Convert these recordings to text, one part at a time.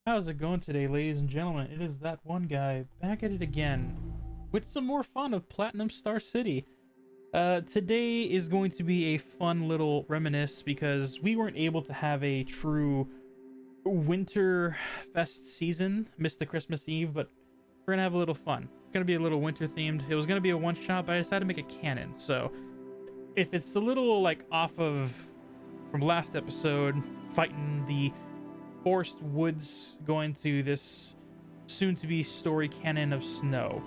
How's it going today, ladies and gentlemen? It is that one guy back at it again with some more fun of Platinum Star City. Today is going to be a fun little reminisce because we weren't able to have a true winter fest season. Missed the Christmas Eve, but we're gonna have a little fun. It's gonna be a little winter themed. It was gonna be a one shot, but I decided to make a canon. So if it's a little like off of from last episode, fighting the forest woods going to this soon to be story canon of snow.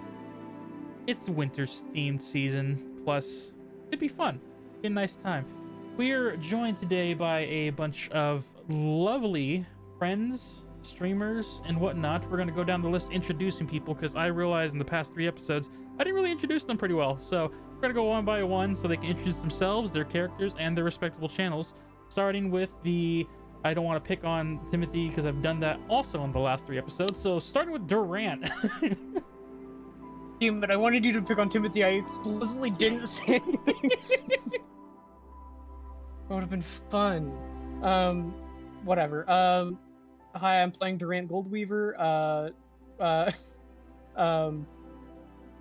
It's winter themed season, plus it'd be fun. Be a nice time. We're joined today by a bunch of lovely friends, streamers, and whatnot. We're gonna go down the list introducing people because I realized in the past 3 episodes I didn't really introduce them pretty well. So we're gonna go one by one so they can introduce themselves, their characters, and their respectable channels. Starting with the I don't want to pick on Timothy because I've done that also in the last 3 episodes. So starting with Durant. But I wanted you to pick on Timothy. I explicitly didn't say anything. That would have been fun. Whatever. Hi, I'm playing Durant Goldweaver. Um,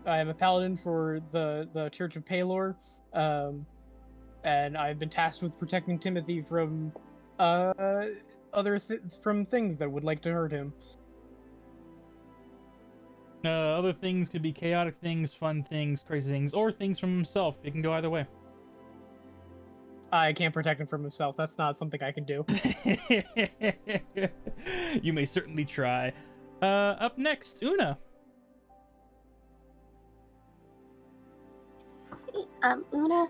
I am a paladin for the Church of Palor. And I've been tasked with protecting Timothy from from things that would like to hurt him. Other things could be chaotic things, fun things, crazy things, or things from himself. It can go either way. I can't protect him from himself. That's not something I can do. You may certainly try. Up next, Una. Hey, I'm Una.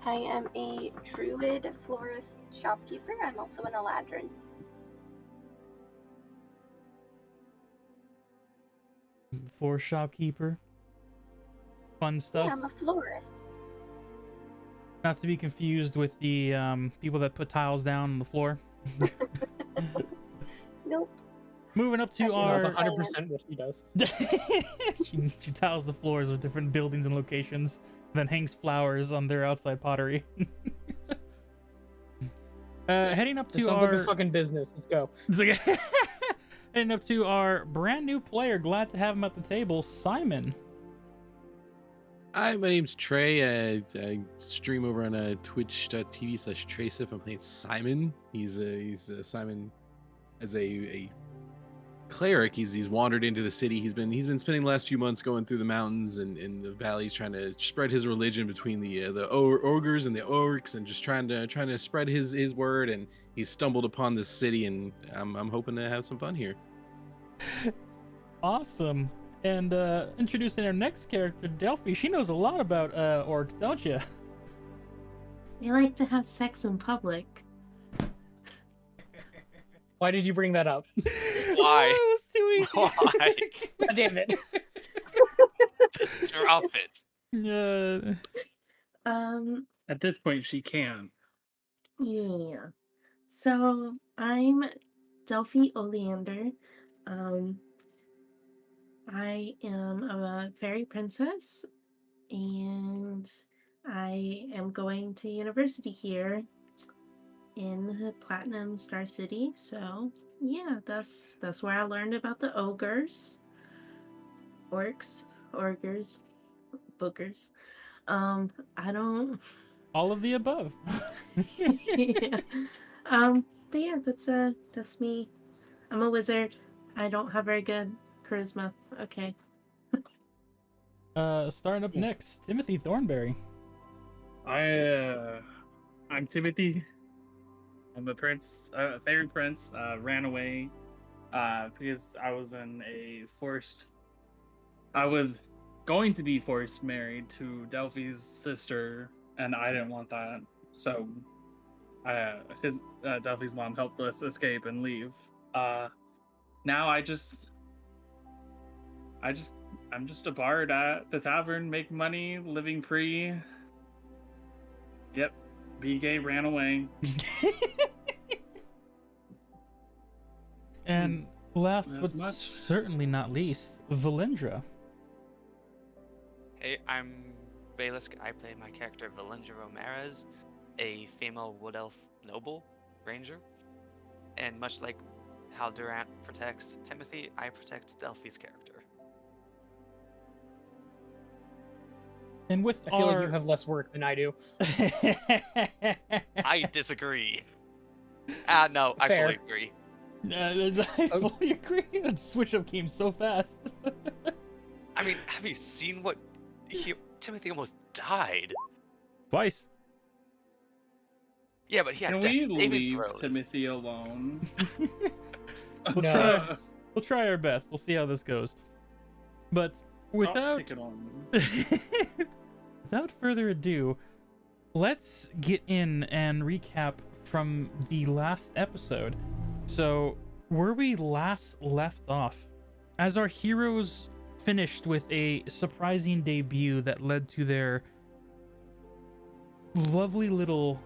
I am a druid florist shopkeeper. I'm also an eladrin. Floor shopkeeper. Fun stuff. Yeah, I'm a florist. Not to be confused with the people that put tiles down on the floor. Nope. Moving up to our... That's 100% what he does. she tiles the floors of different buildings and locations, and then hangs flowers on their outside pottery. Heading up to sounds our... like a fucking business. Let's go. Heading up to our brand new player. Glad to have him at the table, Simon. Hi, my name's Trey. I stream over on twitch.tv/Tracif. I'm playing Simon. He's Simon as a cleric. He's wandered into the city. He's been spending the last few months going through the mountains and the valleys, trying to spread his religion between the ogres and the orcs, and just trying to spread his word. And he's stumbled upon this city, and I'm hoping to have some fun here. Awesome. And introducing our next character, Delphi. She knows a lot about orcs, don't you? They like to have sex in public. Why did you bring that up? Why? Oh, it was too easy. Why? God damn it. Just your outfits. Yeah. At this point, she can. Yeah. So I'm Delphi Oleander. I am a fairy princess, and I am going to university here in the Platinum Star City. So yeah, that's where I learned about the ogres, orcs, ogres, boogers. I don't. All of the above. Yeah. But yeah, that's me. I'm a wizard. I don't have very good charisma. Okay. Starting up next, Timothy Thornberry. I'm Timothy. I'm a prince, a fairy prince. Ran away because I was I was going to be forced married to Delphi's sister, and I didn't want that. So, Delphi's mom helped us escape and leave. Now I'm just a bard at the tavern, make money, living free. Yep, be gay, ran away. And last That's but much. certainly not least, Valindra. Hey, I'm Valisk. I play my character Valindra Ramirez, a female wood elf noble ranger. And much like how Durant protects Timothy, I protect Delphi's character. And with I feel our... like you have less work than I do. I disagree. No, I Fair. fully agree. I fully agree. That switch up came so fast. I mean, have you seen what Timothy almost died? Twice. Yeah, but he had Can death we saving leave throws. Timothy alone? No. We'll try our best. We'll see how this goes. But I'll without pick it on. without further ado, let's get in and recap from the last episode. So, where we last left off, as our heroes finished with a surprising debut that led to their lovely little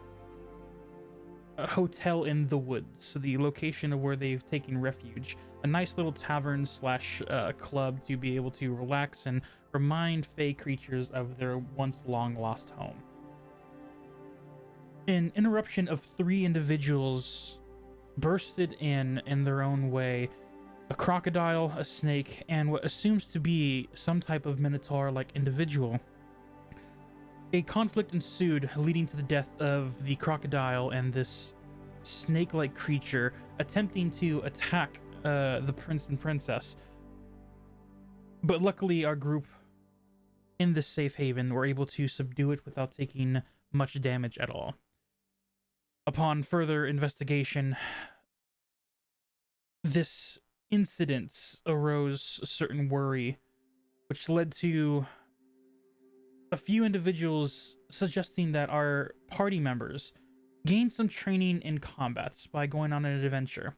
hotel in the woods, the location of where they've taken refuge, a nice little tavern slash club to be able to relax and remind fey creatures of their once long lost home. An interruption of 3 individuals bursted in their own way: a crocodile, a snake, and what assumes to be some type of minotaur-like individual. A conflict ensued, leading to the death of the crocodile and this snake-like creature attempting to attack the prince and princess. But luckily, our group in this safe haven were able to subdue it without taking much damage at all. Upon further investigation, this incident arose a certain worry, which led to a few individuals suggesting that our party members gain some training in combats by going on an adventure.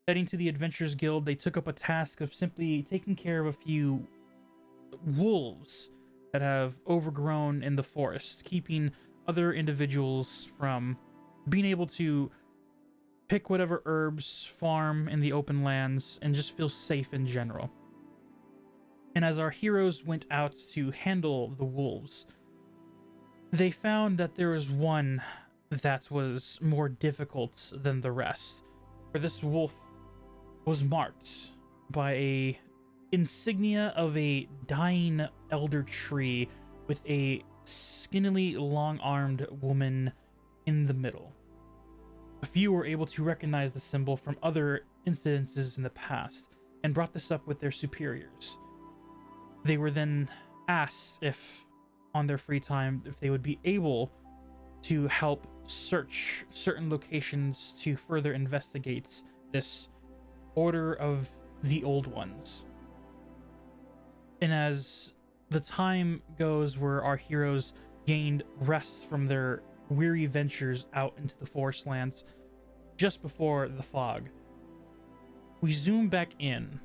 Heading to the Adventurers Guild, they took up a task of simply taking care of a few wolves that have overgrown in the forest, keeping other individuals from being able to pick whatever herbs, farm in the open lands, and just feel safe in general. And as our heroes went out to handle the wolves, they found that there was one that was more difficult than the rest. For this wolf was marked by a insignia of a dying elder tree with a skinnily long-armed woman in the middle. A few were able to recognize the symbol from other incidences in the past and brought this up with their superiors. They were then asked if, on their free time, if they would be able to help search certain locations to further investigate this Order of the Old Ones. And as the time goes where our heroes gained rest from their weary ventures out into the forest lands just before the fog, we zoom back in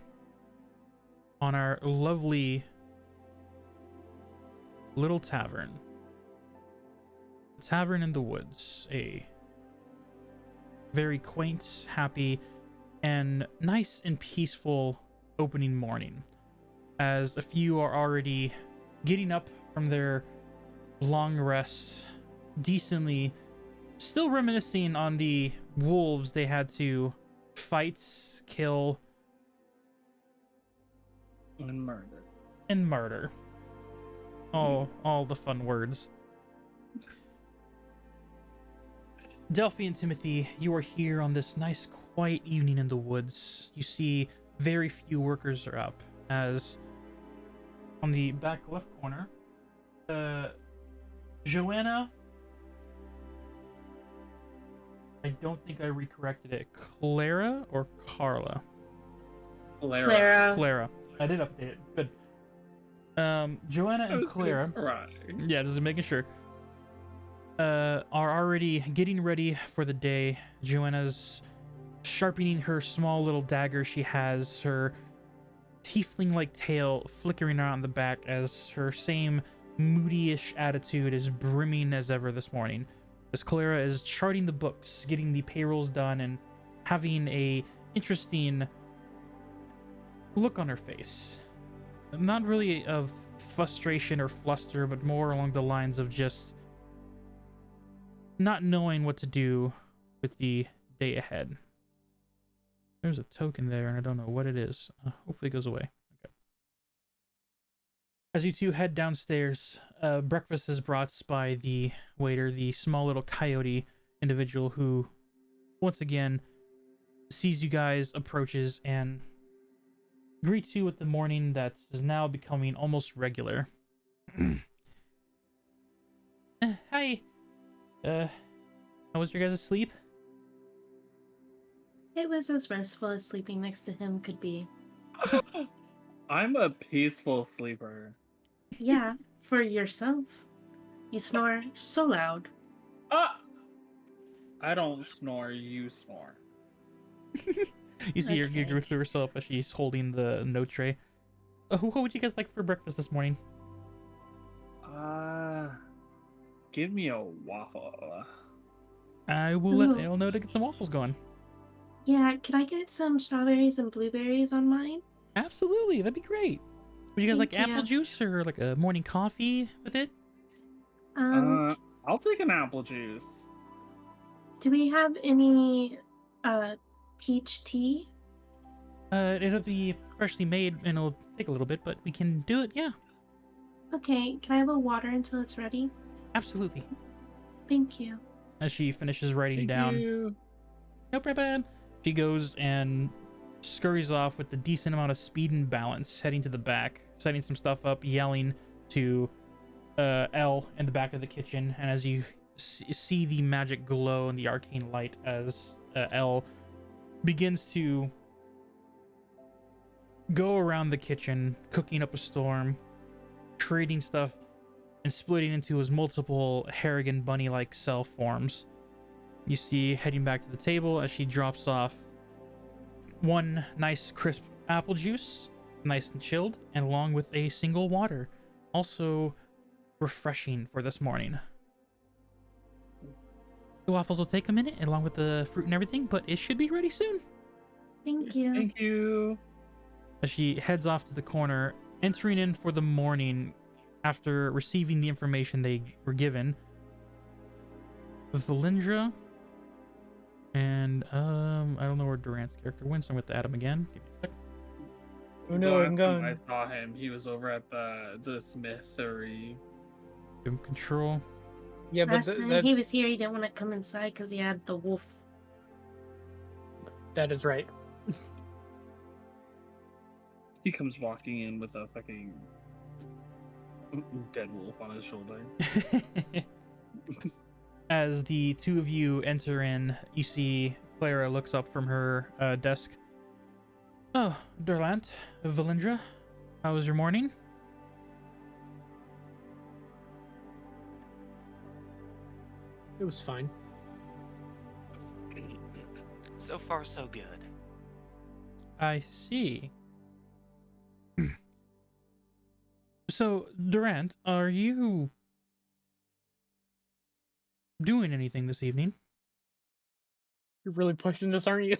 on our lovely little tavern. Tavern in the woods, a very quaint, happy, and nice and peaceful opening morning, as a few are already getting up from their long rest, decently still reminiscing on the wolves they had to fight, kill, And murder. All the fun words. Delphi and Timothy, you are here on this nice quiet evening in the woods. You see very few workers are up, as on the back left corner, Joanna, I don't think I recorrected it, Clara or Carla? Clara. I did update it. Good. Joanna and Clara. Yeah, just making sure. Are already getting ready for the day. Joanna's sharpening her small little dagger she has, her tiefling-like tail flickering around the back as her same moody-ish attitude is brimming as ever this morning. As Clara is charting the books, getting the payrolls done, and having a interesting look on her face. Not really of frustration or fluster, but more along the lines of just not knowing what to do with the day ahead. There's a token there, and I don't know what it is. Hopefully it goes away. Okay. As you two head downstairs, breakfast is brought by the waiter, the small little coyote individual who, once again, sees you guys, approaches, and greets you with the morning that is now becoming almost regular. Hi. How was your guys' sleep? It was as restful as sleeping next to him could be. I'm a peaceful sleeper. Yeah, for yourself. You snore so loud. Ah! I don't snore, you snore. You see your Okay. to herself as she's holding the note tray. What would you guys like for breakfast this morning? Give me a waffle. I will let Ooh. Elle know to get some waffles going. Yeah, could I get some strawberries and blueberries on mine? Absolutely, that'd be great. Would you guys like Thank apple you. juice or like a morning coffee with it? I'll take an apple juice. Do we have any peach tea? It'll be freshly made and it'll take a little bit, but we can do it. Yeah, Okay, can I have a water until it's ready? absolutely. Thank you. As she finishes writing Thank down, you. no problem. She goes and scurries off with a decent amount of speed and balance, heading to the back, setting some stuff up, yelling to Elle in the back of the kitchen. And as you see the magic glow and the arcane light, as Elle begins to go around the kitchen, cooking up a storm, creating stuff, and splitting into his multiple Harrigan bunny-like cell forms. You see heading back to the table as she drops off one nice crisp apple juice, nice and chilled, and along with a single water, also refreshing for this morning. The waffles will take a minute along with the fruit and everything, but it should be ready soon. Thank you. Thank you. As she heads off to the corner, entering in for the morning after receiving the information they were given. Valindra and I don't know where Durant's character went, so I'm with Adam again. Give me a sec. Oh The no, I'm last time gone. I saw him, he was over at the smithery. Give him control. Yeah, but Last time that he was here, he didn't want to come inside because he had the wolf. that is right. He comes walking in with a fucking dead wolf on his shoulder. As the two of you enter in, you see Clara looks up from her desk. Oh, Durlant, Valindra, how was your morning? It was fine. So far, so good. I see. So, Durant, are you doing anything this evening? You're really pushing this, aren't you?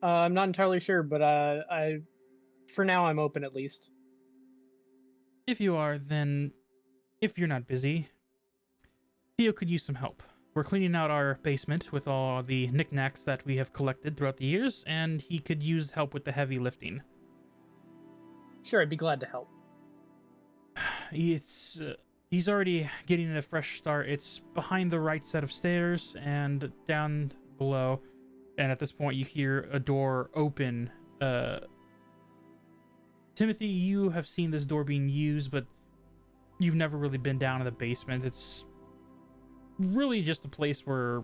I'm not entirely sure, but for now I'm open at least. If you are, then if you're not busy, Theo could use some help. We're cleaning out our basement with all the knickknacks that we have collected throughout the years, and he could use help with the heavy lifting. Sure, I'd be glad to help. He's already getting a fresh start. It's behind the right set of stairs and down below. And at this point, you hear a door open. Timothy, you have seen this door being used, but you've never really been down in the basement. It's really just a place where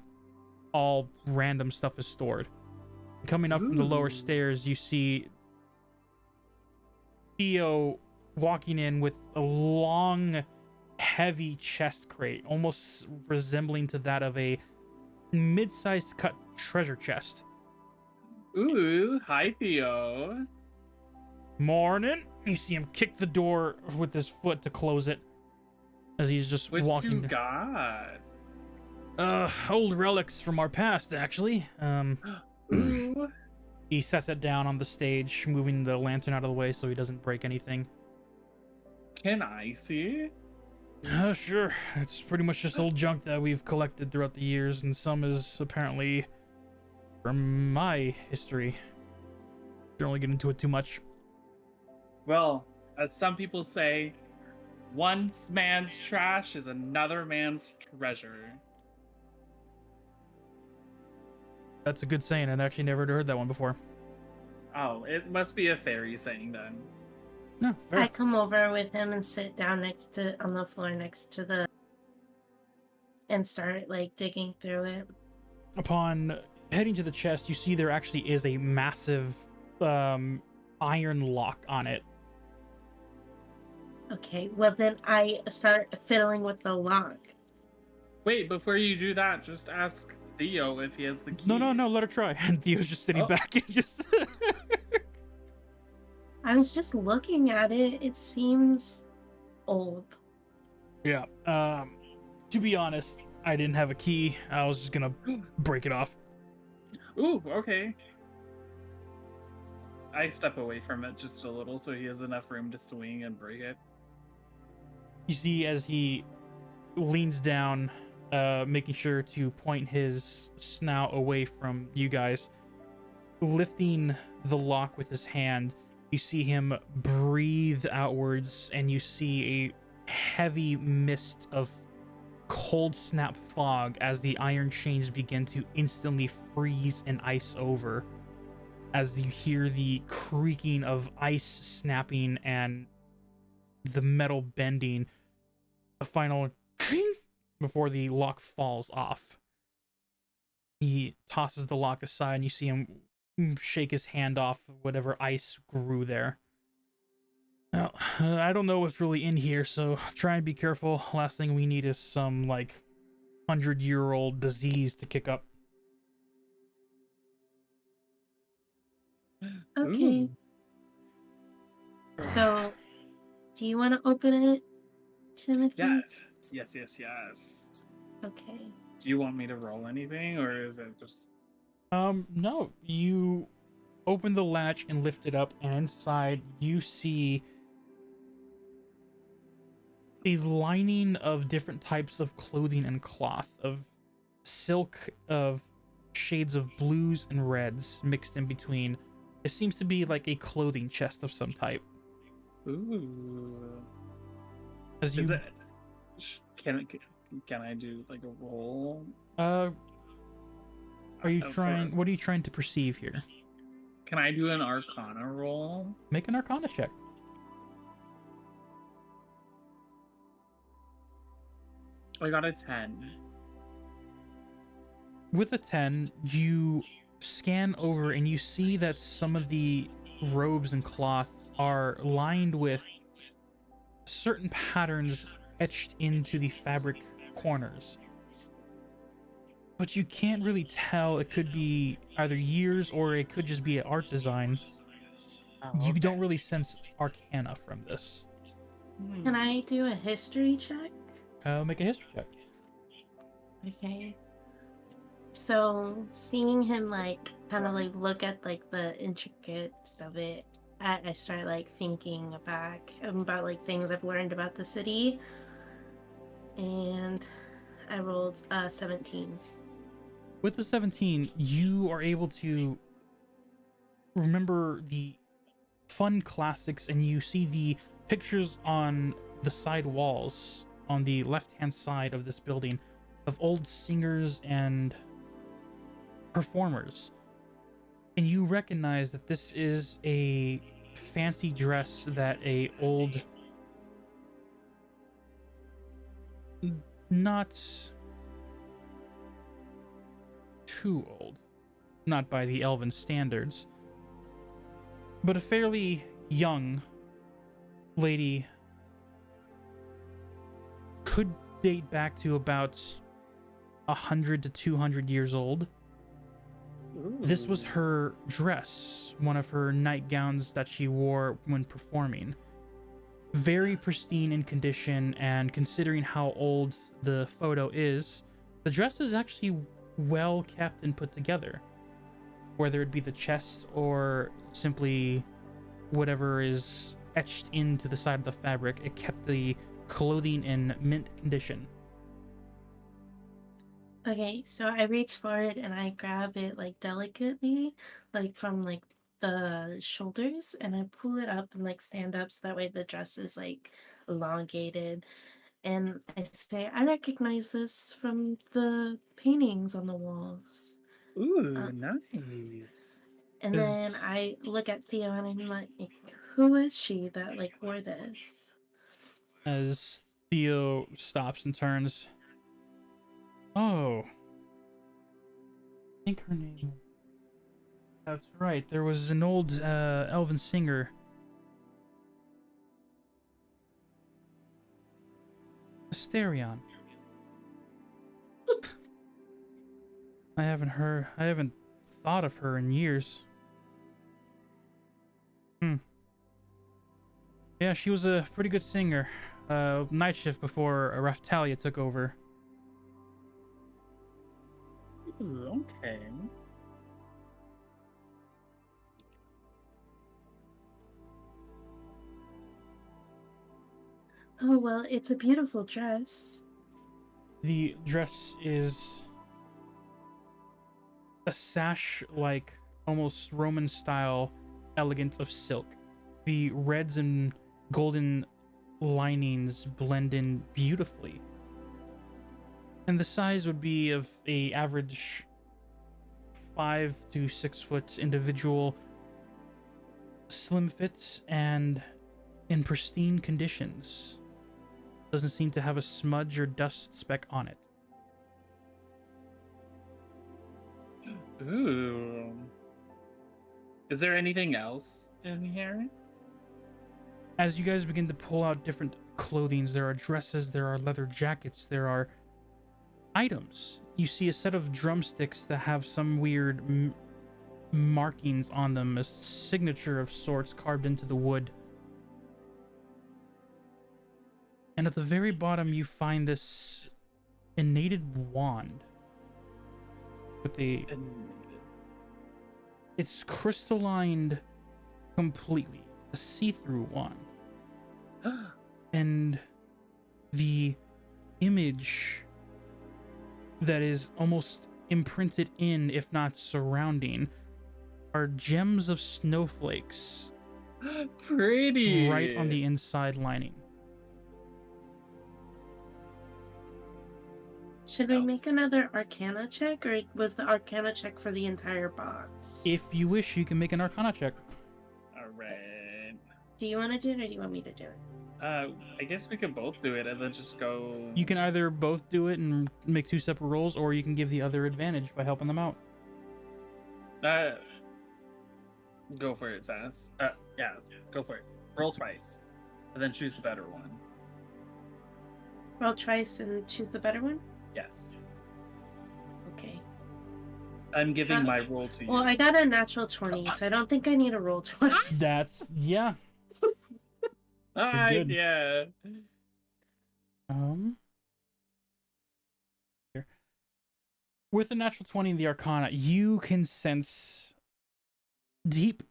all random stuff is stored. Coming up from the lower Ooh. stairs, you see Theo walking in with a long, heavy chest crate, almost resembling to that of a mid-sized cut treasure chest. Ooh, hi Theo. Morning. You see him kick the door with his foot to close it as he's just What walking. you got? Old relics from our past, actually. Ooh. He sets it down on the stage, moving the lantern out of the way so he doesn't break anything. Can I see? Sure. It's pretty much just old junk that we've collected throughout the years, and some is apparently from my history. Don't really get into it too much. Well, as some people say, one man's trash is another man's treasure. That's a good saying. I'd actually never heard that one before. Oh, it must be a fairy saying then. No, fair. I come over with him and sit down on the floor next to and start like digging through it. Upon heading to the chest, you see there actually is a massive iron lock on it. Okay, well then I start fiddling with the lock. Wait, before you do that, just ask Theo if he has the key. No, let her try. And Theo's just sitting Oh. back and just... I was just looking at it. It seems old. Yeah. To be honest, I didn't have a key. I was just gonna break it off. Ooh, okay. I step away from it just a little so he has enough room to swing and break it. You see as he leans down, making sure to point his snout away from you guys, lifting the lock with his hand. You see him breathe outwards, and you see a heavy mist of cold snap fog as the iron chains begin to instantly freeze and ice over, as you hear the creaking of ice snapping and the metal bending. A final before the lock falls off. He tosses the lock aside, and you see him shake his hand off whatever ice grew there. Now, I don't know what's really in here, so try and be careful. Last thing we need is some, 100-year-old disease to kick up. Okay. Ooh. So, do you want to open it, Timothy? Yes. Okay. Do you want me to roll anything, or is it just... No. You open the latch and lift it up, and inside you see a lining of different types of clothing and cloth, of silk, of shades of blues and reds mixed in between. It seems to be like a clothing chest of some type. Ooh. As you, Is it... Can I do, like, a roll? are you for- trying? What are you trying to perceive here? Can I do an Arcana roll? Make an Arcana check. I got a 10. With a 10, you scan over and you see that some of the robes and cloth are lined with certain patterns etched into the fabric corners. But you can't really tell. It could be either years or it could just be an art design. You don't really sense arcana from this. Can I do a history check? Make a history check. Okay. So, seeing him, kind of, look at, the intricates of it, I start, thinking back about, things I've learned about the city. And I rolled 17. With the 17, you are able to remember the fun classics, and you see the pictures on the side walls on the left-hand side of this building of old singers and performers. And you recognize that this is a fancy dress that a old, not too old, not by the elven standards, but a fairly young lady, could date back to about 100 to 200 years old. This was her dress, one of her nightgowns that she wore when performing. Very pristine in condition, and considering how old the photo is, the dress is actually well kept and put together. Whether it be the chest or simply whatever is etched into the side of the fabric, it kept the clothing in mint condition. Okay, so I reach forward and I grab it like delicately, like from like the shoulders, and I pull it up and like stand up so that way the dress is like elongated. And I say, I recognize this from the paintings on the walls. Ooh, Uh, nice. and then Is I look at Theo and I'm like, who is she that like wore this? as Theo stops and turns. Oh, I think her name. That's right. There was an old elven singer. Asterion. I haven't thought of her in years. Yeah, she was a pretty good singer. Night shift before Raftalia took over. Ooh, okay. Oh, well, it's a beautiful dress. The dress is a sash-like, almost Roman style elegance of silk. The reds and golden linings blend in beautifully. And the size would be of a average 5 to 6 foot individual, slim fits and in pristine conditions. Doesn't seem to have a smudge or dust speck on it. Ooh. Is there anything else in here? As you guys begin to pull out different clothings, there are dresses, there are leather jackets, there are items. You see a set of drumsticks that have some weird markings on them, a signature of sorts carved into the wood. And at the very bottom, you find this innated wand with a. It's crystallined completely, a see-through wand, and the image that is almost imprinted in, if not surrounding, are gems of snowflakes Pretty. right on the inside lining. Should we make another Arcana check, or was the Arcana check for the entire box? If you wish, you can make an Arcana check. All right. Do you want to do it, or do you want me to do it? I guess we could both do it and then just go. You can either both do it and make 2 separate rolls, or you can give the other advantage by helping them out. Go for it, Sass. Yeah, go for it. Roll twice, and then choose the better one. Roll twice and choose the better one? Yes. Okay. I'm giving my roll to you. Well, I got a natural 20, so I don't think I need to roll twice. That's, yeah. Alright, good. yeah. Here. With a natural 20 in the Arcana, you can sense deep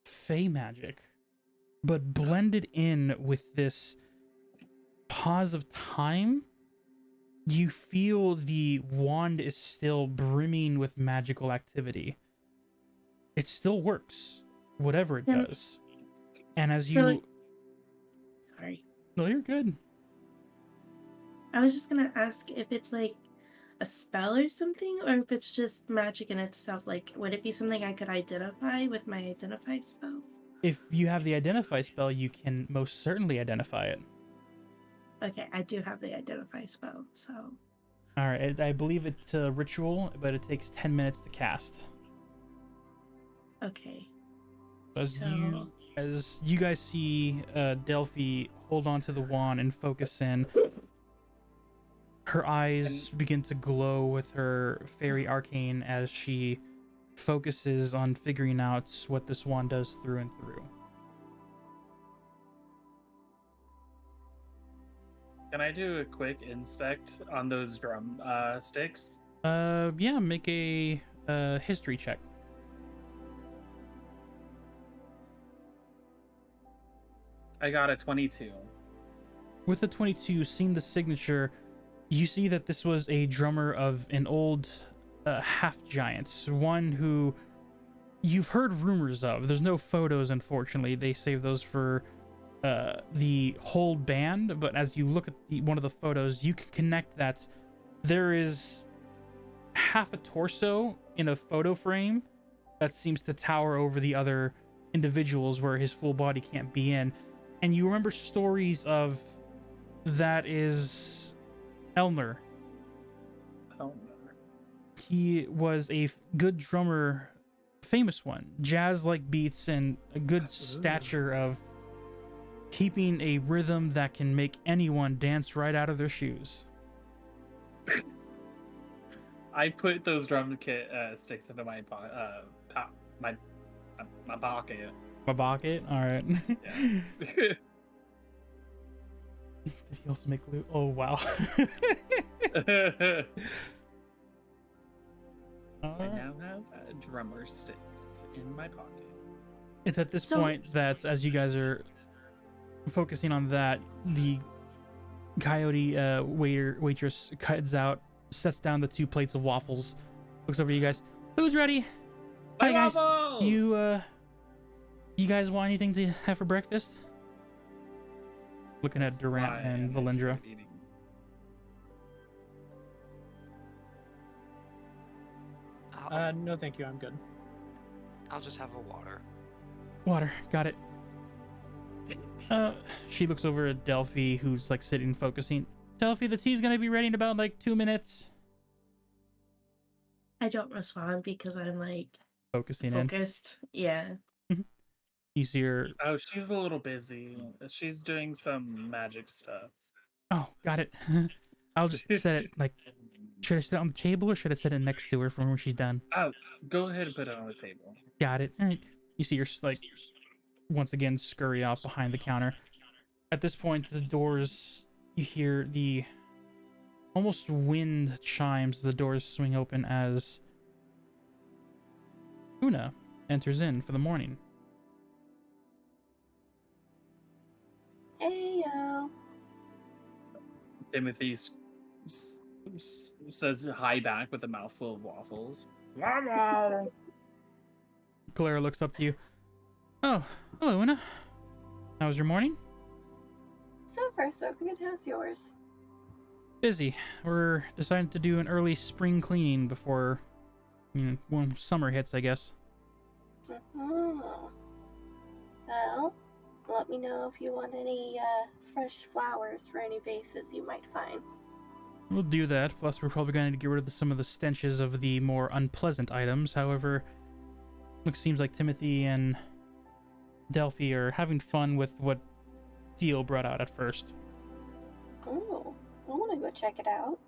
fey magic, but blended in with this pause of time. You feel the wand is still brimming with magical activity. It still works, whatever it does. And as you... Sorry. No, you're good. I was just gonna ask if it's like a spell or something, or if it's just magic in itself. Like, would it be something I could identify with my identify spell? If you have the identify spell, you can most certainly identify it. Okay, I do have the identify spell, so... Alright, I believe it's a ritual, but it takes 10 minutes to cast. Okay. As you guys see Delphi hold onto the wand and focus in, her eyes begin to glow with her fairy arcane as she focuses on figuring out what this wand does through and through. Can I do a quick inspect on those drum sticks? Yeah, make a history check. I got a 22. with the 22, seeing the signature, you see that this was a drummer of an old half giant, one who you've heard rumors of. There's no photos, unfortunately. They save those for the whole band, but as you look at one of the photos, you can connect that there is half a torso in a photo frame that seems to tower over the other individuals where his full body can't be in. And you remember stories of that is Elmer. Oh, He was a good drummer, famous one, jazz-like beats and a good stature of keeping a rhythm that can make anyone dance right out of their shoes. I put those drum kit sticks into my my pocket. My pocket? Alright. Yeah. Did he also make loot? Oh, wow. I now have drummer sticks in my pocket. It's at this So- point that, as you guys are focusing on that, the coyote waitress heads out, sets down the 2 plates of waffles, looks over at you guys. Food's ready. Hi guys. Waffles! You guys want anything to have for breakfast? Looking at Durant Why and am I Valindra. still eating? No, thank you. I'm good. I'll just have a water. Water, got it. She looks over at Delphi, who's like sitting focusing. Delphi, the tea's gonna be ready in about like 2 minutes. I don't respond because I'm like Focusing focused. Yeah. in. You see her. Oh, she's a little busy. She's doing some magic stuff. Oh, got it. I'll just set it like. Should I set it on the table or should I set it next to her from when she's done? Oh, go ahead and put it on the table. Got it. All right. You see her like once again scurry off behind the counter. At this point, the doors. You hear the almost wind chimes. The doors swing open as Una enters in for the morning. Hey yo. Timothy says hi back with a mouthful of waffles. Clara looks up to you. Oh, hello, Una. How was your morning? So far so good. How's yours? Busy. We're deciding to do an early spring cleaning before, when summer hits, I guess. Oh. Well, let me know if you want any fresh flowers for any vases you might find. We'll do that. Plus, we're probably going to get rid of some of the stenches of the more unpleasant items. However, seems like Timothy and Delphi are having fun with what Theo brought out at first. Oh, I want to go check it out.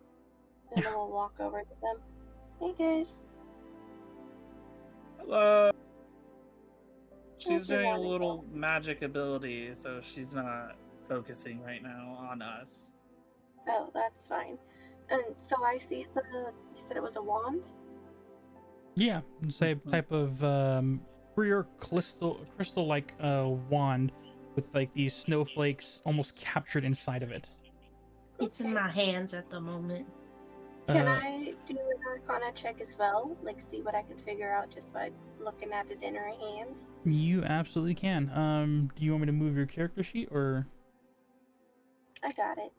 Then we'll walk over to them. Hey guys. Hello. She's How's your doing a morning little magic ability, so she's not focusing right now on us. Oh, that's fine. And so I see you said it was a wand? Yeah, same type of clear crystal-like wand with like these snowflakes almost captured inside of it. It's in my hands at the moment. Can I do an Arcana check as well? Like, see what I can figure out just by looking at it in her hands? You absolutely can. Do you want me to move your character sheet or? I got it.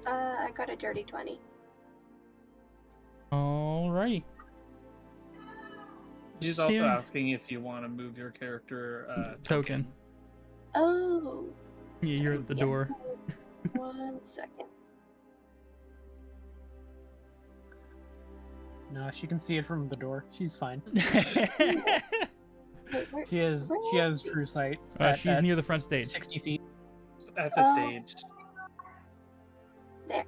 I got a dirty 20. Alrighty. She's also Soon- asking if you want to move your character token. Oh. Yeah, you're at the yes, door. 1 second. No, she can see it from the door. She's fine. Wait, where, She has true sight. She's at near the front stage. 60 feet. at the Oh. stage. there.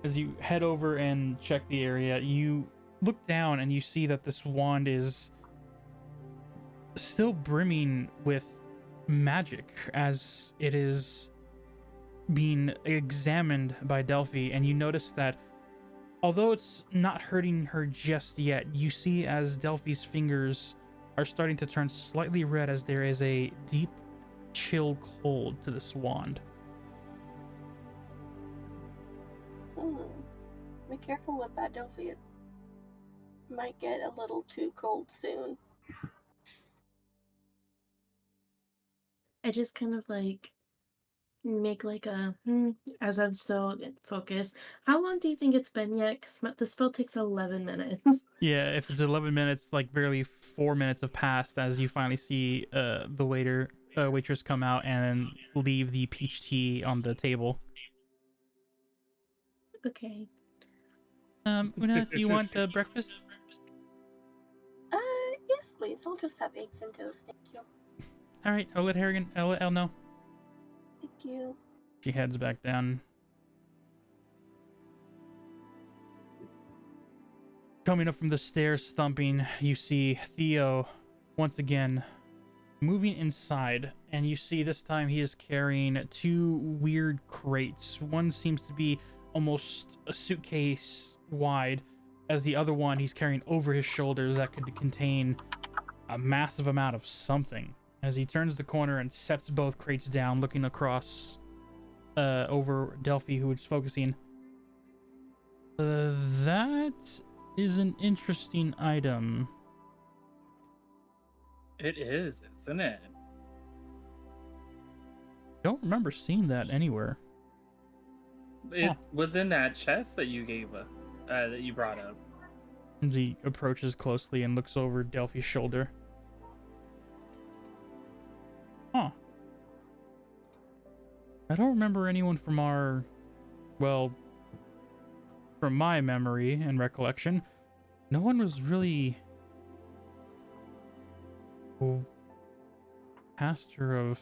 As you head over and check the area, you look down and you see that this wand is still brimming with magic as it is being examined by Delphi, and you notice that although it's not hurting her just yet, you see as Delphi's fingers are starting to turn slightly red as there is a deep chill cold to this wand. Be careful with that, Delphi. It might get a little too cold soon. I just kind of like make like a as I'm still focused. How long do you think it's been yet? Because the spell takes 11 minutes. Yeah, if it's 11 minutes, like barely 4 minutes have passed as you finally see the waitress come out and leave the peach tea on the table. Okay. Una, do you want breakfast? Yes, please. I'll just have eggs and toast. Thank you. All right, I'll let Elle know. Thank you. She heads back down. Coming up from the stairs, thumping, you see Theo once again moving inside, and you see this time he is carrying two weird crates. One seems to be almost a suitcase wide, as the other one he's carrying over his shoulders that could contain a massive amount of something. As he turns the corner and sets both crates down, looking across over Delphi, who is focusing. That is an interesting item. It is, isn't it? Don't remember seeing that anywhere. It was in that chest that you gave that you brought up. He approaches closely and looks over Delphi's shoulder. Huh. I don't remember anyone from from my memory and recollection, no one was really caster of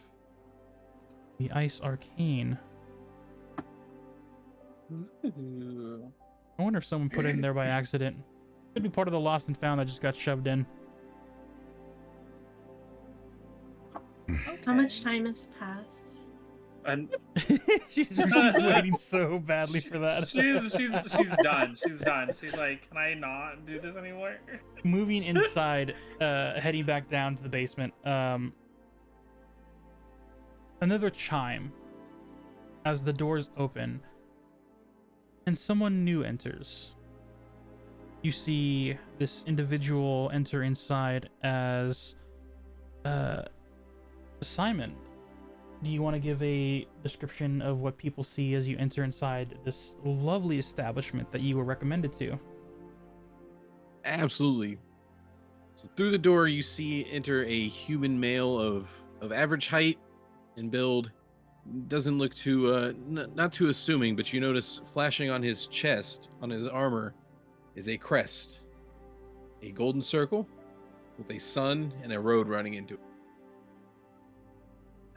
the Ice Arcane. Ooh. I wonder if someone put it in there by accident. Could be part of the lost and found that just got shoved in. How much time has passed? And she's waiting so badly for that. she's done. She's done. She's like, can I not do this anymore? Moving inside, heading back down to the basement. Another chime as the doors open, and someone new enters. You see this individual enter inside as Simon. Do you want to give a description of what people see as you enter inside this lovely establishment that you were recommended to? Absolutely. So through the door, you see enter a human male of average height and build. Doesn't look too not too assuming, but you notice flashing on his chest, on his armor, is a crest, a golden circle with a sun and a road running into it.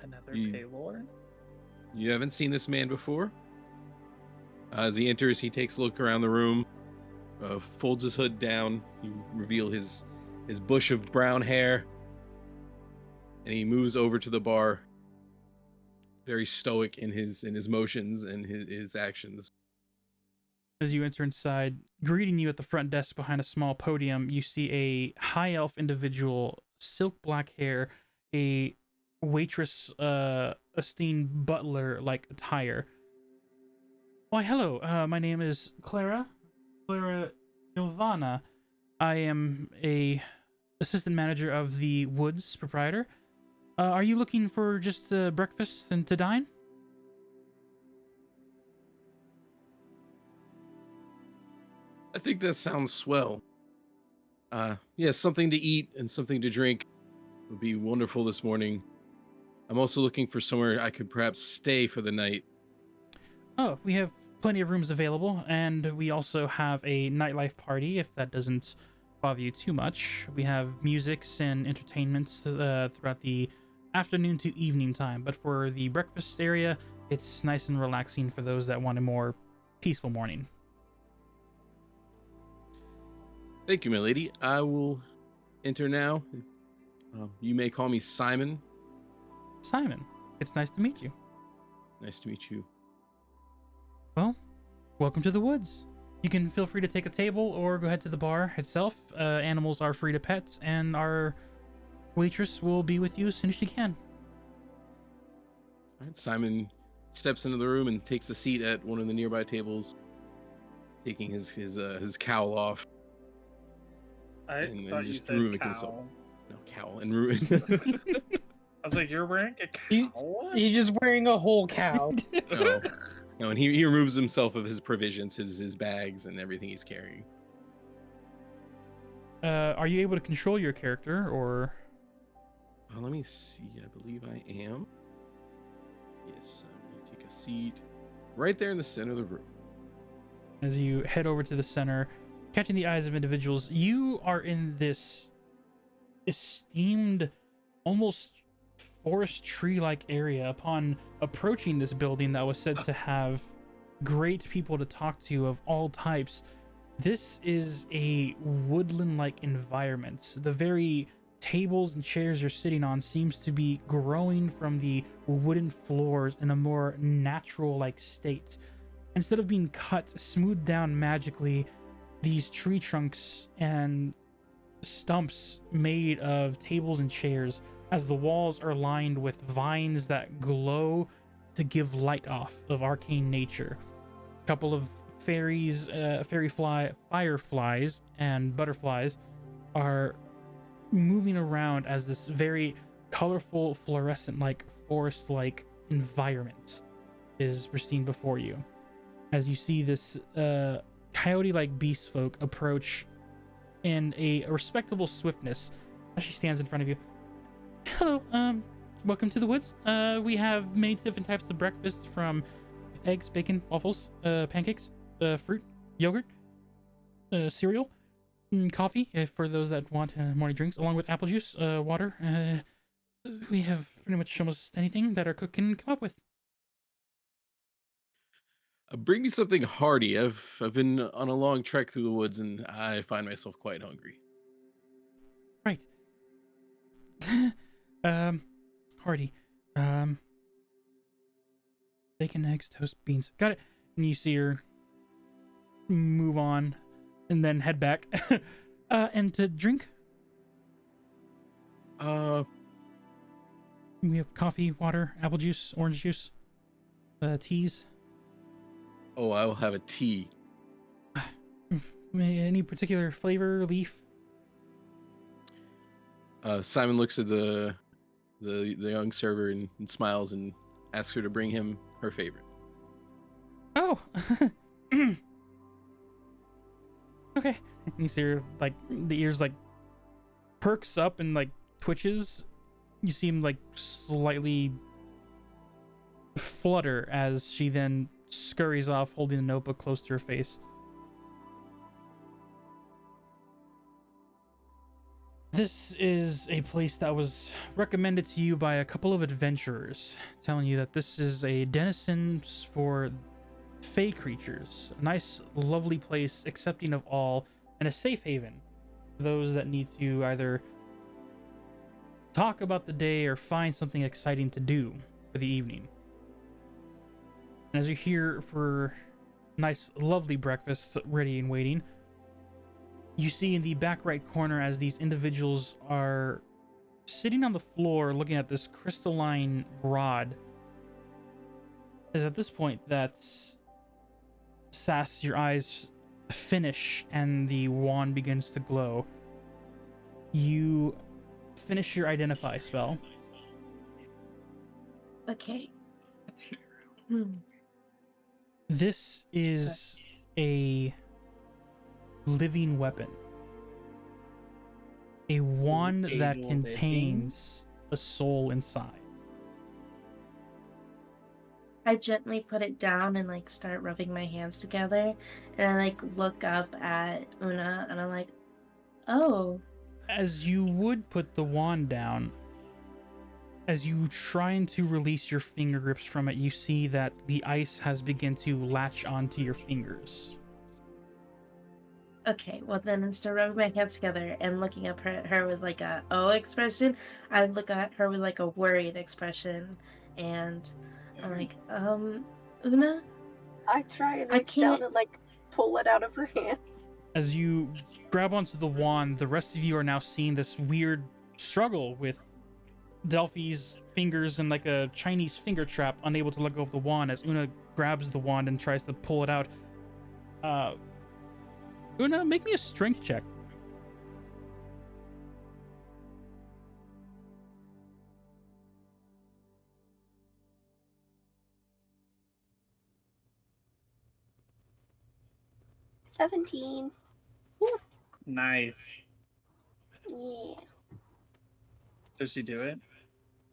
Another Paylor? You haven't seen this man before. As he enters, he takes a look around the room, folds his hood down. You reveal his bush of brown hair, and he moves over to the bar, very stoic in his motions and his actions. As you enter inside, greeting you at the front desk behind a small podium, you see a high elf individual, silk black hair, a waitress, esteemed butler like attire. Why, hello, my name is Clara Giovanna. I am a assistant manager of the Woods proprietor. Are you looking for just breakfast and to dine? I think that sounds swell. Yes, something to eat and something to drink would be wonderful this morning. I'm also looking for somewhere I could perhaps stay for the night. Oh, we have plenty of rooms available, and we also have a nightlife party, if that doesn't bother you too much. We have musics and entertainments throughout the afternoon to evening time, but for the breakfast area, it's nice and relaxing for those that want a more peaceful morning. Thank you, my lady. I will enter now. You may call me Simon. Simon, it's nice to meet you. Nice to meet you. Well, welcome to the Woods. You can feel free to take a table or go ahead to the bar itself. Animals are free to pet, and our waitress will be with you as soon as she can. Alright, Simon steps into the room and takes a seat at one of the nearby tables, taking his cowl off. I And thought you just said ruining cow. himself. No, cowl and ruin. I was like, you're wearing a He- cow? He's just wearing a whole cow. No, no, and he removes himself of his provisions, his bags, and everything he's carrying. Are you able to control your character, or Let me see. I believe I am. Yes, I'm gonna take a seat right there in the center of the room. as you head over to the center, catching the eyes of individuals, you are in this esteemed, almost forest tree-like area. Upon approaching this building that was said to have great people to talk to of all types, this is a woodland-like environment. The very tables and chairs you're sitting on seems to be growing from the wooden floors in a more natural-like state. Instead of being cut, smoothed down magically, these tree trunks and stumps made of tables and chairs, as the walls are lined with vines that glow to give light off of arcane nature. A couple of fireflies and butterflies are moving around as this very colorful, fluorescent-like, forest-like environment is seen before you. As you see this coyote-like beast folk approach in a respectable swiftness as she stands in front of you. Hello, welcome to the woods. We have made different types of breakfast, from eggs, bacon, waffles, pancakes, fruit, yogurt, cereal, coffee, for those that want morning drinks, along with apple juice, water. We have pretty much almost anything that our cook can come up with. Bring me something hearty. I've been on a long trek through the woods, and I find myself quite hungry. Right. Hearty. Bacon, eggs, toast, beans. Got it. And you see her move on and then head back. And to drink, we have coffee, water, apple juice, orange juice, teas. Oh, I will have a tea. Any particular flavor, leaf? Simon looks at the young server and smiles and asks her to bring him her favorite. Oh. Okay. And you see her, like, the ears, like, perks up and, like, twitches. You see him, like, slightly flutter as she then scurries off, holding the notebook close to her face. This is a place that was recommended to you by a couple of adventurers, telling you that this is a denizen for fey creatures. A nice, lovely place, accepting of all, and a safe haven for those that need to either talk about the day or find something exciting to do for the evening. And as you're here for nice, lovely breakfast ready and waiting, you see in the back right corner as these individuals are sitting on the floor looking at this crystalline rod. Is at this point that Sass, your eyes finish and the wand begins to glow. You finish your identify spell. Okay. This is a living weapon. A wand that Able contains a soul inside. I gently put it down and like start rubbing my hands together, and I like look up at Una and I'm like, oh. As you would put the wand down, as you trying to release your finger grips from it, you see that the ice has begun to latch onto your fingers. Okay, well then instead of rubbing my hands together and looking up her with like a oh expression, I look at her with like a worried expression, and I'm like, Una? I try and I reach down can't- and like pull it out of her hand. As you grab onto the wand, the rest of you are now seeing this weird struggle with Delphi's fingers in like a Chinese finger trap, unable to let go of the wand as Una grabs the wand and tries to pull it out. Una, make me a strength check. $17. Nice. Yeah. Does she do it?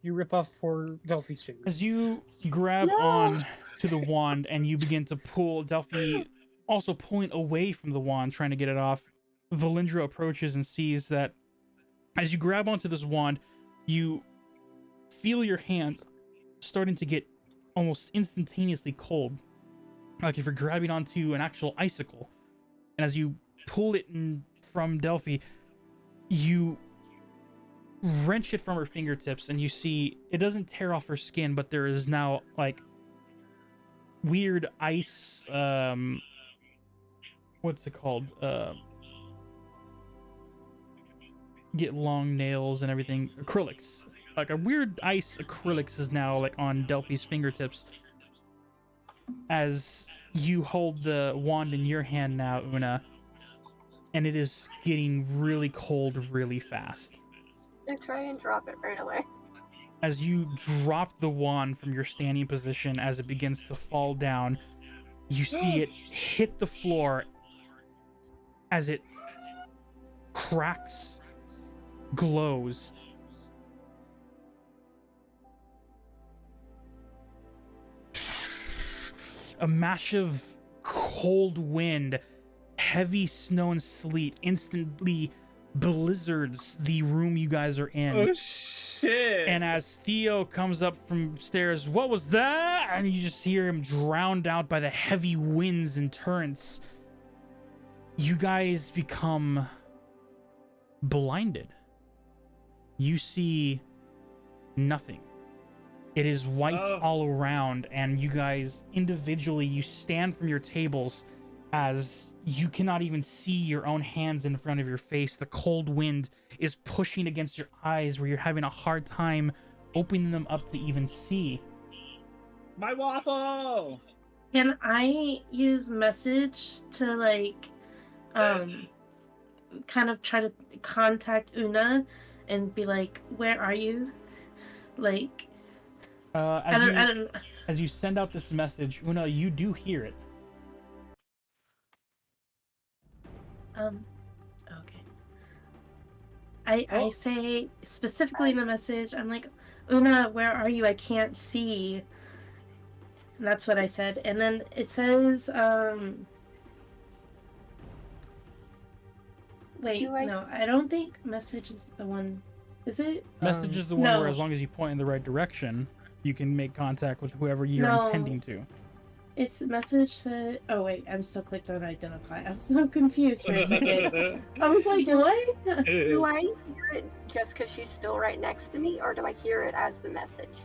You rip off poor Delphi's fingers. As you grab No! on to the wand and you begin to pull, Delphi also pulling away from the wand, trying to get it off. Valindra approaches and sees that as you grab onto this wand, you feel your hand starting to get almost instantaneously cold, like if you're grabbing onto an actual icicle. And as you pull it from Delphi, you wrench it from her fingertips, and you see it doesn't tear off her skin, but there is now like weird ice. What's it called? Get long nails and everything. Acrylics. Like a weird ice acrylics is now like on Delphi's fingertips. As you hold the wand in your hand now, Una, and it is getting really cold really fast. I try and drop it right away. As you drop the wand from your standing position, as it begins to fall down, you see it hit the floor as it cracks, glows. A massive cold wind, heavy snow and sleet instantly blizzards the room you guys are in. Oh shit! And as Theo comes up from stairs, what was that? And you just hear him drowned out by the heavy winds and torrents. You guys become blinded. You see nothing. It is white all around, and you guys individually, you stand from your tables as you cannot even see your own hands in front of your face. The cold wind is pushing against your eyes where you're having a hard time opening them up to even see. My waffle! Can I use message to like kind of try to contact Una and be like, where are you? Like as you send out this message, Una, you do hear it. Okay. I say specifically in the message, I'm like, Una, where are you? I can't see. And that's what I said. And then it says, wait, no, I don't think message is the one. Is it? Message is the one where as long as you point in the right direction, you can make contact with whoever you're intending to. It's message to... Oh, wait, I'm still clicked on identify. I'm so confused for a second. I was like, what? Do I hear it just because she's still right next to me, or do I hear it as the message?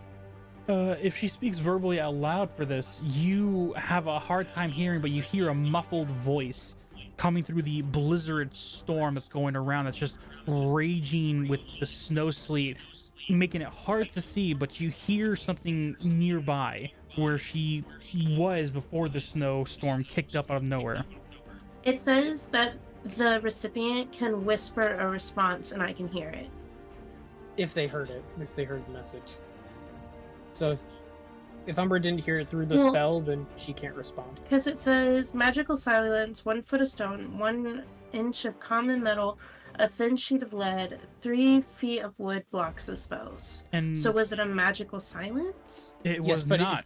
If she speaks verbally out loud for this, you have a hard time hearing, but you hear a muffled voice coming through the blizzard storm that's going around, that's just raging with the snow sleet, making it hard to see, but you hear something nearby where she was before the snowstorm kicked up out of nowhere. It says that the recipient can whisper a response and I can hear it. If they heard it, if they heard the message. So if Umber didn't hear it through the spell, then she can't respond. Because it says magical silence, 1 foot of stone, 1 inch of common metal, a thin sheet of lead, 3 feet of wood blocks the spells. And so was it a magical silence? It was not.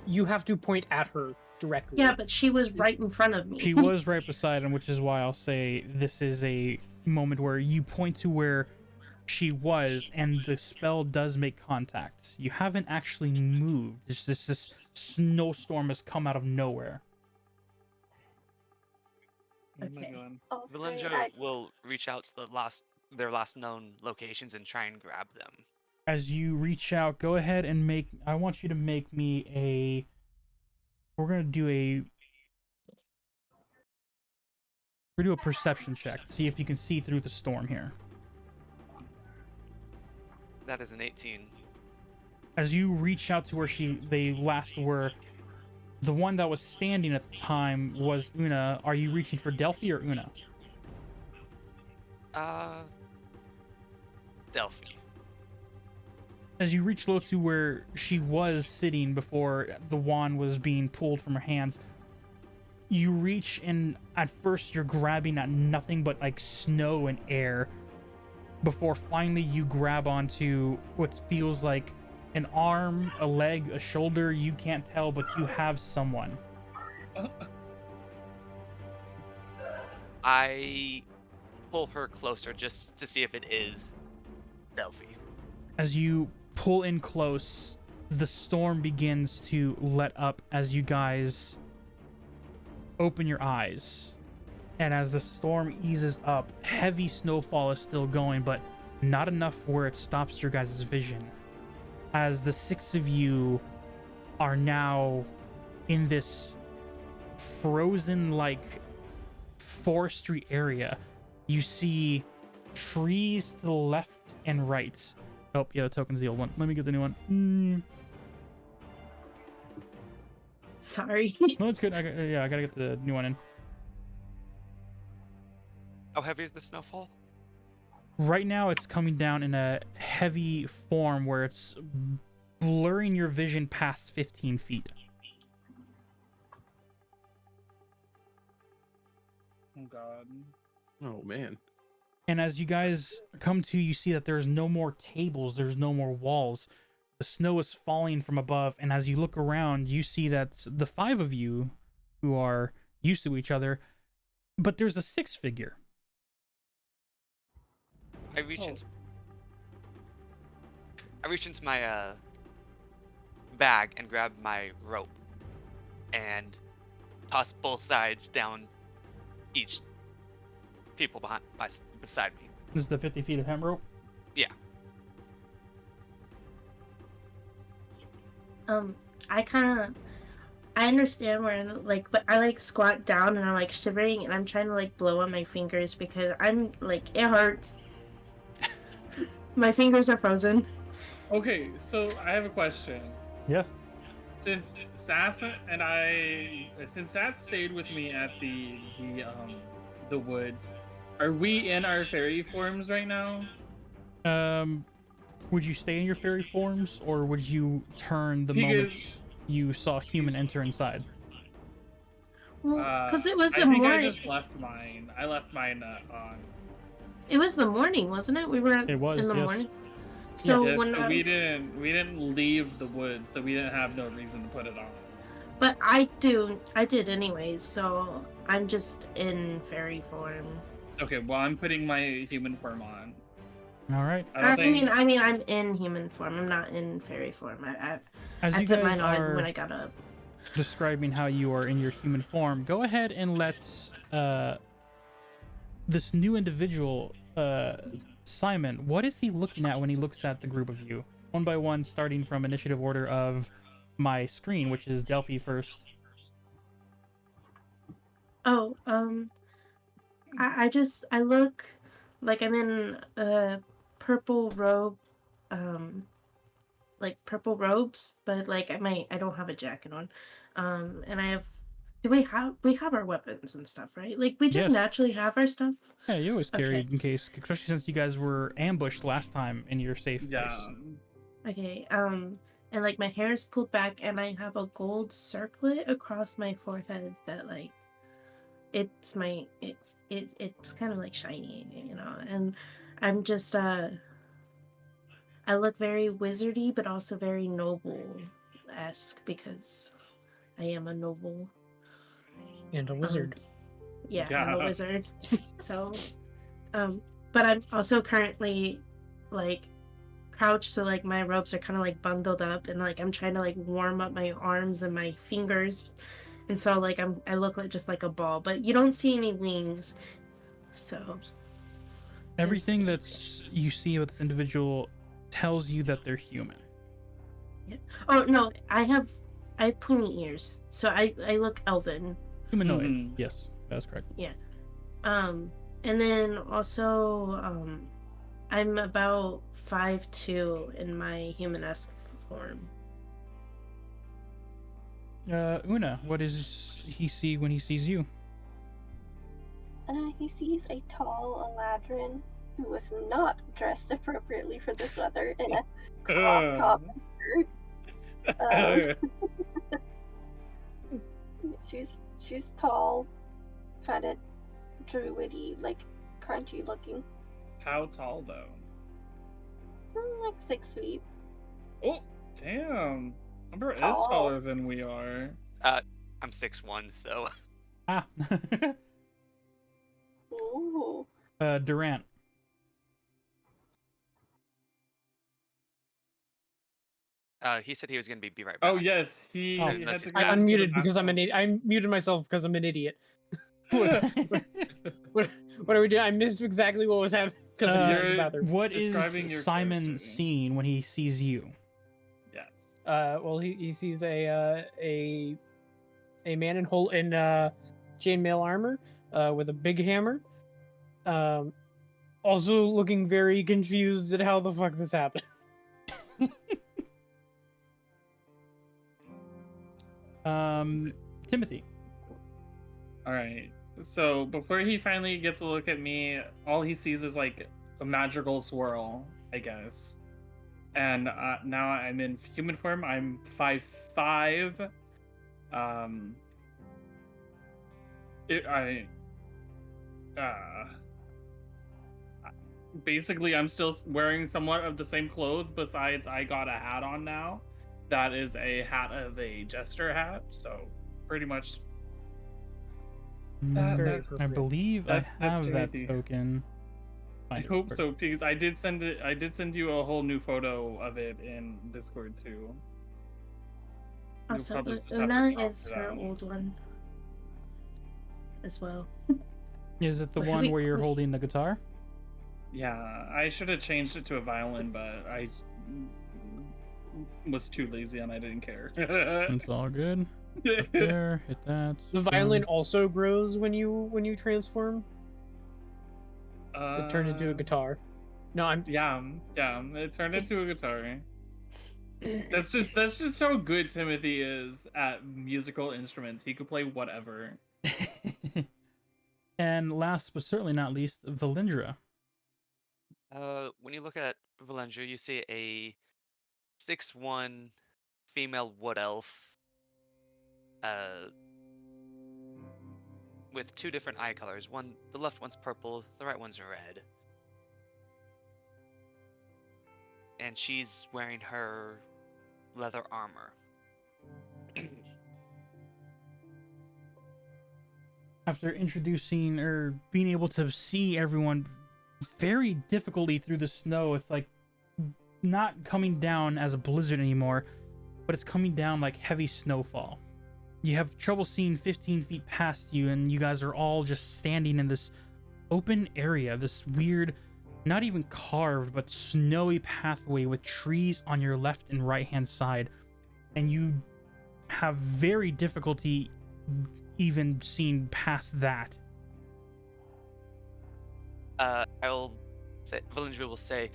You have to point at her directly. Yeah, but she was right in front of me. She was right beside him, which is why I'll say this is a moment where you point to where she was, and the spell does make contact. You haven't actually moved. It's just this snowstorm has come out of nowhere. Okay. Valindra will reach out to their last known locations and try and grab them. As you reach out, go ahead and I want you to make me we're gonna do a perception check. See if you can see through the storm here. That is an 18. As you reach out to where they last were, the one that was standing at the time was Una. Are you reaching for Delphi or Una? Delphi. As you reach low to where she was sitting before the wand was being pulled from her hands, you reach, and at first you're grabbing at nothing but like snow and air before finally you grab onto what feels like an arm, a leg, a shoulder. You can't tell, but you have someone. I pull her closer just to see if it is Delphi. As you pull in close, the storm begins to let up as you guys open your eyes. And as the storm eases up, heavy snowfall is still going, but not enough where it stops your guys' vision. As the six of you are now in this frozen like forestry area, you see trees to the left and right. Oh, yeah, the token's the old one. Let me get the new one. Sorry. No, it's good. I gotta get the new one in. How heavy is the snowfall? Right now, it's coming down in a heavy form where it's blurring your vision past 15 feet. Oh god. Oh man. And as you guys come to, you see that there's no more tables, there's no more walls. The snow is falling from above, and as you look around, you see that the five of you who are used to each other, but there's a sixth figure. I reach into my bag and grab my rope and toss both sides down each people beside me. This is the 50 feet of hemp rope. Yeah. I understand where like, but I like squat down and I'm like shivering and I'm trying to like blow on my fingers because I'm like, it hurts. My fingers are frozen. Okay, so I have a question. Yeah. Since Sass stayed with me at the woods, are we in our fairy forms right now? Would you stay in your fairy forms, or would you turn the moment you saw human enter inside? Well, because it was I the think morning. I just left mine. I left mine on. It was the morning, wasn't it? We were It was, in the yes. morning. So Yes, when so we didn't leave the woods, so we didn't have no reason to put it on. but I did anyways. So I'm just in fairy form. Okay, well I'm putting my human form on. All right. I mean, I'm in human form. I'm not in fairy form. I you put guys mine on are when I got up. describing how you are in your human form, go ahead and let this new individual, Simon, what is he looking at when he looks at the group of you? One by one, starting from initiative order of my screen, which is Delphi first. Oh, I look like I'm in a purple robe, like purple robes, but like I don't have a jacket on, and I have. Do we have our weapons and stuff, right? Like we just Yes. naturally have our stuff. Yeah, you always carry Okay. in case, especially since you guys were ambushed last time in your safe Yeah. place. Okay. And like my hair is pulled back, and I have a gold circlet across my forehead that like, it's kind of like shiny, you know. And I'm just I look very wizardy, but also very noble-esque because I am a noble. And a wizard. Yeah, Yeah. I'm a wizard. So, but I'm also currently like crouched, so like my robes are kind of like bundled up, and like I'm trying to like warm up my arms and my fingers, and so like I look like just like a ball, but you don't see any wings. So Everything that's you see with this individual tells you that they're human. yeah. Oh no, I have pointy ears, so I look elven. Humanoid. Mhm. Yes, that's correct. And then also I'm about 5'2" in my human-esque form. Una, what does he see when he sees you? He sees a tall Eladrin who was not dressed appropriately for this weather in a crop top and shirt. She's tall, kind of druidy, like crunchy looking. How tall though? Like 6 feet. Oh, damn. Umber is Tall. taller than we are. I'm 6'1", so Ah. Ooh. Durant. he said he was gonna be right back. Oh yes, he Oh. had Unless to he's go back. I to the unmuted because I'm an bathroom. idiot. I muted myself because I'm an idiot. What are we doing? I missed exactly what was happening because I went to the You're- bathroom. What Describing is your Simon character. seeing when he sees you? Yes. Well, he sees a man in chainmail armor with a big hammer. Also looking very confused at how the fuck this happened. Timothy. All right. So before he finally gets a look at me, all he sees is like a magical swirl, I guess. And now I'm in human form. I'm 5'5". Basically, I'm still wearing somewhat of the same clothes. Besides, I got a hat on now. That is a hat of a jester hat. So pretty much. That's very I appropriate. believe That's I have that Timothy. token. I Find it hope first. so because I did send you a whole new photo of it in Discord too. You'll Also, probably just have to Una crop is it her out. old one as well. Is it the Wait, one wait, where you're wait. holding the guitar? Yeah, I should have changed it to a violin, but I was too lazy and I didn't care. It's all good. Up there, hit that. The violin also grows when you transform. It turned into a guitar. No, I'm Yeah, it turned into a guitar. That's just how good Timothy is at musical instruments. He could play whatever. And last but certainly not least, Valindra. When you look at Valendra, you see a 6'1" female wood elf, with two different eye colors. The left one's purple, the right one's red. And she's wearing her leather armor. After introducing or being able to see everyone very difficultly through the snow, it's like not coming down as a blizzard anymore, but it's coming down like heavy snowfall. You have trouble seeing 15 feet past you, and you guys are all just standing in this open area, this weird, not even carved, but snowy pathway with trees on your left and right hand side. And you have very difficulty even seeing past that. Valindra will say,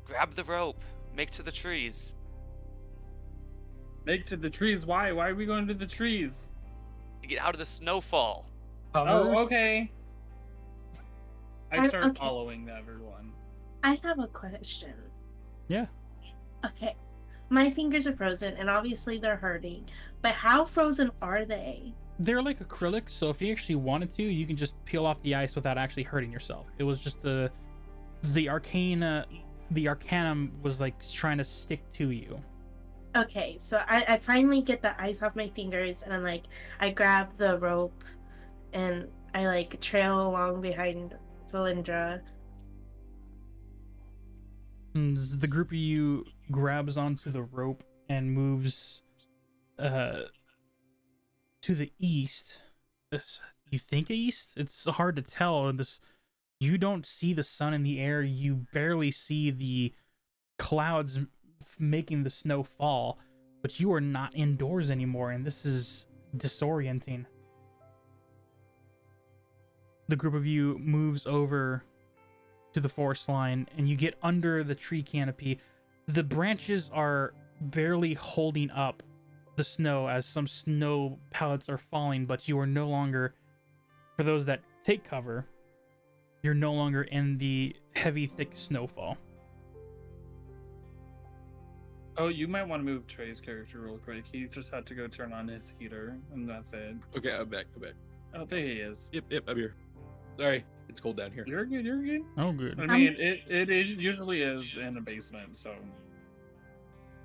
grab the rope, make to the trees. Make to the trees. Why? Why are we going to the trees? To get out of the snowfall. Oh, okay. I start okay. following everyone. I have a question. Yeah. Okay. My fingers are frozen and obviously they're hurting. But how frozen are they? They're like acrylic, so if you actually wanted to, you can just peel off the ice without actually hurting yourself. It was just the arcanum was like trying to stick to you. Okay, so I finally get the ice off my fingers and I grab the rope and I like trail along behind Valindra. And the group of you grabs onto the rope and moves to the east. You think east? It's hard to tell. You don't see the sun in the air. You barely see the clouds making the snow fall, but you are not indoors anymore, and this is disorienting. The group of you moves over to the forest line, and you get under the tree canopy. The branches are barely holding up the snow as some snow pellets are falling, but you are no longer, for those that take cover, you're no longer in the heavy, thick snowfall. Oh, you might want to move Trey's character real quick. He just had to go turn on his heater, and that's it. Okay, I'm back. Oh, there he is. Yep, I'm here. Sorry, it's cold down here. You're good. You're good. Oh, good. I mean, usually is in a basement, so.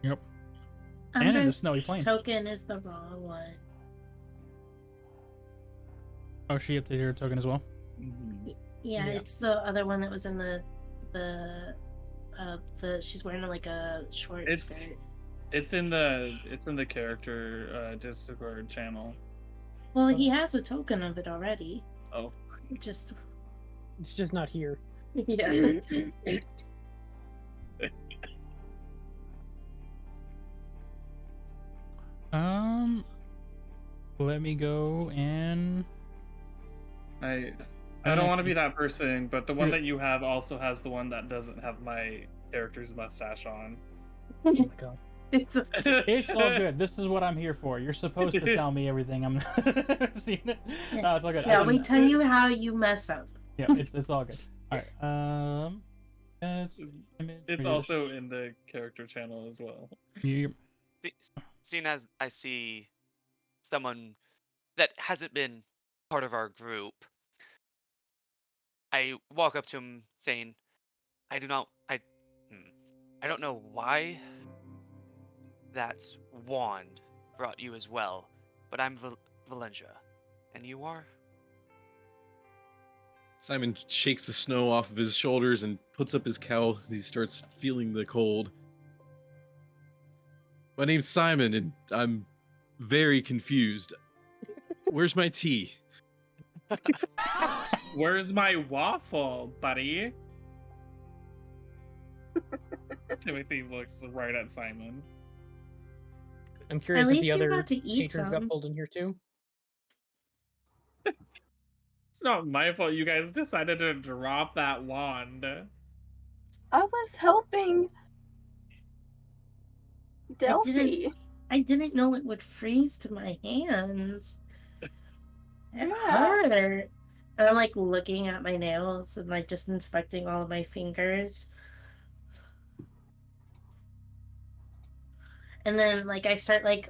Yep. And in the Umbra's snowy plain. token is the wrong one. Oh, she updated her token as well. Mhm. Yeah, Yeah. it's the other one that was in the she's wearing like a short skirt. It's in the character Discord channel. Well, he has a token of it already. Oh. Just It's just not here. yeah. Let me go and I don't want to be that person, but the one that you have also has the one that doesn't have my character's mustache on. Oh my god. It's it's all good. This is what I'm here for. You're supposed to tell me everything. I'm seeing it. No, it's all good. yeah, we tell you how you mess up. Yeah, it's all good. All right. It's also in the character channel as well. Seeing as I see someone that hasn't been part of our group, I walk up to him saying, I don't know why that wand brought you as well, but I'm Valentia. And you are? Simon shakes the snow off of his shoulders and puts up his cowl as he starts feeling the cold. My name's Simon, and I'm very confused. Where's my tea? Where's my waffle, buddy? Timothy looks right at Simon. I'm curious if least the you other got to eat patrons some. got pulled in here too. It's not my fault you guys decided to drop that wand. I was helping Delphi. I didn't know it would freeze to my hands. It Yeah. hurt. And I'm like looking at my nails and like just inspecting all of my fingers. And then like I start like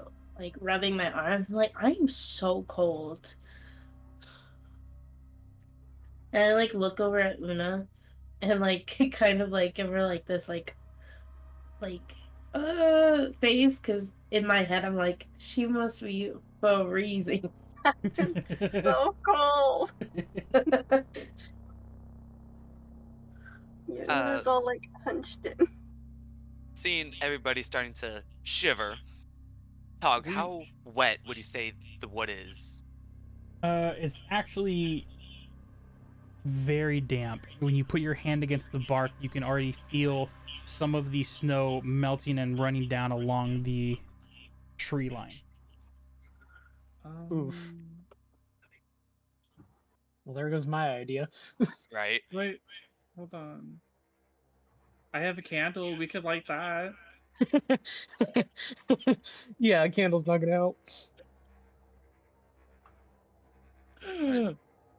rubbing my arms. I'm like, I am so cold. And I like look over at Una and like kind of like give her like this like face, because in my head I'm like, she must be freezing. So cold. Yeah, it was all like hunched in. Seeing everybody starting to shiver, Tog, how wet would you say the wood is? It's actually very damp. When you put your hand against the bark, you can already feel some of the snow melting and running down along the tree line. Oof. Well, there goes my idea. Right? Wait, hold on. I have a candle. We could light that. Yeah, a candle's not gonna help.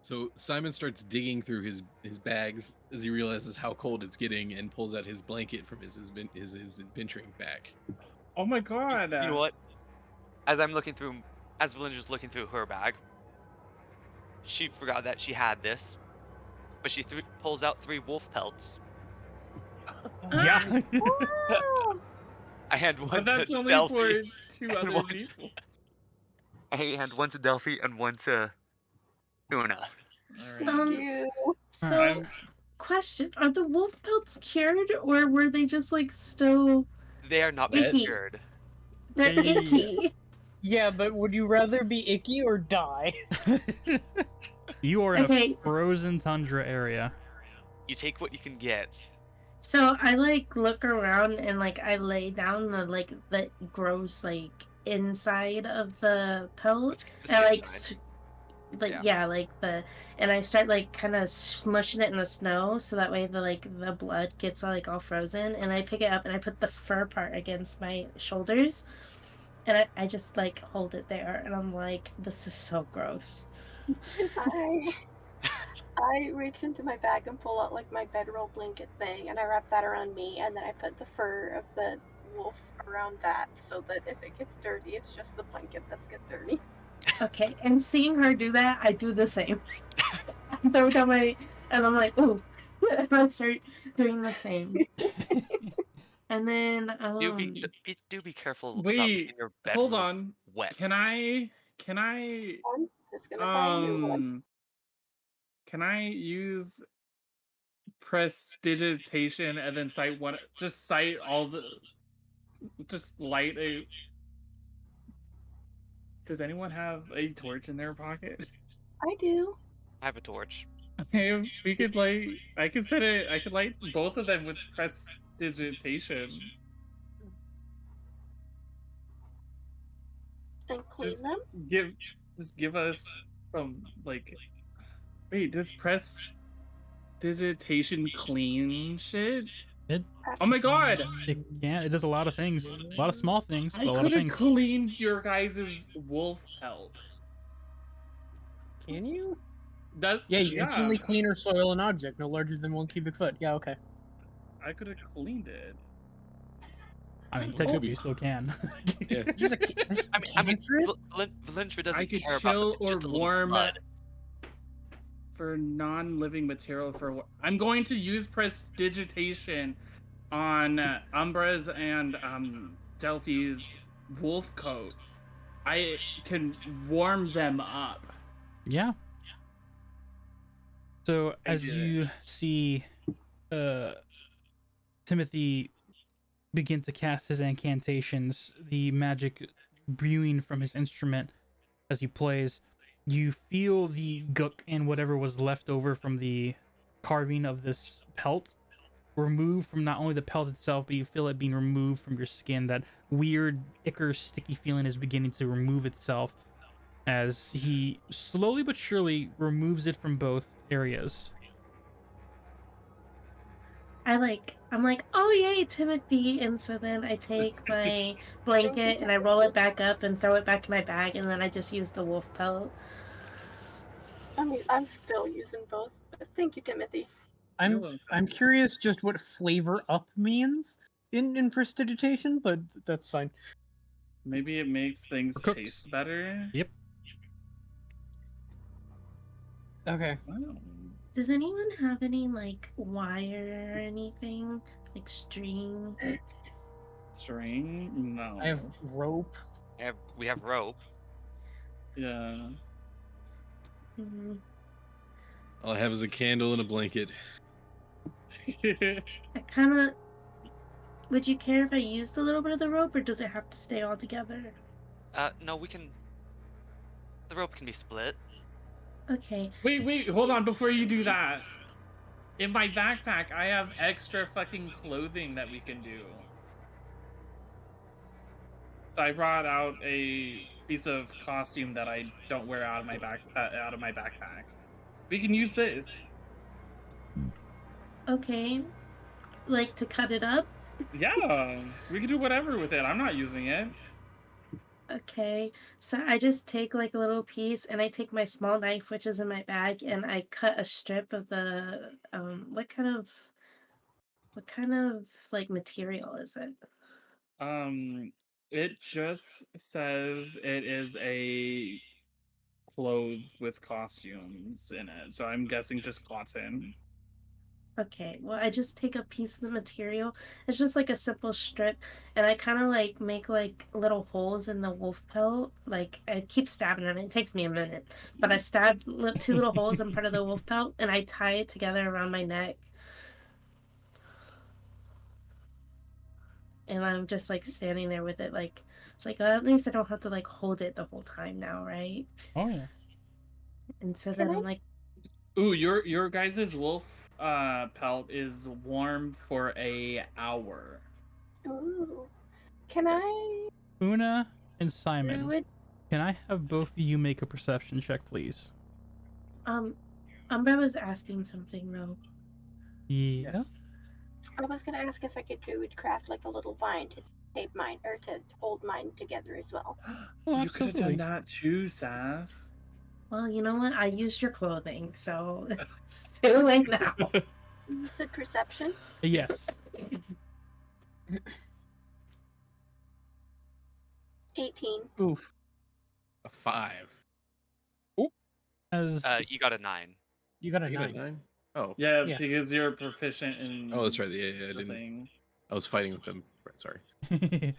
So Simon starts digging through his bags as he realizes how cold it's getting and pulls out his blanket from his adventuring bag. Oh my god. You know what? As Valentia's looking through her bag, she forgot that she had this, but she pulls out 3 wolf pelts. Yeah. Wow. I hand one But that's to only Delphi. for 2 and other one- people. I hand one to Delphi and one to Una. Alright. Thank you. So, I'm- question: are the wolf pelts cured, or were they just like still? They are not Icky. cured. They're Hey. icky. Yeah, but would you rather be icky or die? You are in Okay. a frozen tundra area. You take what you can get. So I like look around and like I lay down the gross like inside of the pelt. Let's I get like inside. like Yeah. yeah, like and I start like kind of smushing it in the snow so that way the blood gets like all frozen, and I pick it up and I put the fur part against my shoulders, and I just like hold it there, and I'm like, this is so gross. I reach into my bag and pull out like my bedroll blanket thing, and I wrap that around me, and then I put the fur of the wolf around that, so that if it gets dirty, it's just the blanket that's gets dirty. Okay, and seeing her do that, I do the same. I throw down and I'm like, ooh, and I start doing the same. And then Do be careful about Wait, getting your hold bedrolls on. wet. Can I I'm just gonna buy a new one. can I use prestidigitation and then cite one, just cite all the, just light a, does anyone have a torch in their pocket? I do. I have a torch. Okay, we could light, I could set it, I could light both of them with prestidigitation. And clean Just them. give, just give us some, like, wait, does prestidigitation clean shit? It Oh my god! it can. It does a lot of things. A lot of small things, but I a lot could of have things. cleaned your guys' wolf pelt. Can you? That Yeah, you instantly clean or soil an object no larger than 1 cubic foot. Yeah, okay. I could have cleaned it. I mean, Oh. technically, you still can. Yeah. This is a this is I mean, cantrip? Valentra I doesn't could care about chill them. It's or just a little warm blood. for non-living material for. I'm going to use prestidigitation on Umbra's and Delphi's wolf coat. I can warm them up. Yeah. So I as did it. you see Timothy begin to cast his incantations, the magic brewing from his instrument as he plays, you feel the gook and whatever was left over from the carving of this pelt removed from not only the pelt itself, but you feel it being removed from your skin. That weird ichor sticky feeling is beginning to remove itself as he slowly but surely removes it from both areas. I'm like, oh yay, Timothy, and so then I take my blanket and I roll it back up and throw it back in my bag, and then I just use the wolf pelt. I mean, I'm still using both, but thank you, Timothy. I'm curious just what flavor up means in prestidigitation, but that's fine. Maybe it makes things Cooked. taste better. Yep. Okay. Wow. Does anyone have any like wire or anything, like string? String? No. I have rope. We have rope. Yeah. Mm, All I have is a candle and a blanket. I kind of. Would you care if I used a little bit of the rope, or does it have to stay all together? No, we can. The rope can be split. Okay. Wait, hold on before you do that. In my backpack, I have extra fucking clothing that we can do. So I brought out a piece of costume that I don't wear out of my backpack. We can use this. Okay. Like to cut it up? Yeah, we can do whatever with it. I'm not using it. Okay, so I just take like a little piece and I take my small knife, which is in my bag, and I cut a strip of the what kind of like material is it? It just says it is a clothes with costumes in it. So I'm guessing just cotton. Okay, well, I just take a piece of the material. It's just like a simple strip, and I kind of like make like little holes in the wolf pelt. Like I keep stabbing it. It takes me a minute, but I stab two little holes in part of the wolf pelt, and I tie it together around my neck. And I'm just like standing there with it, like it's like at least I don't have to like hold it the whole time now, right? Oh yeah. And so Can then I- I'm like, Ooh, your guys' wolf pelt is warm for a hour. Ooh. Can Una and Simon, Druid? can I have both of you make a perception check, please? Umbra was asking something though. Yeah. I was gonna ask if I could druid craft like a little vine to tape mine or to hold mine together as well. Oh, You could have done absolutely. that too, Sass. Well, you know what? I used your clothing, so it's too late now. You said perception. Yes. 18. Oof. A 5. As You got a 9. You got a You got a 9. 9? Oh. Yeah, Yeah. because you're proficient in. Oh, that's right. Yeah, I the didn't. thing. I was fighting with them. Right, sorry.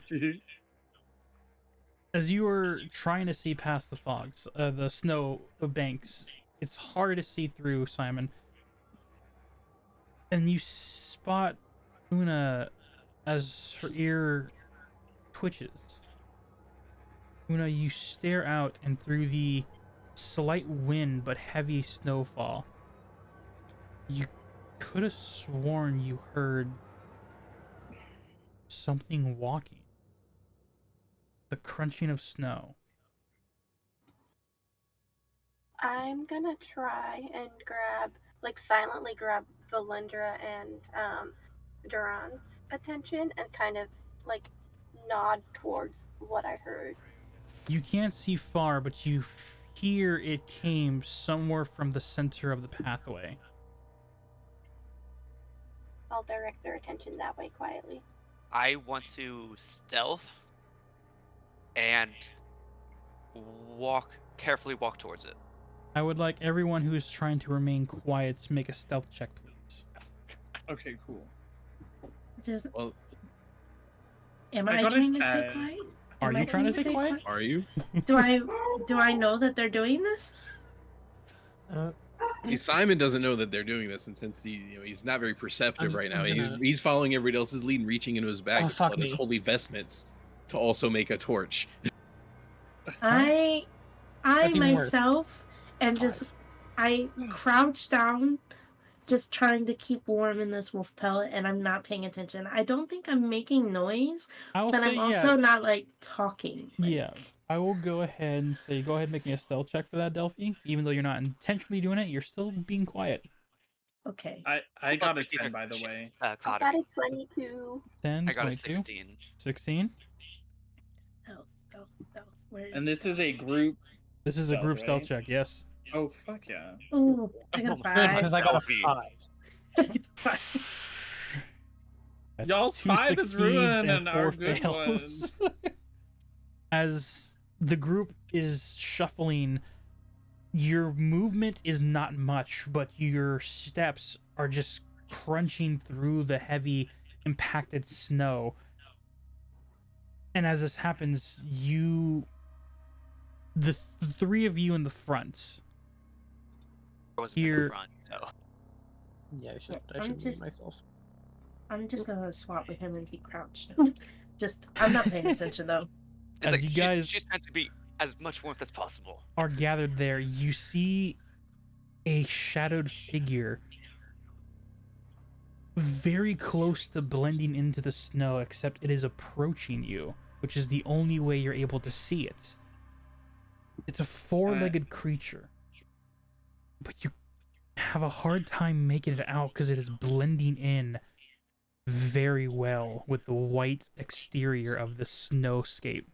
as you were trying to see past the fogs, the snow banks, it's hard to see through, Simon. And you spot Una as her ear twitches. Una, you stare out, and through the slight wind but heavy snowfall, you could have sworn you heard something walking. The crunching of snow. I'm gonna try and silently grab Valendra and Duran's attention and kind of like nod towards what I heard. You can't see far, but you hear it came somewhere from the center of the pathway. I'll direct their attention that way quietly. I want to stealth and carefully walk towards it. I would like everyone who is trying to remain quiet to make a stealth check, please. Okay, cool. Just, Well, am I I got trying to it, stay quiet? Are Am you I trying to stay quiet? are you? Do I know that they're doing this? See, Simon doesn't know that they're doing this, and since he's not very perceptive right now. I'm gonna- He's following everybody else's lead and reaching into his bag Oh, to fuck pull out his me. holy vestments to also make a torch. I That's even worse. myself am just I crouch down, just trying to keep warm in this wolf pellet, and I'm not paying attention. I don't think I'm making noise, I'll but say I'm also not like talking. yeah. I will go ahead and say go ahead and make me a stealth check for that, Delphi. Even though you're not intentionally doing it, you're still being quiet. Okay. I got a It's either 10, by the way. I Cloud got or a 22. 10, I got a 22, 16. 16. Stealth. Where's And this is a group. This is a Stealth, group stealth right? check, yes. Oh, fuck yeah. Ooh, I got a Good, Good, 5. because I got a Delphi. 5. That's Y'all's 2 5 is succeeds ruined and and 4 our good fails. ones. As the group is shuffling, your movement is not much, but your steps are just crunching through the heavy, impacted snow. And as this happens, the three of you in the front, I wasn't in Here- the front, so Yeah, I I'm should mute just- myself. I'm just gonna swap with him and keep crouched. I'm not paying attention though. it's As like you guys- she's trying to be as much warmth as possible. are gathered there, you see a shadowed figure very close to blending into the snow, except it is approaching you, which is the only way you're able to see it. It's a four-legged creature, but you have a hard time making it out because it is blending in very well with the white exterior of the snowscape.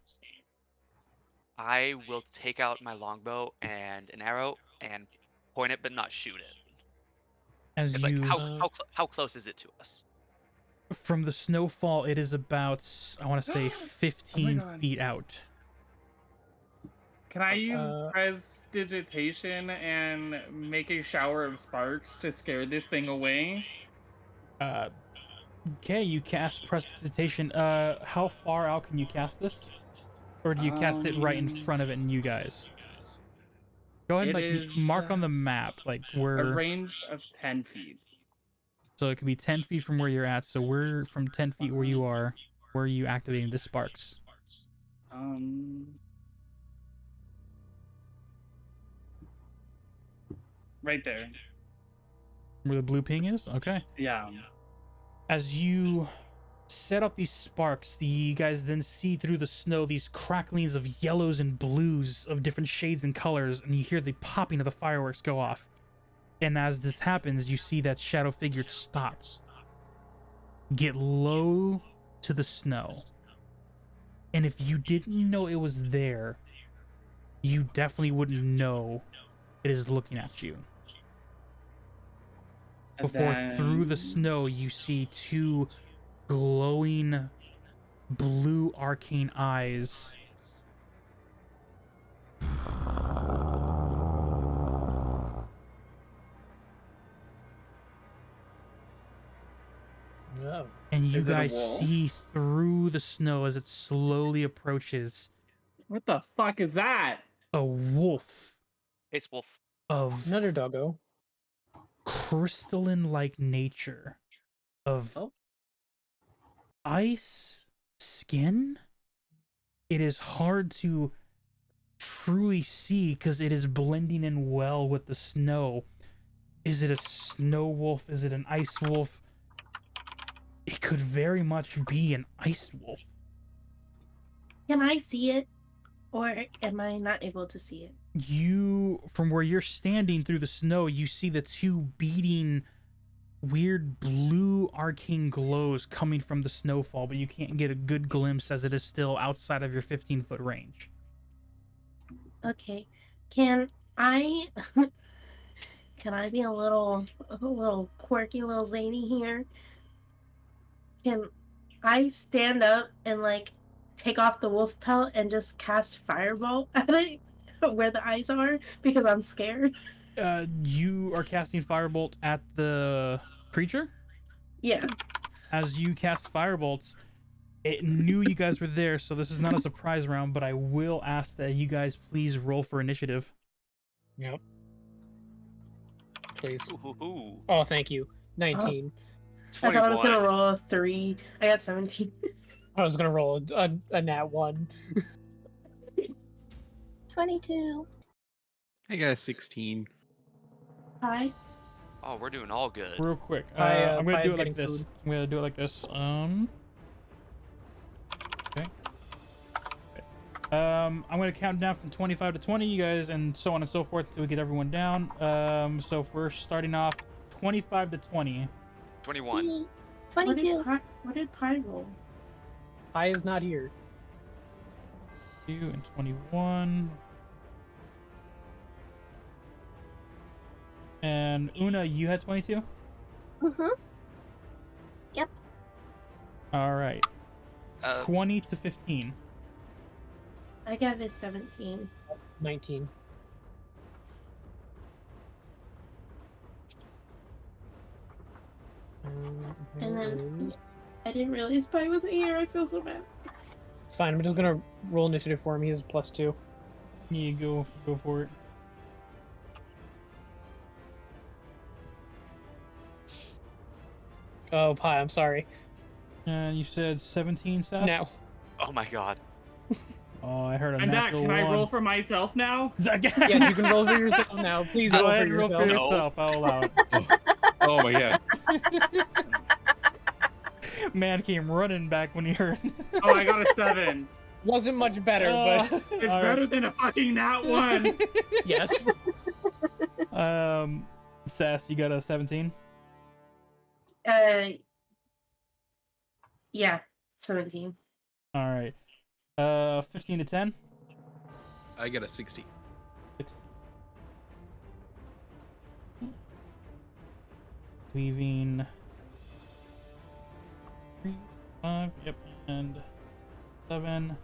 I will take out my longbow and an arrow and point it, but not shoot it. As It's you, like how close is it to us? from the snowfall, it is about, I want to say, 15 God. feet out. Can I use Uh, prestidigitation and make a shower of sparks to scare this thing away? Okay, you cast prestidigitation. How far out can you cast this? Or do you cast it right in front of it and you guys? Go ahead and It like is, mark on the map, like A where. range of 10 feet. So it could be 10 feet from where you're at. So we're from 10 feet where you are. Where are you activating the sparks? Right there. Where the blue ping is? Okay. Yeah. As you set up these sparks. You guys then see through the snow these cracklings of yellows and blues of different shades and colors, and you hear the popping of the fireworks go off. And as this happens, you see that shadow figure stop, get low to the snow. And if you didn't know it was there, you definitely wouldn't know it is looking at you. And Before through the then- snow, you see two glowing blue arcane eyes. Oh. And you Is it a guys wolf? see through the snow as it slowly approaches What the fuck is that? a wolf Ace Wolf. of Another doggo. crystalline-like nature, of Oh. ice skin. It is hard to truly see because it is blending in well with the snow. Is it a snow wolf? Is it an ice wolf? It could very much be an ice wolf. Can I see it? Or am I not able to see it? You, from where you're standing through the snow, you see the two beating weird blue arcane glows coming from the snowfall, but you can't get a good glimpse as it is still outside of your 15-foot range. Okay. Can I can I be a little quirky, little zany here? Can I stand up and like take off the wolf pelt and just cast Firebolt at it where the eyes are because I'm scared? You are casting Firebolt at the creature. Yeah. As you cast Firebolts, it knew you guys were there, so this is not a surprise round, but I will ask that you guys please roll for initiative. Yep. Please. Ooh. Oh, thank you. 19. I thought I was gonna 21. roll a 3. I got 17. I was gonna roll a nat 1. 22. I got a 16. Hi. Oh, we're doing all good. Real quick, Pie, I'm gonna Pie do is it like getting this. food. I'm gonna do it like this. Okay. I'm gonna count down from 25 to 20, you guys, and so on and so forth until we get everyone down. So if we're starting off 25 to 20. 21. Me. What 22. did Pi roll? Pie is not here. 2 and 21. And Una, you had 22? Mm-hmm. All right. 20 to 15. I got a 17. 19. And then I didn't realize Pi wasn't here. I feel so bad. It's fine. I'm just gonna roll initiative for him. He has +2. Yeah, go for it. Oh, Pie, I'm sorry. And you said 17, Seth? Now. Oh my god. Oh, I heard a And that, natural can I roll one. for myself now? Yes, you can roll for yourself now. Please Go roll ahead for and roll yourself. for No. yourself. I'll allow it. Oh my god. Man came running back when he heard. Oh, I got a 7. Wasn't much better, but It's All better right. than a fucking nat 1. yes. Sass, you got a 17? Yeah, 17. All right. 15 to 10? I got a 60. 16. Leaving 3, 5, yep, and 7.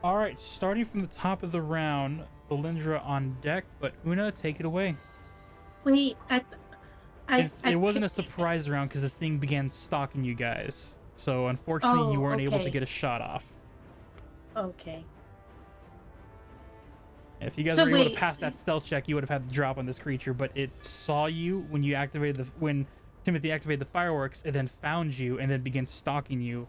All right, starting from the top of the round, Valindra on deck, but Una, take it away. Wait, It wasn't a surprise round because this thing began stalking you guys. So unfortunately, you Oh, weren't able to okay. get a shot off. Okay. If you guys So were able to wait. pass that stealth check, you would have had the drop on this creature. But it saw you when you activated when Timothy activated the fireworks. It then found you and then began stalking you.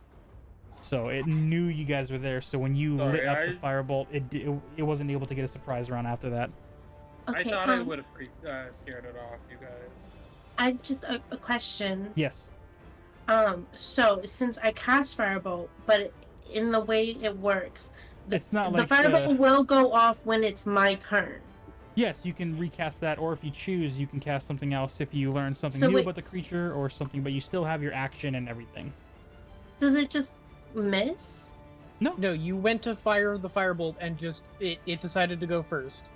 So it knew you guys were there. So when you Sorry, lit up the firebolt, it wasn't able to get a surprise round after that. I Okay, thought I would have scared it off, you guys. I just a question. Yes. So since I cast Firebolt, but in the way it works, It's not the like Firebolt will go off when it's my turn. Yes, you can recast that, or if you choose, you can cast something else if you learn something So new wait- about the creature or something, but you still have your action and everything. Does it just miss? No, you went to fire the firebolt and just it decided to go first.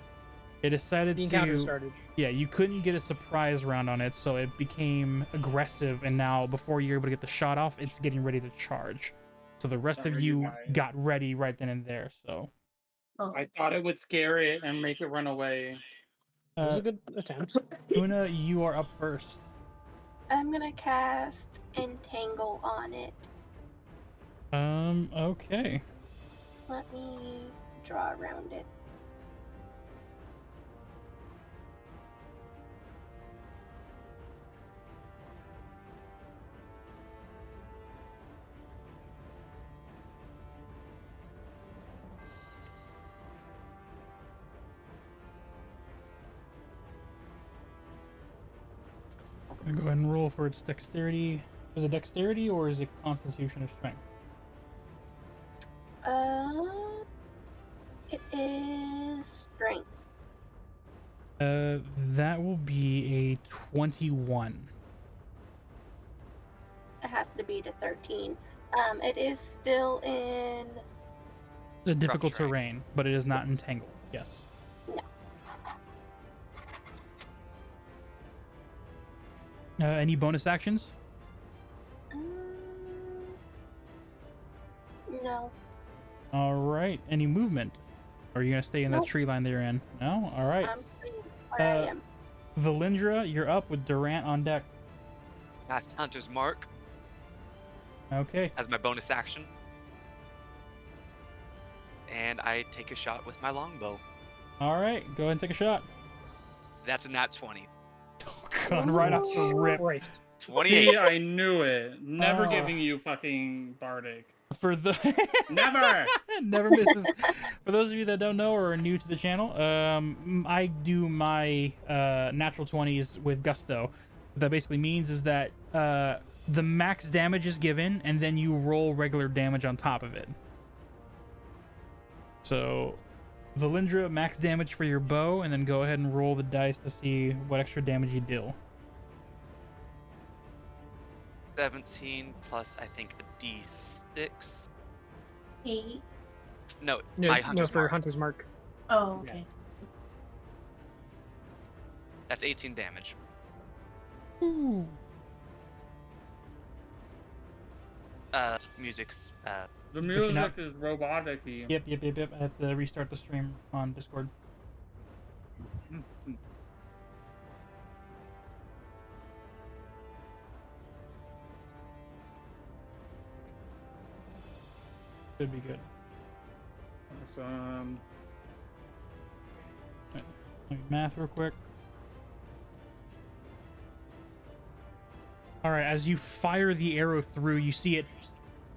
It decided The encounter to... started. Yeah, you couldn't get a surprise round on it, so it became aggressive, and now before you're able to get the shot off, it's getting ready to charge. So the rest of Sorry, you guys. got ready right then and there, so... Oh, I thought it would scare it and make it run away. It was a good attempt. Una, you are up first. I'm gonna cast Entangle on it. Okay. Let me draw around it. I'm gonna go ahead and roll for its dexterity. Is it dexterity or is it constitution or strength? It is strength. That will be a 21. It has to be to 13. It is still in. The difficult terrain. terrain, but it is not entangled. Yes. Any bonus actions? No. All right. Any movement? Or are you gonna stay in that Nope. tree line that you're in? No. All right. I'm staying where I am. Valindra, you're up with Durant on deck. Cast Hunter's Mark Okay. as my bonus action. And I take a shot with my longbow. All right. Go ahead and take a shot. That's a nat 20. Gone right off the rip. Christ. 28. See, I knew it. Never Oh. giving you fucking Bardic. For the Never. never misses. For those of you that don't know or are new to the channel, I do my natural 20s with gusto. What that basically means is that the max damage is given, and then you roll regular damage on top of it. So, Valindra, max damage for your bow, and then go ahead and roll the dice to see what extra damage you deal. 17 plus, I think, a d6. 8. No, No, my no, Hunter's for Mark. Hunter's Mark. Oh, okay. That's 18 damage. Ooh. Music's, The Pushing music up. is robotic-y. Yep. I have to restart the stream on Discord. Should be good. Awesome. Let me math real quick. All right, as you fire the arrow through, you see it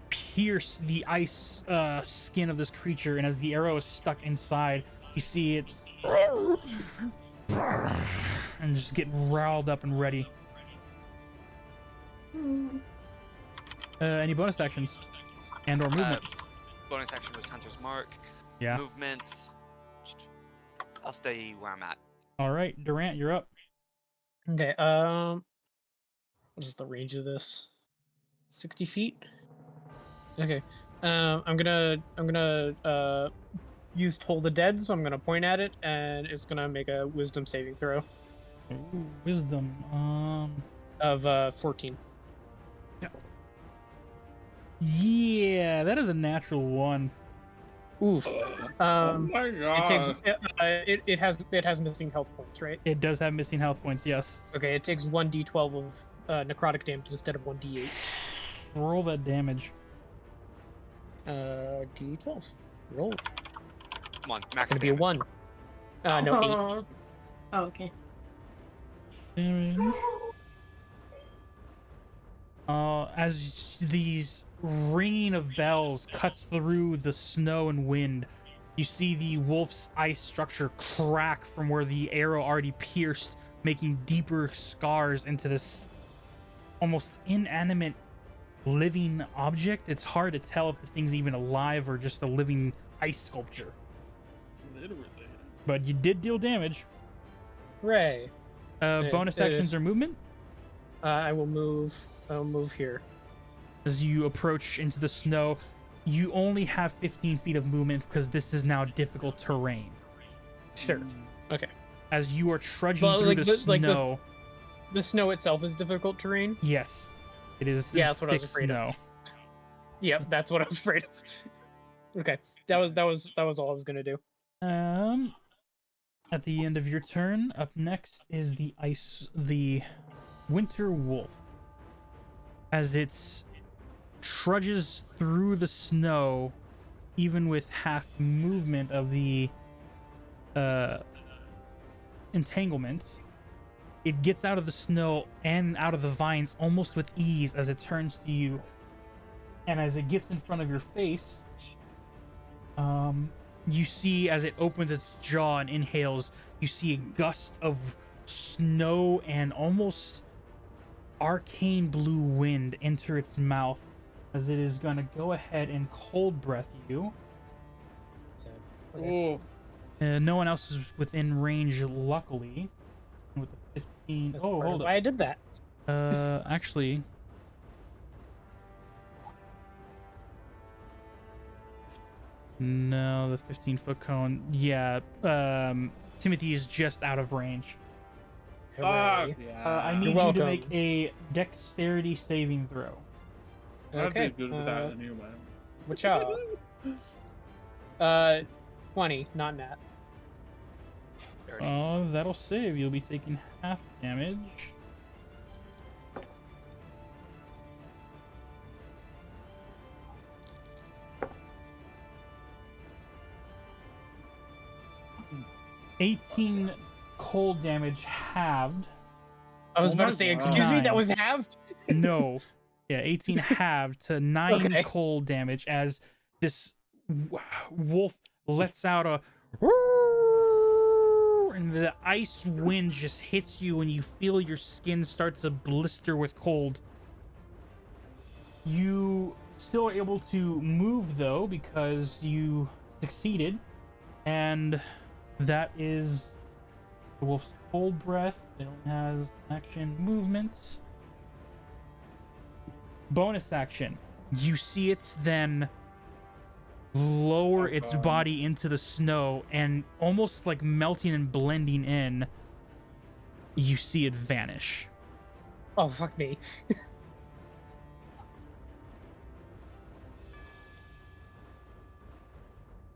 pierce the ice skin of this creature, and as the arrow is stuck inside, you see it and just get riled up and ready. Any bonus actions and or movement? bonus action was Hunter's Mark. Yeah. Movements. I'll stay where I'm at. All right, Durant, you're up. Okay. What is the range of this? 60 feet. Okay. I'm gonna use Toll the Dead, so I'm gonna point at it, and it's gonna make a Wisdom saving throw Ooh, wisdom. of 14. Yeah, that is a natural one. Oof. Oh my god. It takes it has missing health points, right? It does have missing health points, yes. Okay, it takes 1d12 of necrotic damage instead of 1d8. Roll that damage. D12. Roll. Come on, It's max gonna be a damage. 1. No, 8. Oh, okay. Damage. As these ringing of bells cuts through the snow and wind, You see the wolf's ice structure crack from where the arrow already pierced, making deeper scars into this almost inanimate living object. It's hard to tell if this thing's even alive or just a living ice sculpture. Literally. But you did deal damage. Hooray. Bonus it actions is- or movement? I will move. I'll move here. As you approach into the snow, you only have 15 feet of movement because this is now difficult terrain. Sure. Okay. As you are trudging Well, through like the the- snow. like this- The snow itself is difficult terrain. Yes, it is. Yeah, that's what I was thick afraid snow. of. Yep, that's what I was afraid of. Okay, that was all I was gonna do. At the end of your turn, up next is the winter wolf. As it trudges through the snow, even with half movement of the entanglements, it gets out of the snow and out of the vines almost with ease as it turns to you. And as it gets in front of your face, you see as it opens its jaw and inhales, you see a gust of snow and almost arcane blue wind enter its mouth as it is going to go ahead and cold breath you. So, okay. Oh, No one else is within range, luckily. With the 15. That's Oh, part of hold why I did that. up. Actually. No, the 15-foot cone. Yeah, Timothy is just out of range. fuck Hooray. yeah. I need You're you welcome. to make a dexterity saving throw. I'd Okay. be good with that anyway. Which 20, not nat. Dirty. That'll save. You'll be taking half damage. $18 cold damage halved. I was Oh about my to say, God. excuse me, that 9. was halved? No. Yeah, 18 halved to 9 Okay. cold damage as this wolf lets out a and the ice wind just hits you and you feel your skin start to blister with cold. You still are able to move though because you succeeded, and that is the wolf's cold breath. It only has action movement. Bonus action. You see it then lower its God. body into the snow and almost like melting and blending in, you see it vanish. Oh, fuck me.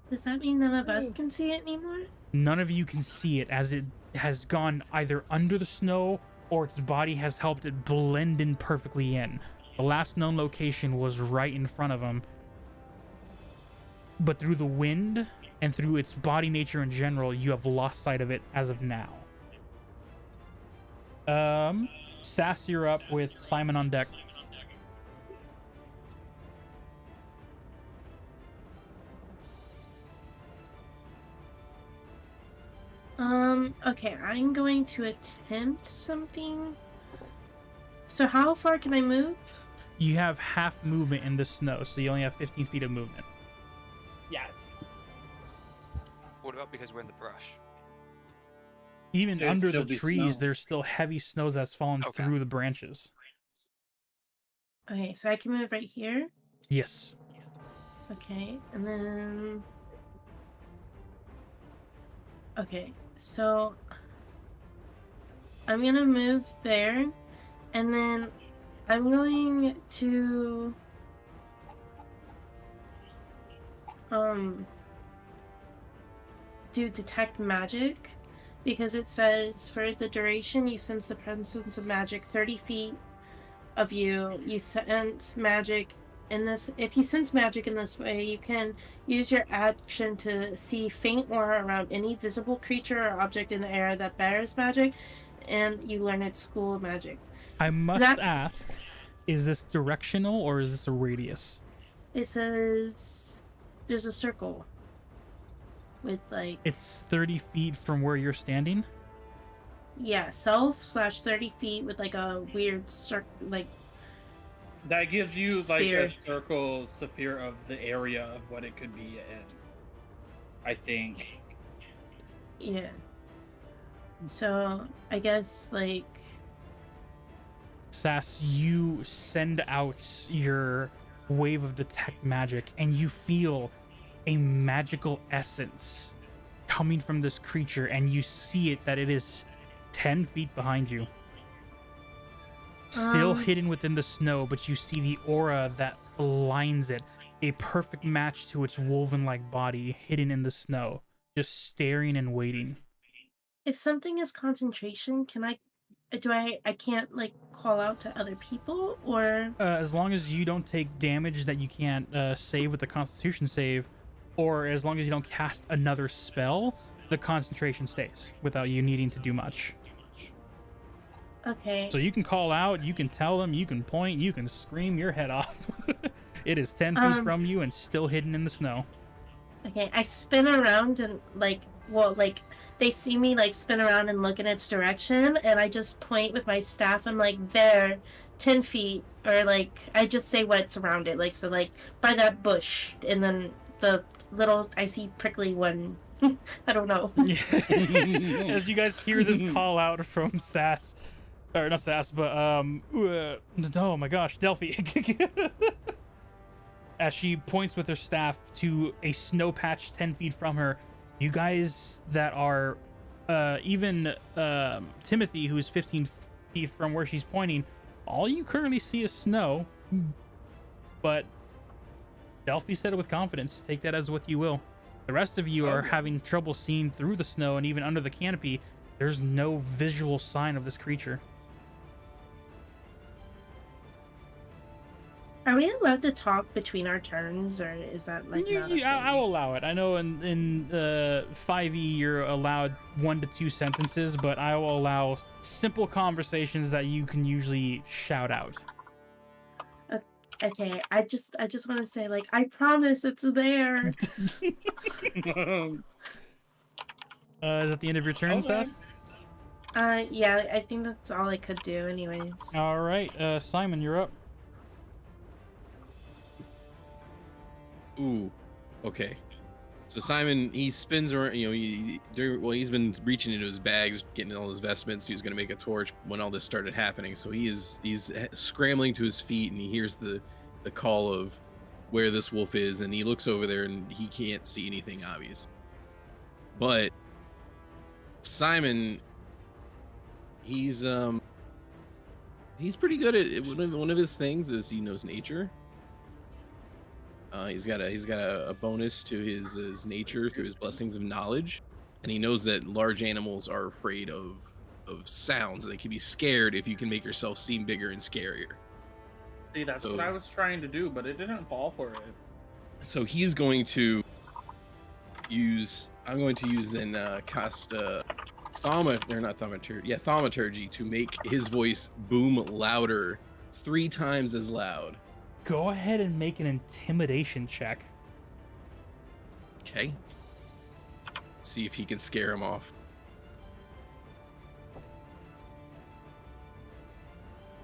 Does that mean none of us can see it anymore? None of you can see it as it has gone either under the snow or its body has helped it blend in perfectly in. The last known location was right in front of him. But through the wind and through its body nature in general, you have lost sight of it as of now. Sass, you're up with Simon on deck. Okay, I'm going to attempt something. So how far can I move? You have half movement in the snow, so you only have 15 feet of movement. Yes. What about because we're in the brush? Even It'd under still the be trees, snow. there's still heavy snow that's fallen Okay. through the branches. Okay, so I can move right here. Yes. Okay, and then... Okay, so... I'm gonna move there, and then I'm going to... do detect magic, because it says for the duration you sense the presence of magic 30 feet of you. You sense magic in this. If you sense magic in this way, you can use your action to see faint aura around any visible creature or object in the air that bears magic, and you learn its school of magic. I must That- ask, is this directional or is this a radius? It says there's a circle. with like It's 30 feet from where you're standing. yeah, self / 30 feet with like a weird like That gives you like sphere. a circle sphere of the area of what it could be in. I think. Yeah. So I guess like Sass, you send out your wave of detect magic, and you feel a magical essence coming from this creature, and you see it that it is 10 feet behind you. Still hidden within the snow, but you see the aura that aligns it. A perfect match to its woven-like body hidden in the snow, just staring and waiting. if something is concentration, can I can't like call out to other people or As long as you don't take damage that you can't save with the Constitution save, or as long as you don't cast another spell, the concentration stays without you needing to do much. okay. So you can call out, you can tell them, you can point, you can scream your head off. It is 10 feet from you and still hidden in the snow. Okay, I spin around and like they see me like spin around and look in its direction, and I just point with my staff. I'm like there, 10 feet, or like I just say what's around it, like so like by that bush, and then the little I see prickly one. I don't know. As you guys hear this call out from Sass, or not Sass, but oh my gosh, Delphi. As she points with her staff to a snow patch 10 feet from her, you guys that are, even Timothy, who's 15 feet from where she's pointing, all you currently see is snow. But Delphi said it with confidence. Take that as what you will. The rest of you are having trouble seeing through the snow, and even under the canopy, there's no visual sign of this creature. Are we allowed to talk between our turns, or is that like not a thing? I'll allow it. I know in 5e you're allowed 1 to 2 sentences, but I will allow simple conversations that you can usually shout out. Okay, I just want to say like I promise it's there. Is that the end of your turn, Okay. Sass? Yeah, I think that's all I could do anyways. All right, Simon, you're up. Ooh, okay. So Simon, he spins around. He's been reaching into his bags, getting all his vestments. He was going to make a torch when all this started happening. So he's scrambling to his feet, and he hears the call of where this wolf is, and he looks over there, and he can't see anything obvious. But Simon, he's pretty good at one of his things is he knows nature. He's got a bonus to his nature through his blessings of knowledge, and he knows that large animals are afraid of sounds. They can be scared if you can make yourself seem bigger and scarier. See, that's what I was trying to do, but it didn't fall for it. So he's going to use. I'm going to use then cast thaumaturgy to make his voice boom louder, 3 times as loud. Go ahead and make an intimidation check. Okay. See if he can scare him off.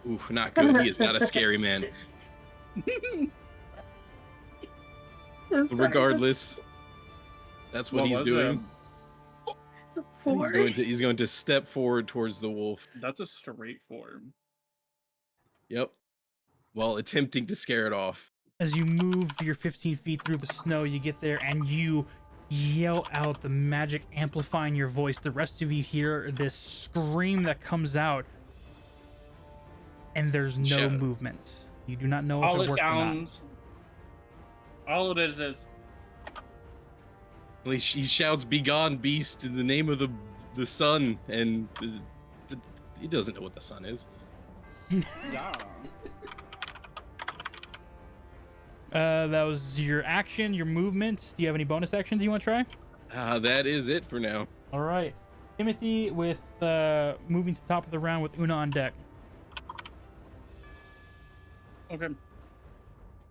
Oof, not good. He is not a scary man. Regardless, that's what he's doing. He's going to step forward towards the wolf. That's a straight form. Yep. While attempting to scare it off. As you move your 15 feet through the snow, you get there and you yell out, the magic amplifying your voice. The rest of you hear this scream that comes out, and there's no movement. You do not know if it worked or not. All it is He shouts, "Begone, beast!" in the name of the sun, and he doesn't know what the sun is. yeah. That was your action, your movements. Do you have any bonus actions you want to try? That is it for now. All right. Timothy with moving to the top of the round with Una on deck. Okay.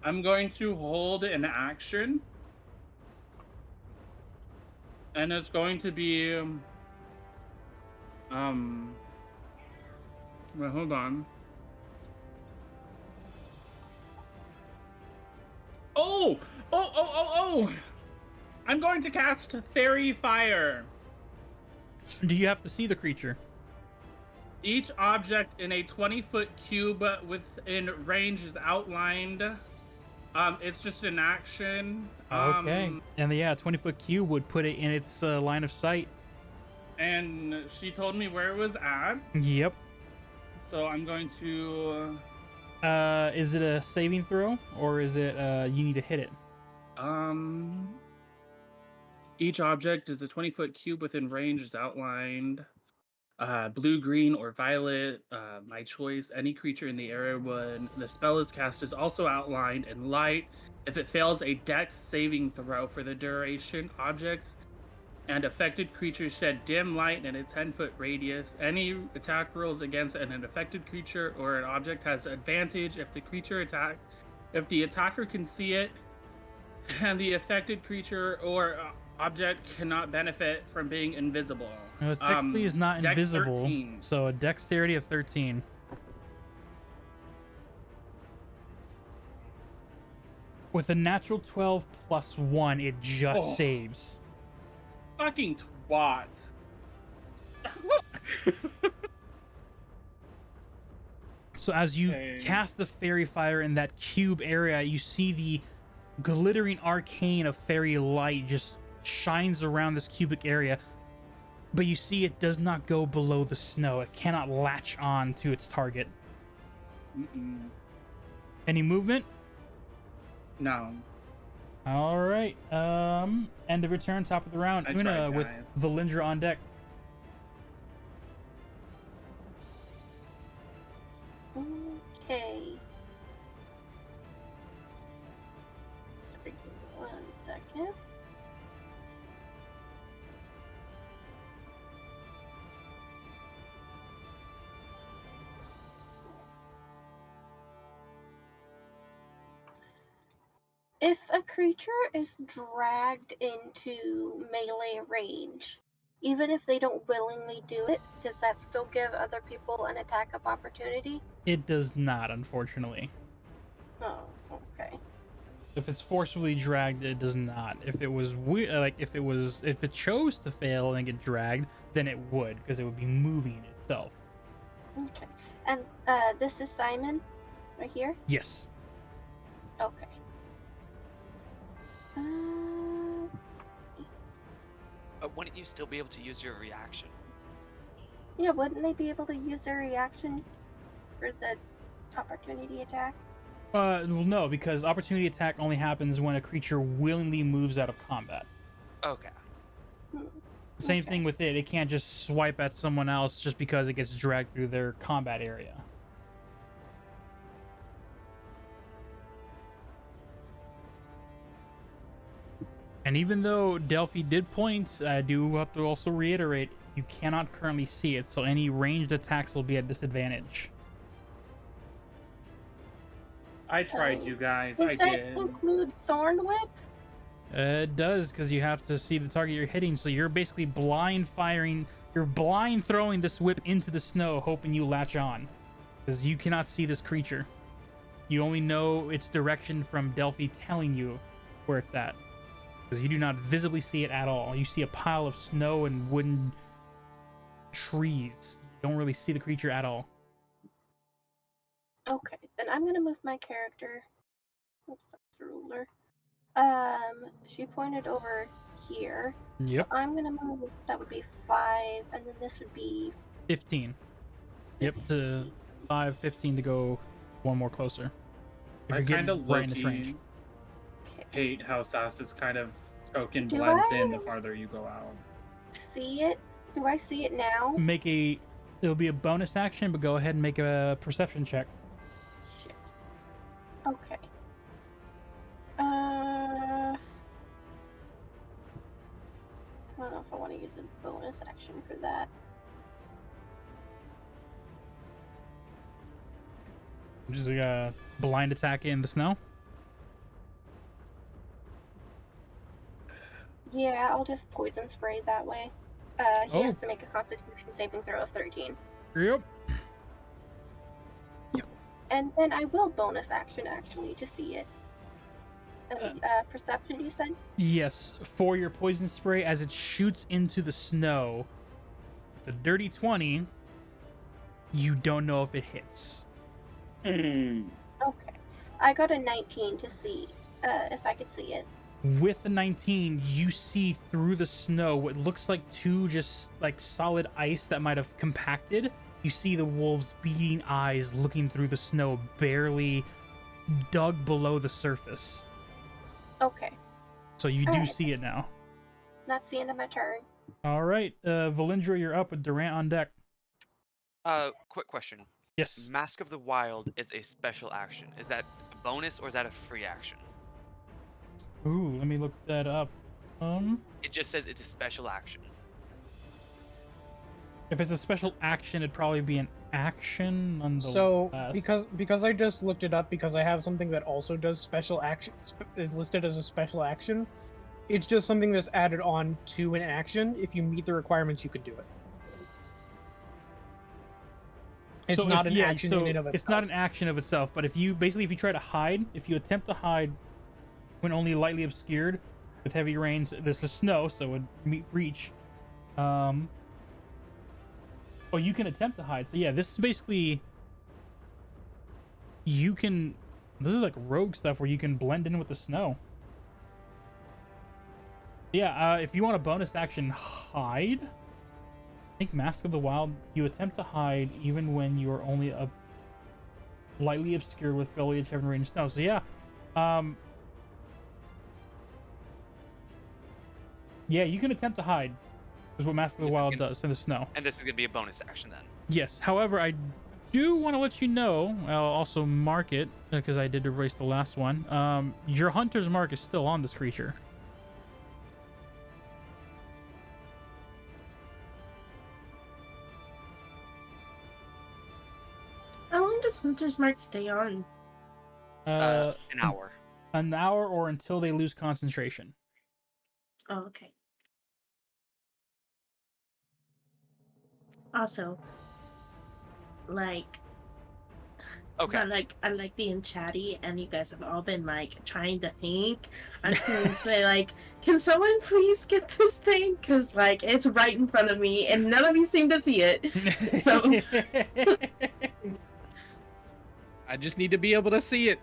I'm going to hold an action And it's going to be well, hold on. Oh! I'm going to cast Fairy Fire. Do you have to see the creature? Each object in a 20-foot cube within range is outlined. It's just an action. Okay. And yeah, 20-foot cube would put it in its line of sight. And she told me where it was at. Yep. So I'm going to... Is it a saving throw, or is it you need to hit it? Each object is a 20-foot cube within range is outlined. Blue, green, or violet, my choice. Any creature in the area when the spell is cast is also outlined in light. If it fails a dex saving throw for the duration, objects and affected creatures shed dim light in a 10-foot radius. Any attack rolls against an affected creature or an object has advantage if the attacker can see it, and the affected creature or object cannot benefit from being invisible. Technically is not Dex invisible, 13. so a dexterity of 13. With a natural 12 plus 1, it just saves. Fucking twat. So as you Okay. cast the fairy fire in that cube area, you see the glittering arcane of fairy light just shines around this cubic area. But you see it does not go below the snow. It cannot latch on to its target. Mm-mm. Any movement? No. All right. End of your turn, top of the round. I Una tried, with guys. Valindra on deck. Okay. Sorry, give me 1 second. If a creature is dragged into melee range, even if they don't willingly do it, does that still give other people an attack of opportunity? It does not, unfortunately. Oh, okay. If it's forcibly dragged, it does not. If it was if it chose to fail and get dragged, then it would, because it would be moving itself. Okay. And this is Simon, right here? Yes. Okay. Wouldn't you still be able to use your reaction? Yeah, wouldn't they be able to use their reaction for the opportunity attack? Well, no, because opportunity attack only happens when a creature willingly moves out of combat. Okay. Same Okay. thing with it. It can't just swipe at someone else just because it gets dragged through their combat area. And even though Delphi did point, I do have to also reiterate, you cannot currently see it, so any ranged attacks will be at disadvantage. I tried, you guys. Does I that did. include Thorn Whip? It does, because you have to see the target you're hitting, so you're basically blind firing, you're blind throwing this whip into the snow, hoping you latch on. Because you cannot see this creature. You only know its direction from Delphi telling you where it's at. Because you do not visibly see it at all. You see a pile of snow and wooden trees. You don't really see the creature at all. Okay, then I'm gonna move my character. Oops, that's the ruler. She pointed over here. Yep. So I'm gonna move. That would be 5, and then this would be 15. Yep, to 5, 15 to go one more closer. If I you're kind getting of right in this range. low-key okay. hate how Sass's kind of token Do blends I- in the farther you go out. See it? Do I see it now? It'll be a bonus action, but go ahead and make a perception check. Shit. Okay. I don't know if I want to use a bonus action for that. Just like a blind attack in the snow. Yeah, I'll just poison spray that way. He has Oh. to make a Constitution saving throw of 13. Yep. And then I will bonus action actually to see it. Perception, you said? Yes, for your poison spray as it shoots into the snow. The dirty 20, you don't know if it hits. Okay. I got a 19 to see if I could see it. With the 19, you see through the snow what looks like two just like solid ice that might have compacted. You see the wolf's beating eyes looking through the snow, barely dug below the surface. Okay. So you do Alright. see it now. That's the end of my turn. All right, Valindra, you're up with Durant on deck. Quick question. Yes. Mask of the Wild is a special action. Is that a bonus or is that a free action? Ooh, let me look that up. It just says it's a special action. If it's a special action, it'd probably be an action nonetheless. So because I just looked it up because I have something that also does special action is listed as a special action. It's just something that's added on to an action. If you meet the requirements, you could do it. It's So not if- an yeah, action so in and of itself. It's not an action of itself, but if you try to hide, if you attempt to hide when only lightly obscured with heavy rains, this is snow, so it would meet reach. Oh, you can attempt to hide. So yeah, this is basically this is like rogue stuff where you can blend in with the snow. Yeah, if you want a bonus action hide, I think Mask of the Wild, you attempt to hide even when you are only lightly obscured with foliage, heavy rain, and snow. So yeah, yeah, you can attempt to hide. Is what Mask of the Wild does in the snow. And this is gonna be a bonus action then. Yes. However, I do want to let you know. I'll also mark it because I did erase the last one. Your hunter's mark is still on this creature. How long does Hunter's Mark stay on? An hour. An hour or until they lose concentration. Oh, okay. Also, like, 'cause Okay. I like being chatty, and you guys have all been like trying to think. I'm just gonna say like, can someone please get this thing? Cause like it's right in front of me, and none of you seem to see it. So I just need to be able to see it.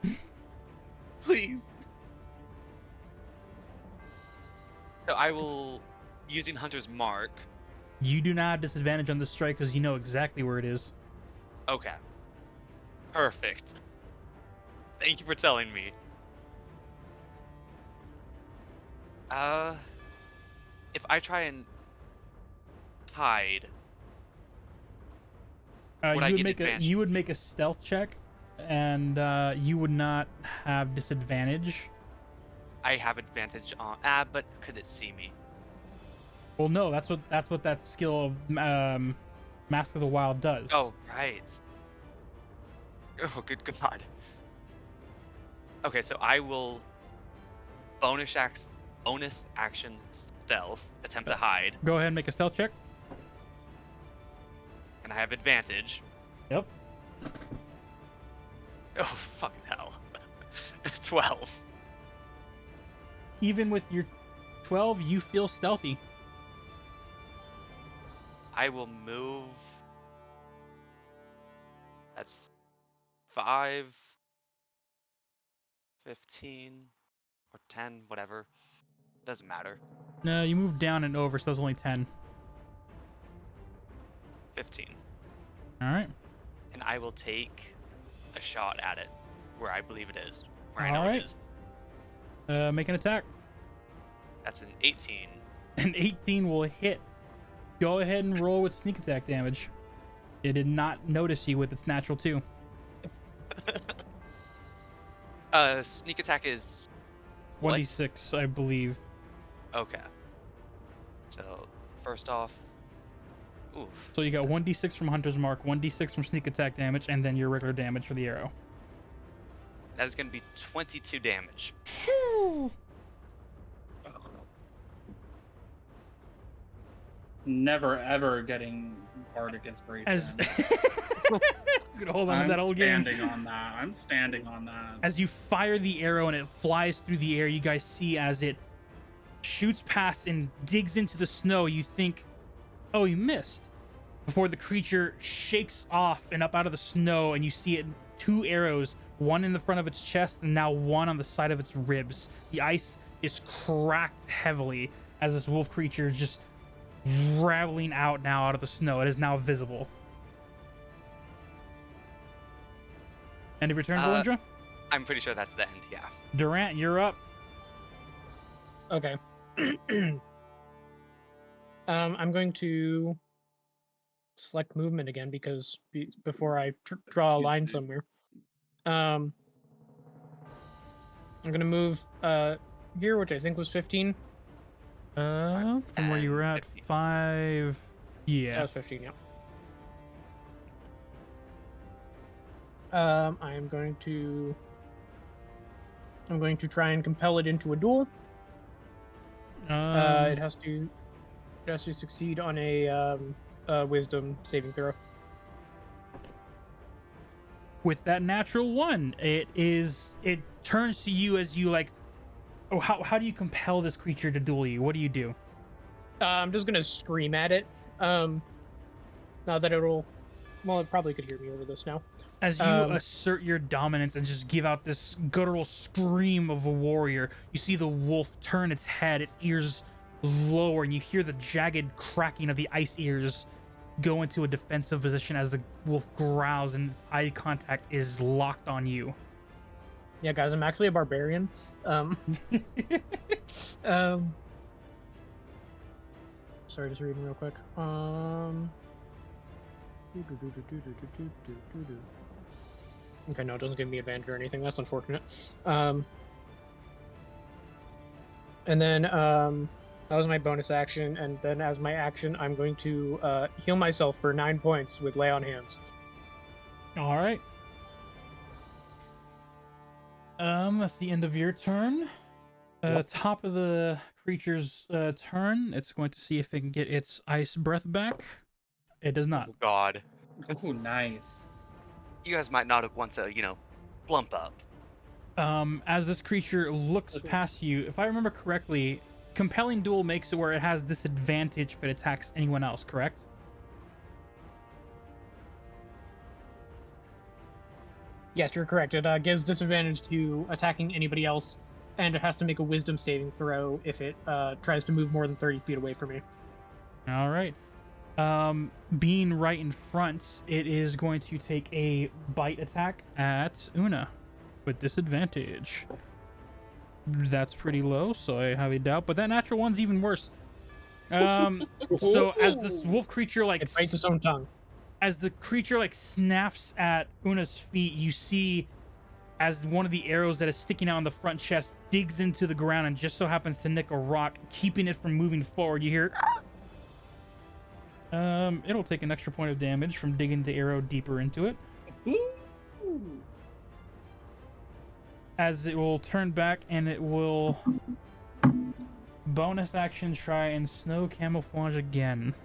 Please. So I will, using Hunter's Mark. You do not have disadvantage on this strike because you know exactly where it is. Okay. Perfect. Thank you for telling me. If I try and hide, would I get advantage? You would make a stealth check, and you would not have disadvantage. I have advantage on. But could it see me? Well, no, that's what that skill of Mask of the Wild does. Oh, right. Oh, good God. Okay, so I will bonus action stealth, attempt to hide, Go ahead and make a stealth check. and I have advantage. Yep. Oh, fucking hell. 12. Even with your 12, you feel stealthy. I will move. That's 5, 15, or 10, whatever. Doesn't matter. No, you move down and over, so it's only 10. 15. All right. And I will take a shot at it where I believe it is. Where I know Alright. it is. Make an attack. That's an 18. An 18 will hit. Go ahead and roll with sneak attack damage. It did not notice you with its natural 2. Sneak attack is 1d6, I believe. okay. So first off, oof. So you got That's- 1d6 from Hunter's Mark, 1d6 from sneak attack damage, and then your regular damage for the arrow. That is going to be 22 damage. never ever getting bardic inspiration. As He's gonna hold on to I'm that whole game. standing on that. I'm standing on that. As you fire the arrow and it flies through the air, you guys see as it shoots past and digs into the snow, you think, oh, you missed. Before the creature shakes off and up out of the snow, and you see it 2 arrows, one in the front of its chest and now one on the side of its ribs. The ice is cracked heavily as this wolf creature is just rattling out now out of the snow. It is now visible. End of your turn, Valindra? I'm pretty sure that's the end, yeah. Durant, you're up. Okay. I'm going to select movement again because before I draw a line somewhere. I'm gonna move here, which I think was 15. From where you were at, 15. 5. Yeah. That was 15, yeah. I'm going to try and compel it into a duel. It has to succeed on a wisdom saving throw. With that natural 1, it turns to you as you like, oh, how do you compel this creature to duel you? What do you do? I'm just gonna scream at it. Now that it probably could hear me over this now. As you assert your dominance and just give out this guttural scream of a warrior, you see the wolf turn its head, its ears lower, and you hear the jagged cracking of the ice ears go into a defensive position as the wolf growls and eye contact is locked on you. Yeah, guys, I'm actually a barbarian. Sorry, just reading real quick. Okay, no, it doesn't give me advantage or anything. That's unfortunate. And then that was my bonus action, and then as my action, I'm going to heal myself for 9 points with Lay on Hands. All right. That's the end of your turn. Yep. Top of the creature's turn. It's going to see if it can get its ice breath back. It does not. Oh, God. Oh, nice. You guys might not want to, plump up. As this creature looks past you, if I remember correctly, compelling duel makes it where it has disadvantage if it attacks anyone else, correct? Yes, you're correct. It gives disadvantage to attacking anybody else, and it has to make a wisdom saving throw if it tries to move more than 30 feet away from me. All right. Being right in front, it is going to take a bite attack at Una with disadvantage. That's pretty low, so I highly doubt. But that natural one's even worse. So as this wolf creature It bites its own tongue. as the creature snaps at Una's feet, you see as one of the arrows that is sticking out on the front chest digs into the ground and just so happens to nick a rock, keeping it from moving forward. You hear it'll take an extra point of damage from digging the arrow deeper into it. As it will turn back and it will bonus action try and snow camouflage again.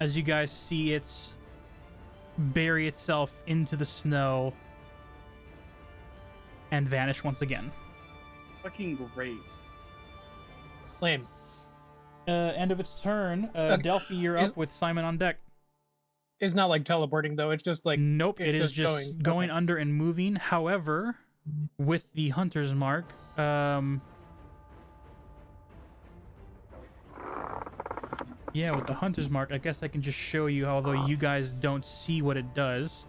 As you guys see it's bury itself into the snow and vanish once again. Fucking great. Lame. End of its turn. Delphi, you're up with Simon on deck. It's not like teleporting though. It's just like Nope, it's it is just going okay. under and moving. However, with the hunter's mark, yeah, with the hunter's mark, I guess I can just show you, although you guys don't see what it does.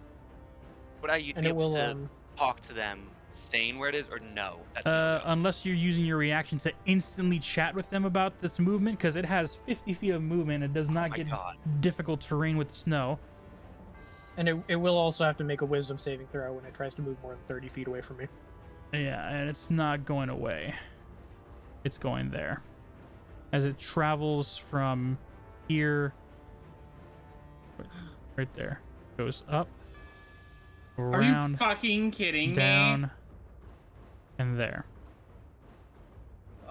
Would I And be it able will to talk to them saying where it is, or no? That's no go. Unless you're using your reaction to instantly chat with them about this movement, because it has 50 feet of movement. It does not my get God. difficult terrain with snow. And it will also have to make a wisdom saving throw when it tries to move more than 30 feet away from me. Yeah, and it's not going away. It's going there. As it travels from here, right there, goes up, Are you around, fucking kidding me? down, and there.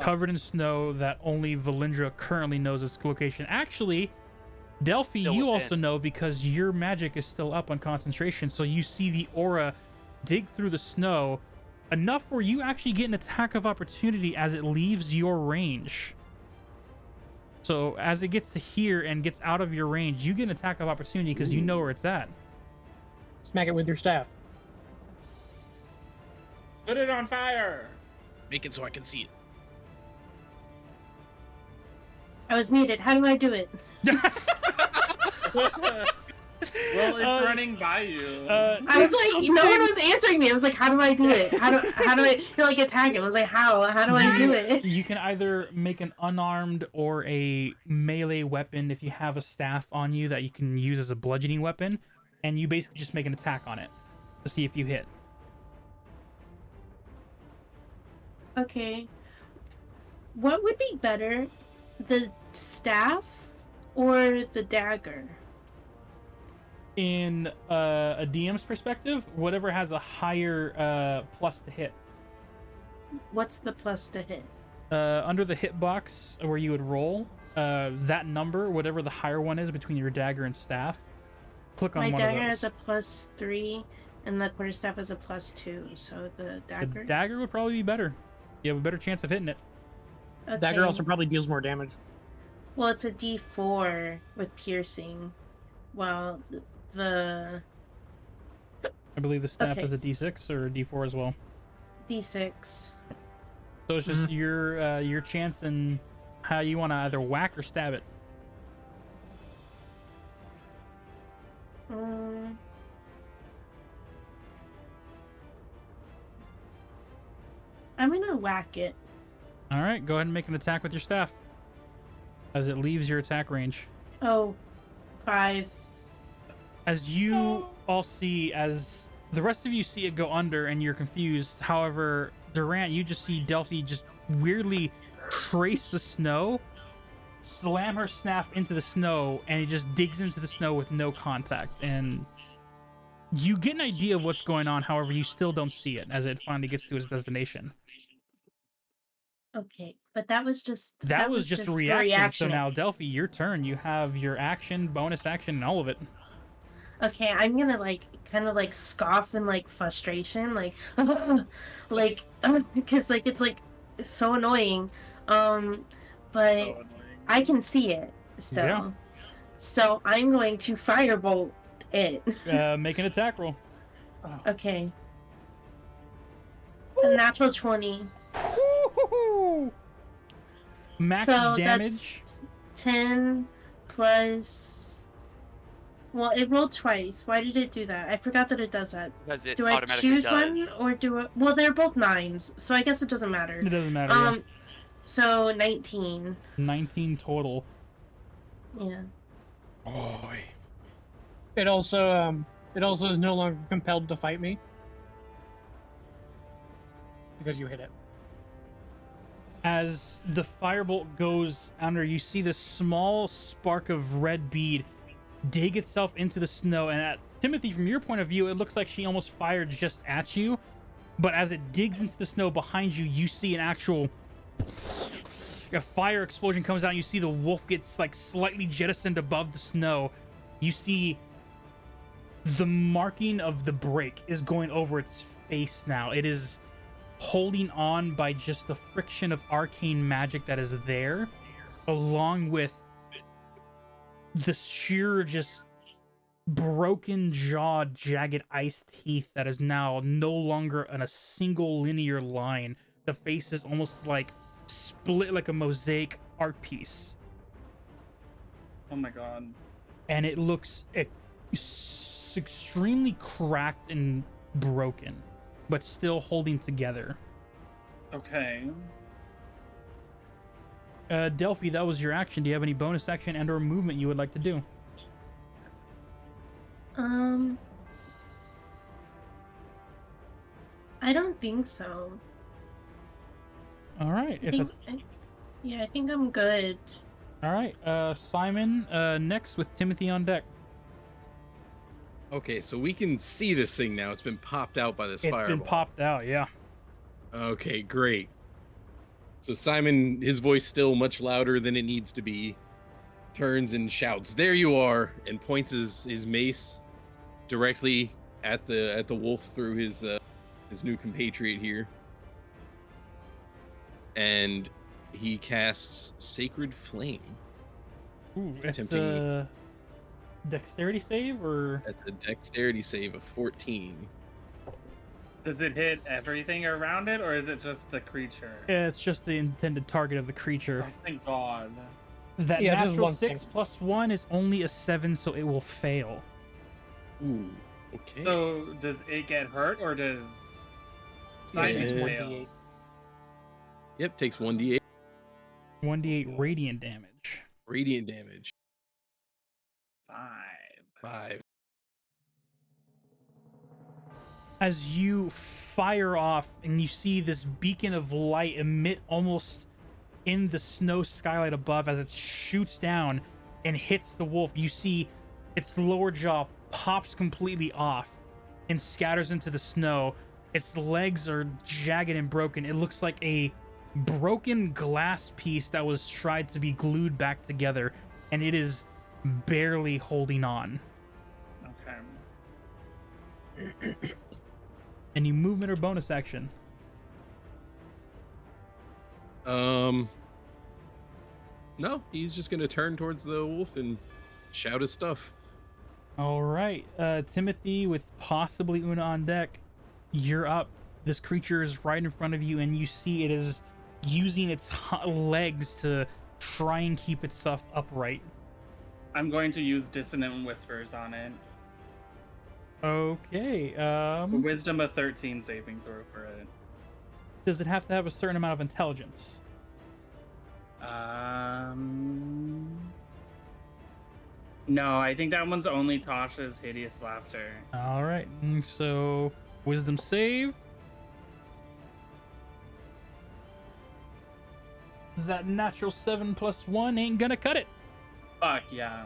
covered in snow that only Valindra currently knows its location. Actually, Delphi, Still you within. also know because your magic is still up on concentration, so you see the aura dig through the snow enough where you actually get an attack of opportunity as it leaves your range. So as it gets to here and gets out of your range, you get an attack of opportunity because you know where it's at. Smack it with your staff. Put it on fire. Make it so I can see it. I was muted. How do I do it? Well, it's running by you. I was like, no one was answering me. I was like, how do I do it? How do I you're like attack it? I was like, how do I do it? You can either make an unarmed or a melee weapon if you have a staff on you that you can use as a bludgeoning weapon, and you basically just make an attack on it to see if you hit. Okay. What would be better? The staff or the dagger? In a DM's perspective, whatever has a higher plus to hit. What's the plus to hit? Under the hitbox where you would roll, that number, whatever the higher one is between your dagger and staff, click on My one dagger of has those. a +3, and the quarterstaff has a +2. So the dagger. The dagger would probably be better. You have a better chance of hitting it. Okay. Dagger also probably deals more damage. Well, it's a D4 with piercing. Well, the I believe the staff Okay. is a D6 or a D4 as well. D6. So it's just your chance and how you want to either whack or stab it. I'm gonna whack it. All right, go ahead and make an attack with your staff as it leaves your attack range. Oh, 5. As you all see, as the rest of you see it go under and you're confused. However, Durant, you just see Delphi just weirdly trace the snow, slam her staff into the snow, and it just digs into the snow with no contact. And you get an idea of what's going on. However, you still don't see it as it finally gets to its destination. Okay, but that was just That was just a reaction. So now, Delphi, your turn. You have your action, bonus action, and all of it. Okay, I'm gonna like kind of like scoff in like frustration, like like because like it's so annoying. But So annoying. I can see it still. Yeah. So I'm going to firebolt it. Make an attack roll. Okay. A natural 20. Max so damage. that's 10 plus. Well, it rolled twice. Why did it do that? I forgot that it does that. Because it Do I automatically choose does. one or do I? Well, they're both 9s, so I guess it doesn't matter. It doesn't matter. Yeah. So 19. 19 total. Yeah. Boy. It also is no longer compelled to fight me because you hit it. As the firebolt goes under, you see this small spark of red bead dig itself into the snow. And at Timothy, from your point of view, it looks like she almost fired just at you. But as it digs into the snow behind you, you see an actual a fire explosion comes out. And you see the wolf gets like slightly jettisoned above the snow. You see the marking of the break is going over its face now. It is holding on by just the friction of arcane magic that is there, along with the sheer just broken jawed jagged ice teeth that is now no longer in a single linear line. The face is almost like split like a mosaic art piece, Oh my god. and it looks extremely cracked and broken, but still holding together. Okay. Delphi, that was your action. Do you have any bonus action and or movement you would like to do? I don't think so. All right. I think I'm good. All right. Simon, next with Timothy on deck. Okay, so we can see this thing now. It's been popped out by this It's fireball. been popped out, yeah. Okay, great. So Simon, his voice still much louder than it needs to be, turns and shouts, "There you are!" and points his mace directly at the wolf through his new compatriot here. And he casts Sacred Flame. Ooh, it's Attempting- a dexterity save, or That's a dexterity save of 14. Does it hit everything around it, or is it just the creature? yeah, it's just the intended target of the creature. Oh, thank God. That Yeah, just natural one 6 thing. plus 1 is only a 7, so it will fail. Ooh, okay. So does it get hurt, or does Yeah, it Simon takes Yeah. fail? 1d8. Yep, takes 1d8 1d8 radiant damage. radiant damage. 5. 5. As you fire off and you see this beacon of light emit almost in the snow skylight above as it shoots down and hits the wolf, you see its lower jaw pops completely off and scatters into the snow. Its legs are jagged and broken. It looks like a broken glass piece that was tried to be glued back together, and it is barely holding on. Okay. Any movement or bonus action? No, he's just gonna turn towards the wolf and shout his stuff. All right, Timothy, with possibly Una on deck, you're up. This creature is right in front of you, and you see it is using its legs to try and keep itself upright. I'm going to use Dissonant Whispers on it. Okay. Wisdom of 13 saving throw for it. Does it have to have a certain amount of intelligence? No, I think that one's only Tasha's Hideous Laughter. All right. So, wisdom save. That natural 7 plus 1 ain't gonna cut it. Fuck yeah.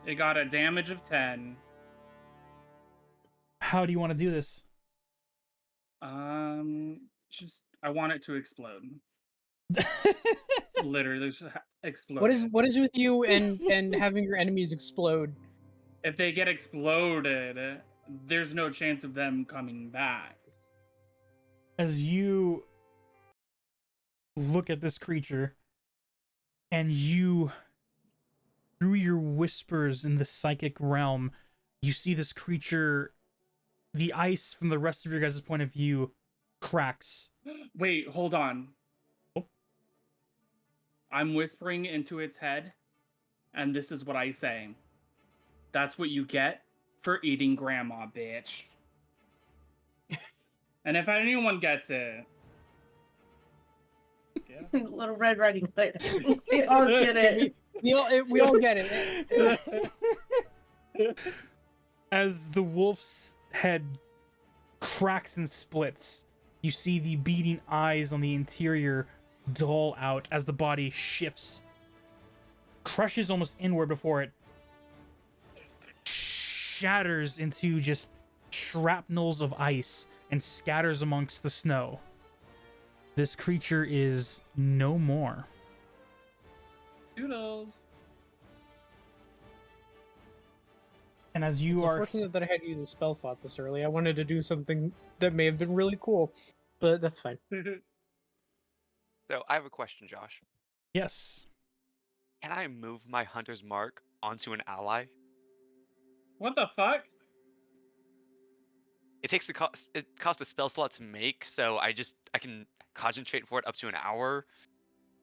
It got a damage of 10. How do you want to do this? Just I want it to explode. Literally just explode. What is with you and having your enemies explode? If they get exploded, there's no chance of them coming back. As you look at this creature and you, through your whispers in the psychic realm, you see this creature, the ice from the rest of your guys' point of view cracks. Wait, hold on. Oh. I'm whispering into its head, and this is what I say. That's what you get for eating grandma, bitch. And if anyone gets it, yeah. Little Red Riding Hood. We all get it. We all get it. As the wolf's head cracks and splits, you see the beating eyes on the interior dull out as the body shifts, crushes almost inward before it shatters into just shrapnels of ice and scatters amongst the snow. This creature is no more. Doodles. And as you It's are unfortunate that I had to use a spell slot this early. I wanted to do something that may have been really cool, but that's fine. So I have a question, Josh. yes, Can I move my hunter's mark onto an ally? What the fuck? It costs a spell slot to make, so I can concentrate for it up to an hour.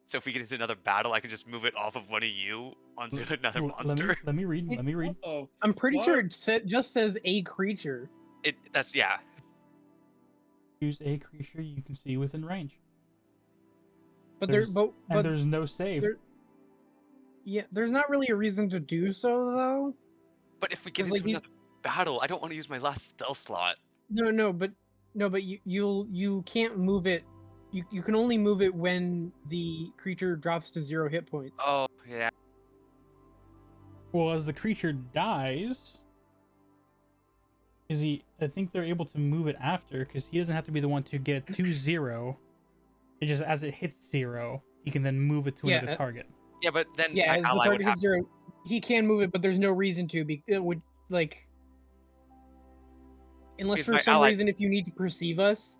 So if we get into another battle, I can just move it off of one of you onto another monster. let me read. Let me read. Oh, I'm pretty what? sure it just says a creature. Yeah. Choose a creature you can see within range. But There's- but And there's no save. there- yeah, there's not really a reason to do so though. But if we get 'Cause, into like, another battle, I don't want to use my last spell slot. No, but you can't move it. You can only move it when the creature drops to 0 hit points. Oh, yeah. Well, as the creature dies, Is he? I think they're able to move it after because he doesn't have to be the one to get to 0. It just as it hits 0, he can then move it to Yeah, another target. Yeah, but then Yeah, my as the ally would target have. hits 0, he can move it, but there's no reason to. It would like, unless Because for my some ally- reason if you need to perceive us,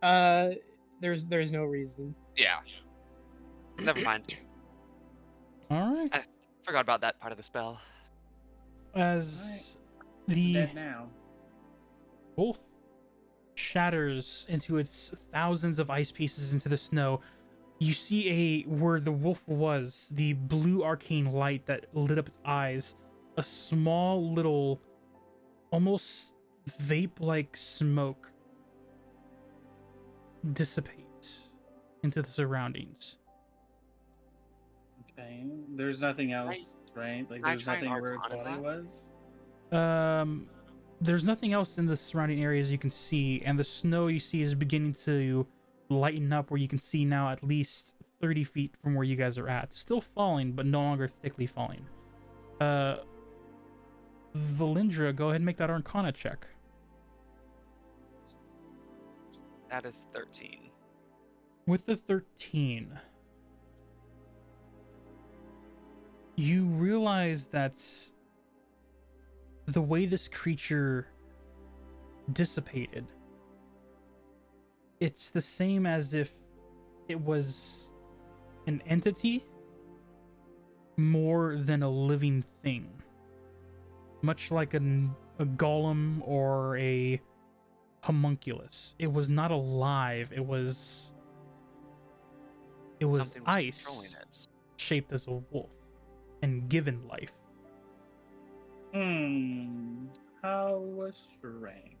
there's no reason. Yeah. Never mind. All right. Forgot about that part of the spell. As It's the dead now. wolf shatters into its thousands of ice pieces into the snow, you see where the wolf was, the blue arcane light that lit up its eyes, a small little, almost vape-like smoke dissipates into the surroundings. Okay. There's nothing else, right? Like can I there's try and nothing where its Arcana body that? was. There's nothing else in the surrounding areas you can see, and the snow you see is beginning to lighten up where you can see now at least 30 feet from where you guys are at. Still falling, but no longer thickly falling. Valindra, go ahead and make that Arcana check. That is 13. With the 13, you realize that the way this creature dissipated, it's the same as if it was an entity more than a living thing. Much like a golem or a homunculus. It was not alive, it was Something was ice controlling it. shaped as a wolf and given life. How strange.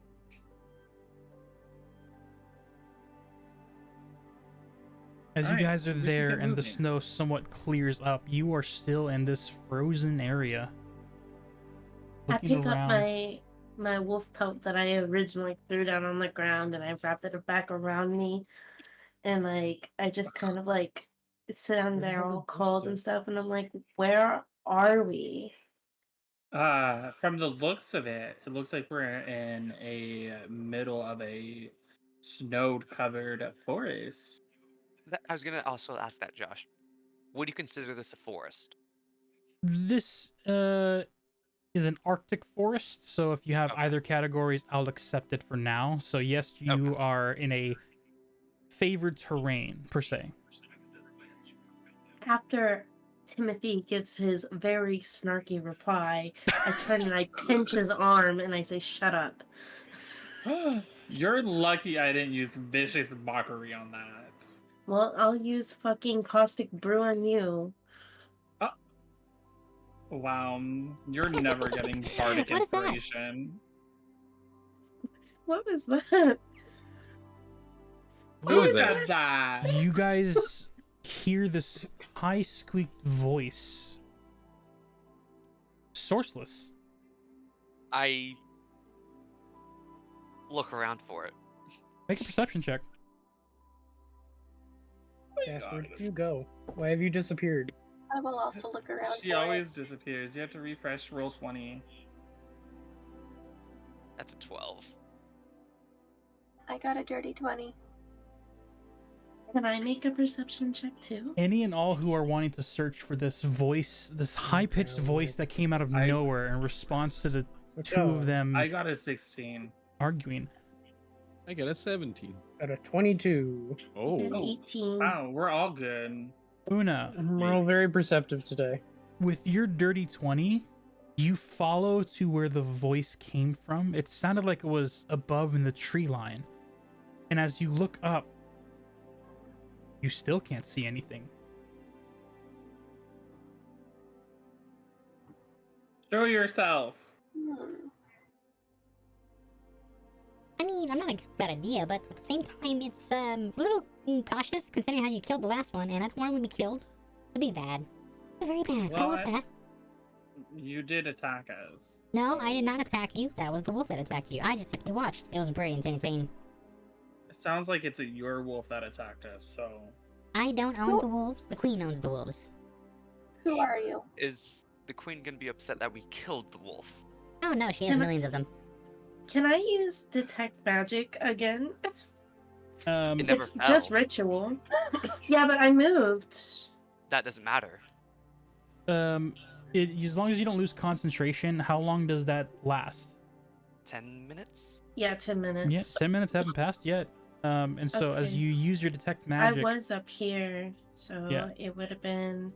As you Alright, guys are we should there get and the moving. snow somewhat clears up, you are still in this frozen area. I Looking pick around. up my wolf pelt that I originally threw down on the ground, and I wrapped it back around me, and like I just kind of like sit down there all cold and stuff, and I'm like, where are we? From the looks of it, it looks like we're in a middle of a snow-covered forest. I was gonna also ask that, Josh. Would you consider this a forest? This is an Arctic forest, so if you have Okay. either categories, I'll accept it for now. So yes, you Okay. are in a favored terrain per se. After Timothy gives his very snarky reply, I turn and I pinch his arm and I say, "Shut up." You're lucky I didn't use vicious mockery on that. Well, I'll use fucking caustic brew on you. Wow, you're never getting bardic What is that? inspiration. What was that? What was Who that? said that? You guys hear this high squeaked voice. Sourceless. I look around for it. Make a perception check. Cass, where did you go? Why have you disappeared? I will also look around. She for always it. disappears. You have to refresh roll 20. That's a 12. I got a dirty 20. Can I make a perception check too? Any and all who are wanting to search for this voice, this high pitched voice that came out of nowhere in response to the two of them I got a 16. arguing. I got a 17. Got a 22. Oh. An 18. Wow, we're all good. Una, We're all very perceptive today. with your dirty 20, you follow to where the voice came from. It sounded like it was above in the tree line. And as you look up, you still can't see anything. Show yourself. I mean, I'm not against that idea, but at the same time, it's a little cautious considering how you killed the last one, and I don't want him to be killed. It'd be bad. Very bad. I Well, don't want that. You did attack us. No, I did not attack you. That was the wolf that attacked you. I just simply watched. It was brilliant entertaining. It sounds like it's your wolf that attacked us, so... I don't own the wolves. The queen owns the wolves. Who are you? Is the queen gonna be upset that we killed the wolf? Oh no, she has Can I- millions of them. Can I use detect magic again? It never It's just fell. ritual. Yeah, but I moved. That doesn't matter. As long as you don't lose concentration, how long does that last? 10 minutes? Yeah, 10 minutes. Yeah, 10 minutes haven't passed yet. And so as Okay. you use your detect I magic, was up here, so Yeah. it would have been.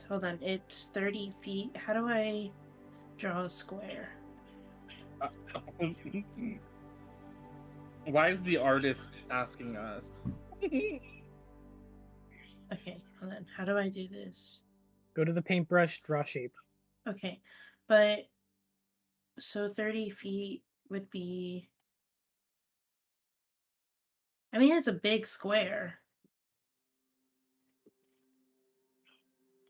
Hold on, it's 30 feet. How do I draw a square? Why is the artist asking us? Okay, hold on. How do I do this? Go to the paintbrush, draw shape. Okay, but so 30 feet would be. I mean, it's a big square.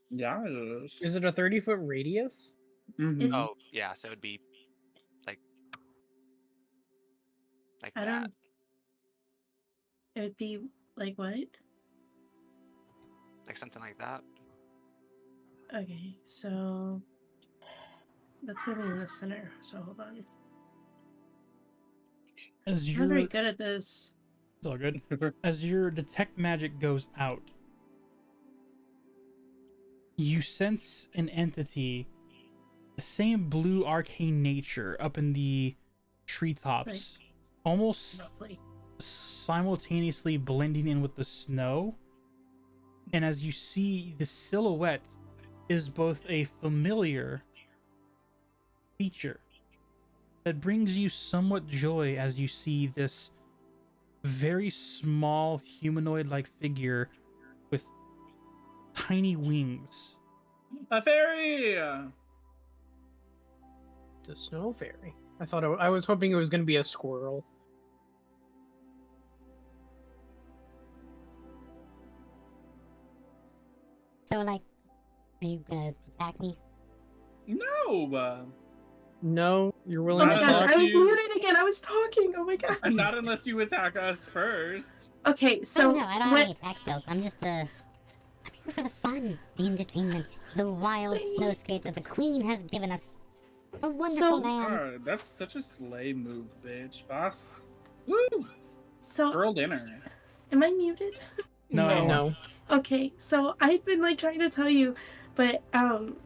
Yeah, it is. Is it a 30-foot radius? Mhm. Oh, yeah, so it'd be like I that. don't. It would be like what? Like something like that. Okay, so that's gonna be in the center. So hold on. as I'm not very your good at this. it's all good. As your detect magic goes out, you sense an entity, the same blue arcane nature up in the treetops, almost Roughly. simultaneously blending in with the snow. And as you see, the silhouette is both a familiar feature that brings you somewhat joy as you see this very small humanoid-like figure with tiny wings. A fairy. It's a snow fairy. I was hoping it was going to be a squirrel. So, like, are you gonna attack me? No. No, you're Oh willing my to gosh, talk? I was you- muted again. I was talking. Oh my god. Not unless you attack us first. Okay, so No, I don't have any attack spells. I'm just I'm here for the fun, the entertainment, the wild snowscape that the Queen has given us. A wonderful So- land. God, that's such a slay move, bitch. Boss. Woo! So Girl dinner. am I muted? No, anymore. No. Okay, so I've been like trying to tell you, but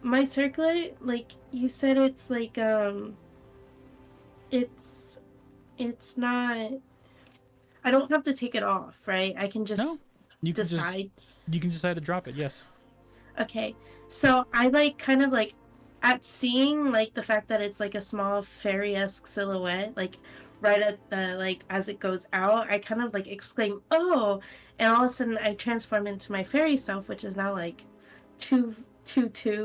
my circlet, like you said, it's like it's not. I don't have to take it off, right? I can just No, you can decide. you can decide to drop it. Yes. Okay, so I like kind of like at seeing like the fact that it's like a small fairy-esque silhouette, like right at the like as it goes out, I kind of like exclaim, "Oh!" And all of a sudden I transform into my fairy self, which is now like two,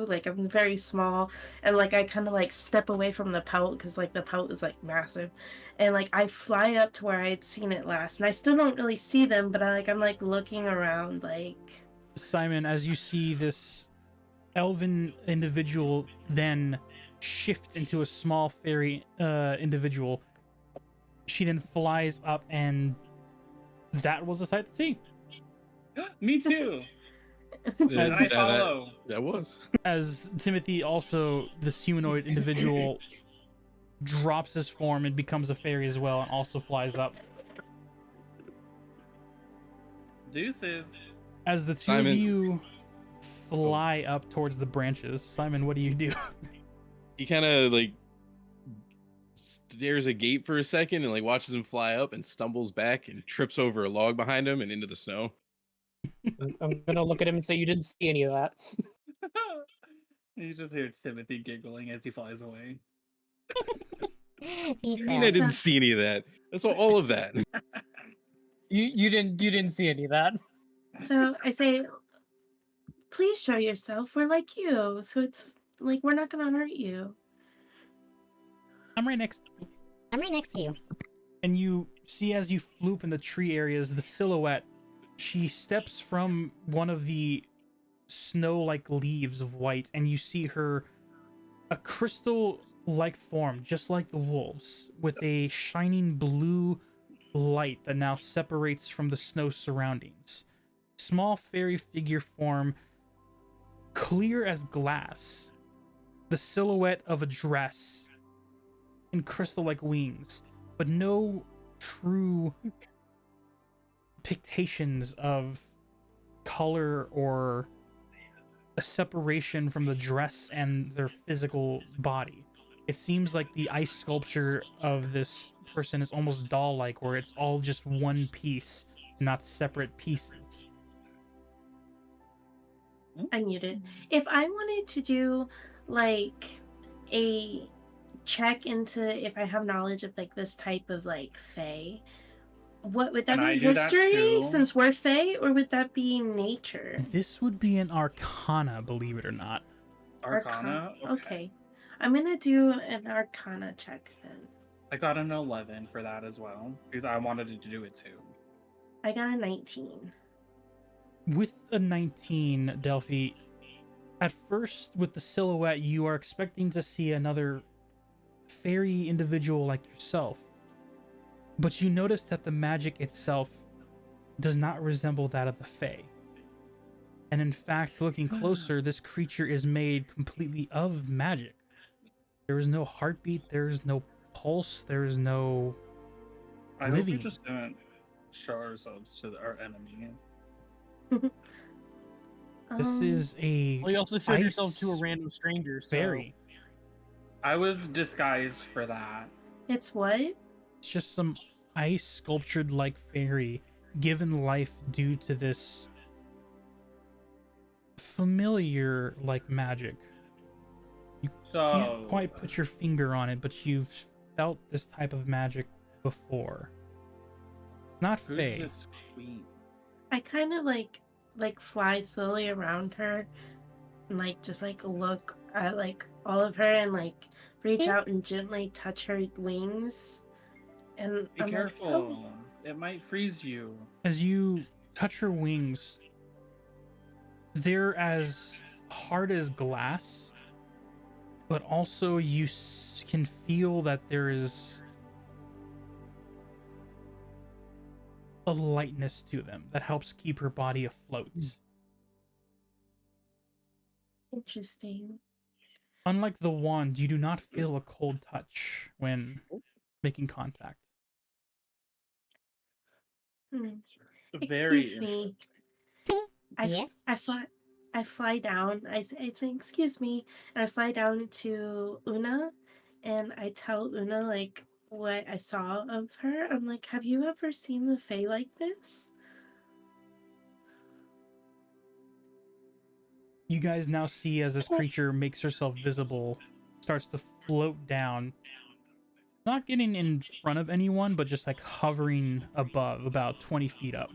like I'm very small, and like I kind of like step away from the pelt because like the pelt is like massive, and like I fly up to where I had seen it last, and I still don't really see them, but I'm like looking around like. Simon, as you see this elven individual then shift into a small fairy individual, she then flies up, and that was a sight to see. Me too. As- I follow. That was. As Timothy, also this humanoid individual, drops his form and becomes a fairy as well, and also flies up. Deuces. As the two Simon. of you fly up towards the branches, Simon, what do you do? He kind of like stares agape for a second and like watches him fly up and stumbles back and trips over a log behind him and into the snow. I'm going to look at him and say, you didn't see any of that. You just hear Timothy giggling as he flies away. He You mean fell. I didn't see any of that? That's all of that. You didn't see any of that. So I say, please show yourself. We're like you, so it's like we're not gonna hurt you. I'm right next. I'm right next to you. And you see, as you floop in the tree areas, the silhouette, she steps from one of the snow-like leaves of white, and you see her, a crystal-like form, just like the wolves, with a shining blue light that now separates from the snow surroundings. Small fairy figure form, clear as glass. The silhouette of a dress and crystal-like wings, but no true pictations of color or a separation from the dress and their physical body. It seems like the ice sculpture of this person is almost doll-like, where it's all just one piece, not separate pieces. I muted. If I wanted to do like a check into if I have knowledge of like this type of like fae, what would that Can I be? do that History, too? since we're fae, or would that be nature? This would be an arcana, believe it or not. Arcana? Okay. I'm gonna do an arcana check then. I got an 11 for that as well, because I wanted to do it too. I got a 19. With a 19, Delphi, at first with the silhouette, you are expecting to see another fairy individual like yourself. But you notice that the magic itself does not resemble that of the fae. And in fact, looking closer, this creature is made completely of magic. There is no heartbeat, there is no pulse, there is no I hope we living. just didn't show ourselves to our enemy. This is a Well, you also showed ice yourself to a random stranger, so... fairy. I was disguised for that. It's what? It's just some ice sculptured like fairy given life due to this familiar like magic. You So can't quite put your finger on it, but you've felt this type of magic before. Not who's fae. this queen? I kind of like fly slowly around her and like just like look at like all of her and like reach out and gently touch her wings. And Be I'm careful. like, oh. It might freeze you. As you touch her wings, they're as hard as glass, but also you can feel that there is a lightness to them that helps keep her body afloat. Interesting. Unlike the wand, you do not feel a cold touch when making contact. Very Excuse me. interesting. Yes? I fly down. I say, excuse me, and I fly down to Una, and I tell Una like what I saw of her. I'm like, have you ever seen the Fae like this? You guys now see as this creature makes herself visible, starts to float down, not getting in front of anyone, but just like hovering above, about 20 feet up.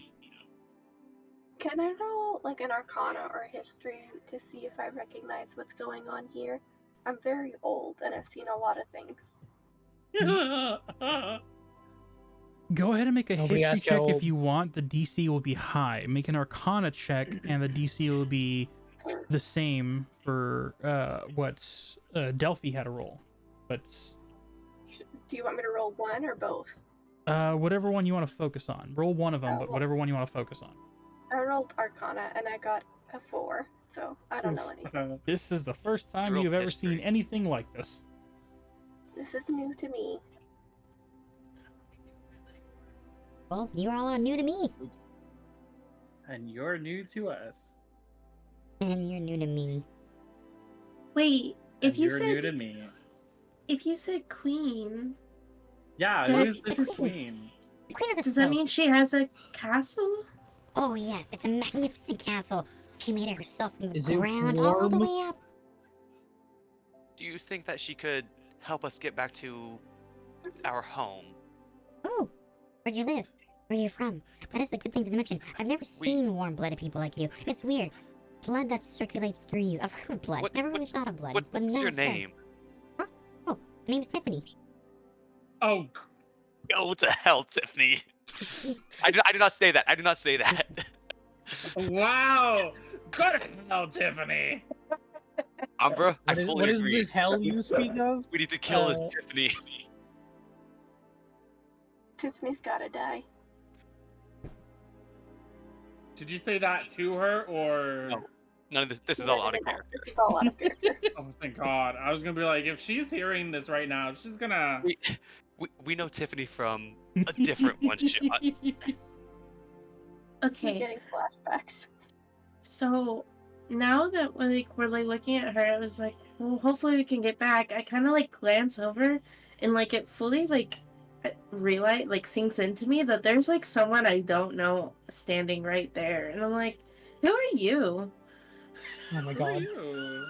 Can I roll like an arcana or a history to see if I recognize what's going on here? I'm very old and I've seen a lot of things. Go ahead and make a Nobody history asked how check if old. you want. The DC will be high. Make an arcana check, and the DC will be the same for what Delphi had to roll. But Do you want me to roll one or both? whatever one you want to focus on. Roll one of them, but well- whatever one you want to focus on. I rolled arcana and I got a 4, so I don't know anything. This is the first time Roll you've ever history. seen anything like this. This is new to me. Well, you're all new to me. And you're new to us. And you're new to me. Wait, if And you you're new to said me. if you said queen, Yeah, Yes, who's this it's- queen? The Queen of the does Snow. that mean she has a castle? Oh yes, it's a magnificent castle. She made it herself from the Is it ground all the warm? way up. Do you think that she could help us get back to our home? Ooh, where'd you live? Where are you from? That is the good thing to mention. I've never seen warm-blooded people like you. It's weird. Blood that circulates through you. I've heard of blood. What- Never really what's- thought of blood. What's but your now- name? Oh, my name's Tiffany. Oh, Go to hell, Tiffany. I do not say that. I do not say that. wow! Good hell, Tiffany! Umbra, I fully What is agree. this hell you speak of? We need to kill Uh, this Tiffany. Tiffany's gotta die. Did you say that to her, or No. None of this. This is all out of character. This is all out of character. Oh, thank God. I was gonna be like, if she's hearing this right now, she's gonna. We know Tiffany from a different one shot. I'm Okay, getting flashbacks. so now that we're like looking at her, I was like, well, hopefully we can get back. I kind of like glance over, and like it fully like realize like sinks into me that there's like someone I don't know standing right there, and I'm like, who are you? Oh my Who are god. you?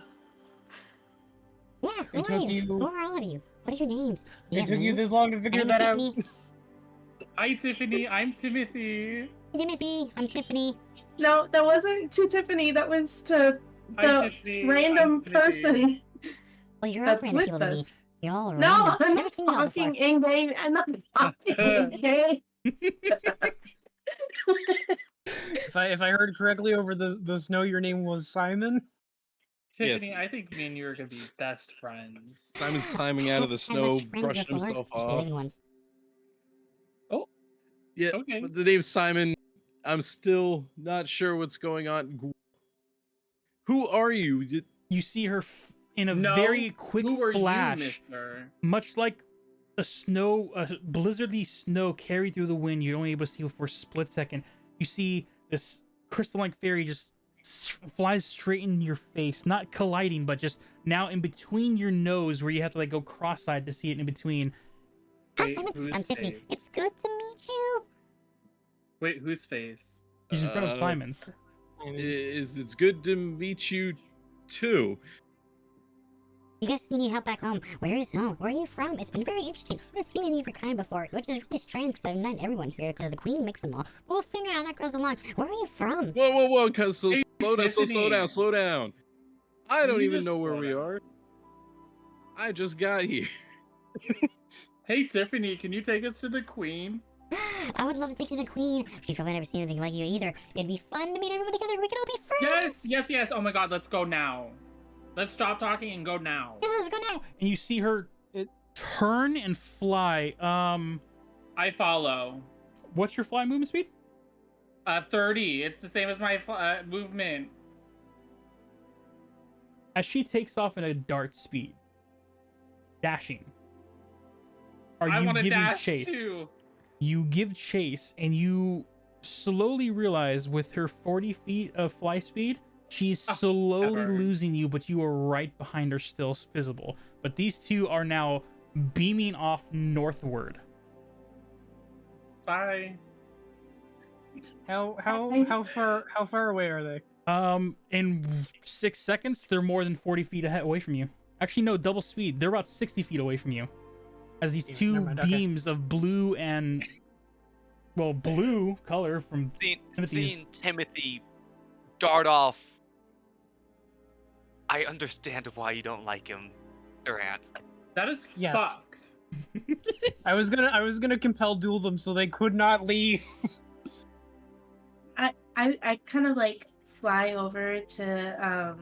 Yeah, It who are took you? you- Who are all of you? What are your names? Do you It have took you names? this long to figure name that is out. Tiffany. Hi, Tiffany. I'm Timothy. Timothy, I'm Tiffany. No, that wasn't to Tiffany. That was to Hi, the Tiffany. random I'm Timothy. person Well, you're all that's random with people to me. us. You're all No, random. I'm Never not seen y'all before. talking in game. I'm not talking in game. If I heard correctly over the snow, your name was Simon. Tiffany, Yes. I think me and you are gonna be best friends. Simon's climbing out of the I've had snow, much friends brushing before. himself Actually, off. living ones. Yeah, Okay. but the name's Simon. I'm still not sure what's going on. Who are you? You see her in a No, very quick Who are flash, you, mister? much like a blizzardy snow carried through the wind. You're only able to see for a split second. You see this crystalline fairy just flies straight in your face, not colliding, but just now in between your nose, where you have to like go cross-eyed to see it in between. Hi, Wait, Simon. whose I'm Tiffany. face? It's good to meet you. Wait, whose face? He's in front of Simon's. It's good to meet you too. You guys need help back home. Where is home? Where are you from? It's been very interesting. I haven't seen any of your kind before, which is really strange because I've known everyone here because the queen makes them all. But we'll figure out how that goes along. Where are you from? Whoa, cuz Hey, slow Tiffany. down. I don't You even just know where slow we down. are. I just got here. Hey, Tiffany, can you take us to the queen? I would love to take you to the queen. She's probably never seen anything like you either. It'd be fun to meet everyone together. We could all be friends. Yes. Oh my god, let's go now. Let's stop talking and go now. Yeah, let's go now. And you see her turn and fly. I follow. What's your fly movement speed? 30. It's the same as my movement. As she takes off in a dart speed, dashing. Are I you want to giving dash chase? too. You give chase, and you slowly realize with her 40 feet of fly speed, she's slowly never. losing you, but you are right behind her, still visible. But these two are now beaming off northward. Bye. How far away are they? In 6 seconds, they're more than 40 feet away from you. Actually, no, double speed. They're about 60 feet away from you. As these Yeah, two never mind, okay. beams of blue and, well, blue color from Seeing Timothy dart off. I understand why you don't like him, Durant. That is Yes. fucked. I was gonna compel duel them so they could not leave. I kind of like fly over to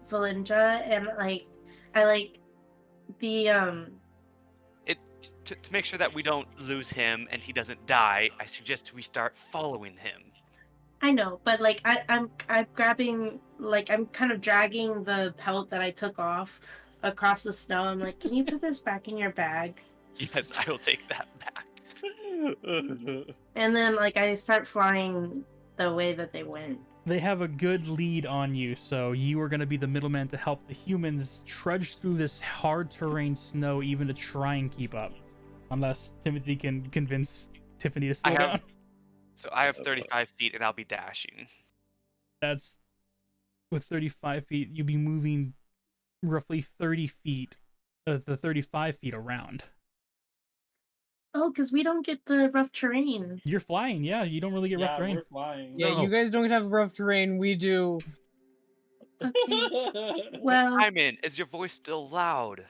Valinja and like I like the To make sure that we don't lose him and he doesn't die, I suggest we start following him. I know, but like I'm grabbing like I'm kind of dragging the pelt that I took off across the snow. I'm like, can you put this back in your bag? Yes, I will take that back. And then like I start flying the way that they went. They have a good lead on you, so you are going to be the middleman to help the humans trudge through this hard terrain snow, even to try and keep up. Unless Timothy can convince Tiffany to slow down. So I have 35 feet and I'll be dashing. That's with 35 feet, you'd be moving roughly 30 feet, the 35 feet around. Oh, because we don't get the rough terrain. You're flying, yeah. You don't really get rough terrain. We're flying. Yeah, No. you guys don't have rough terrain. We do. Okay. Well, Simon, is your voice still loud?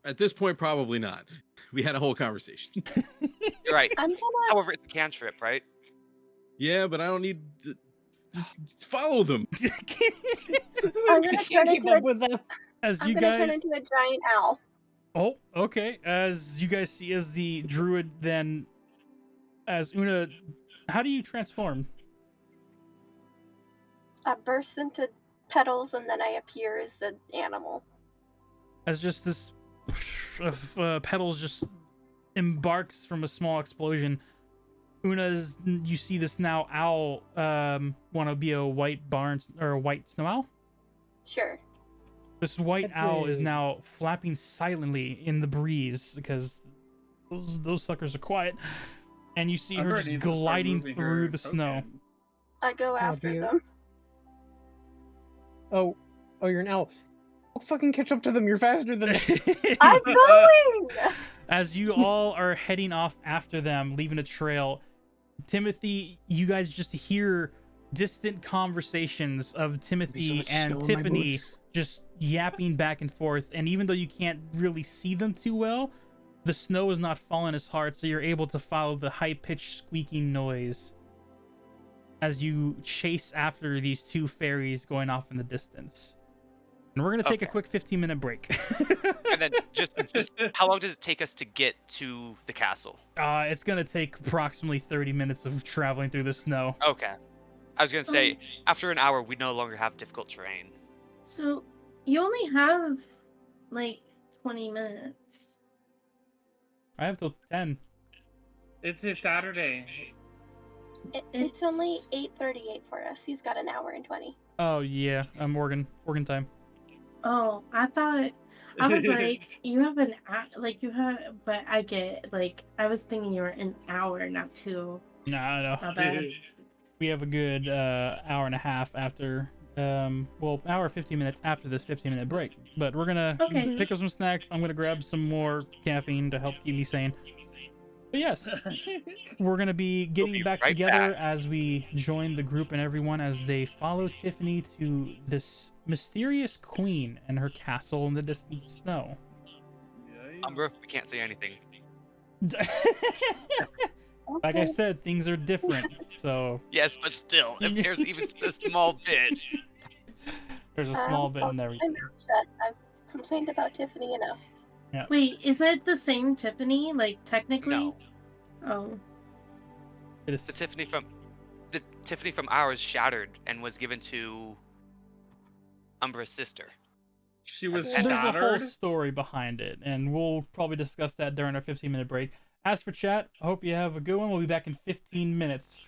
At this point, probably not. We had a whole conversation. You're right. I'm gonna. However, it's a cantrip, right? Yeah, but I don't need to just follow them. I'm We gonna can't turn keep into a. up with them. As I'm you gonna turn guys, into a giant owl. oh, okay. As you guys see, as the druid, then as Una, how do you transform? I burst into petals and then I appear as an animal. As just this of petals just embarks from a small explosion. Una's, you see this now owl want to be a white barn or a white snow owl. Sure. This white owl is Edward. now flapping silently in the breeze because those suckers are quiet, and you see her Umber just needs to start gliding moving through her the snow. token. I go after dear. them. Oh, you're an owl. Don't fucking catch up to them. You're faster than them. I'm going! As you all are heading off after them, leaving a trail, Timothy, you guys just hear distant conversations of Timothy and Tiffany just yapping back and forth. And even though you can't really see them too well, the snow is not falling as hard, so you're able to follow the high-pitched squeaking noise as you chase after these two fairies going off in the distance. And we're gonna take a Okay. quick 15-minute break. And then just how long does it take us to get to the castle? It's gonna take approximately 30 minutes of traveling through the snow. Okay. I was gonna say, after an hour, we no longer have difficult terrain. So you only have like 20 minutes. I have till 10. It's a Saturday. It's only 8:38 for us. He's got an hour and 20. Oh yeah, I'm Morgan time. Oh, I thought I was like, you have like you have, but I get like I was thinking you were an hour, not two. No. My bad. We have a good hour and a half after hour 15 minutes after this 15-minute break. But we're gonna Okay. pick up some snacks. I'm gonna grab some more caffeine to help keep me sane. But yes, we're gonna be getting be back right together back. as we join the group and everyone as they follow Tiffany to this mysterious queen and her castle in the distant snow. Umbra, we can't say anything. Like I said, things are different, so Yes, but still, if there's even a small bit. there's a small bit I'll in keep my everything. mouth shut. I've complained about Tiffany enough. Wait, is it the same Tiffany? Like technically? No, Oh. It is the Tiffany from ours shattered and was given to Umbra's sister. She was And there's a whole shattered. story behind it, and we'll probably discuss that during our 15-minute break. As for chat, I hope you have a good one. We'll be back in 15 minutes.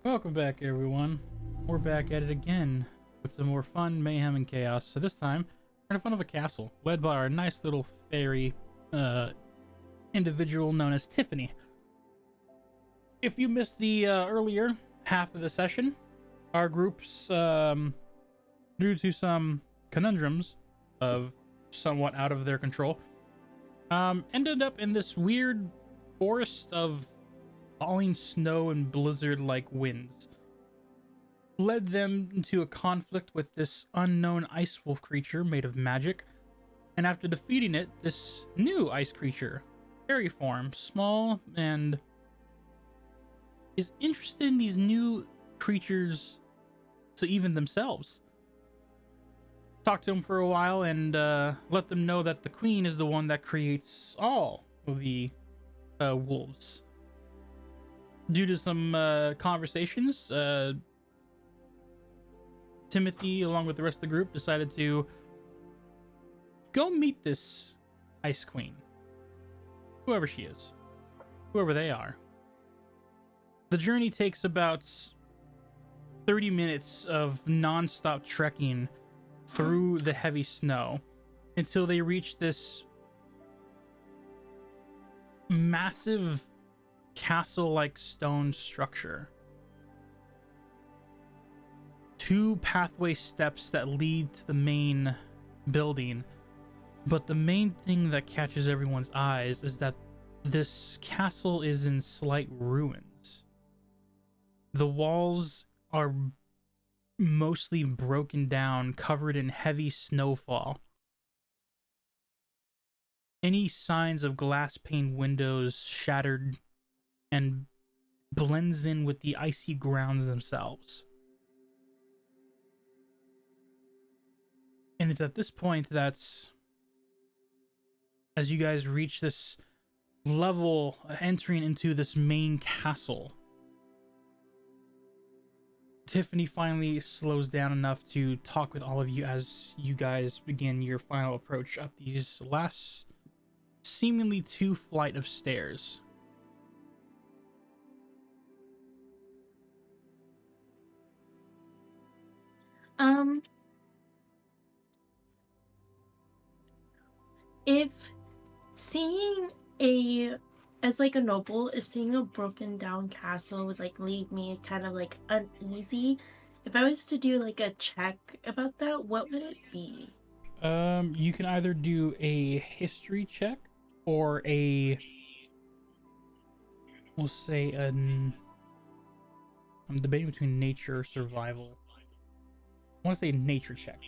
Welcome back, everyone. We're back at it again with some more fun, mayhem, and chaos. So this time, we're in front of a castle led by our nice little fairy individual known as Tiffany. If you missed the earlier half of the session, our groups, due to some conundrums of somewhat out of their control, ended up in this weird forest of falling snow and blizzard-like winds. Led them into a conflict with this unknown ice wolf creature made of magic, and after defeating it, this new ice creature, fairy form, small, and is interested in these new creatures to even themselves. Talked to them for a while and let them know that the queen is the one that creates all of the wolves. Due to some conversations, Timothy, along with the rest of the group, decided to go meet this Ice Queen. Whoever she is. Whoever they are. The journey takes about 30 minutes of non-stop trekking through the heavy snow until they reach this massive castle-like stone structure. 2 pathway steps that lead to the main building, but the main thing that catches everyone's eyes is that this castle is in slight ruins. The walls are mostly broken down, covered in heavy snowfall. Any signs of glass pane windows shattered and blends in with the icy grounds themselves. And it's at this point that, as you guys reach this level, entering into this main castle, Tiffany finally slows down enough to talk with all of you as you guys begin your final approach up these last seemingly 2 flight of stairs. If seeing a as like a noble, if seeing a broken down castle would like leave me kind of like uneasy, if I was to do like a check about that, what would it be? You can either do a history check or we'll say I'm debating between nature or survival. I want to say nature check.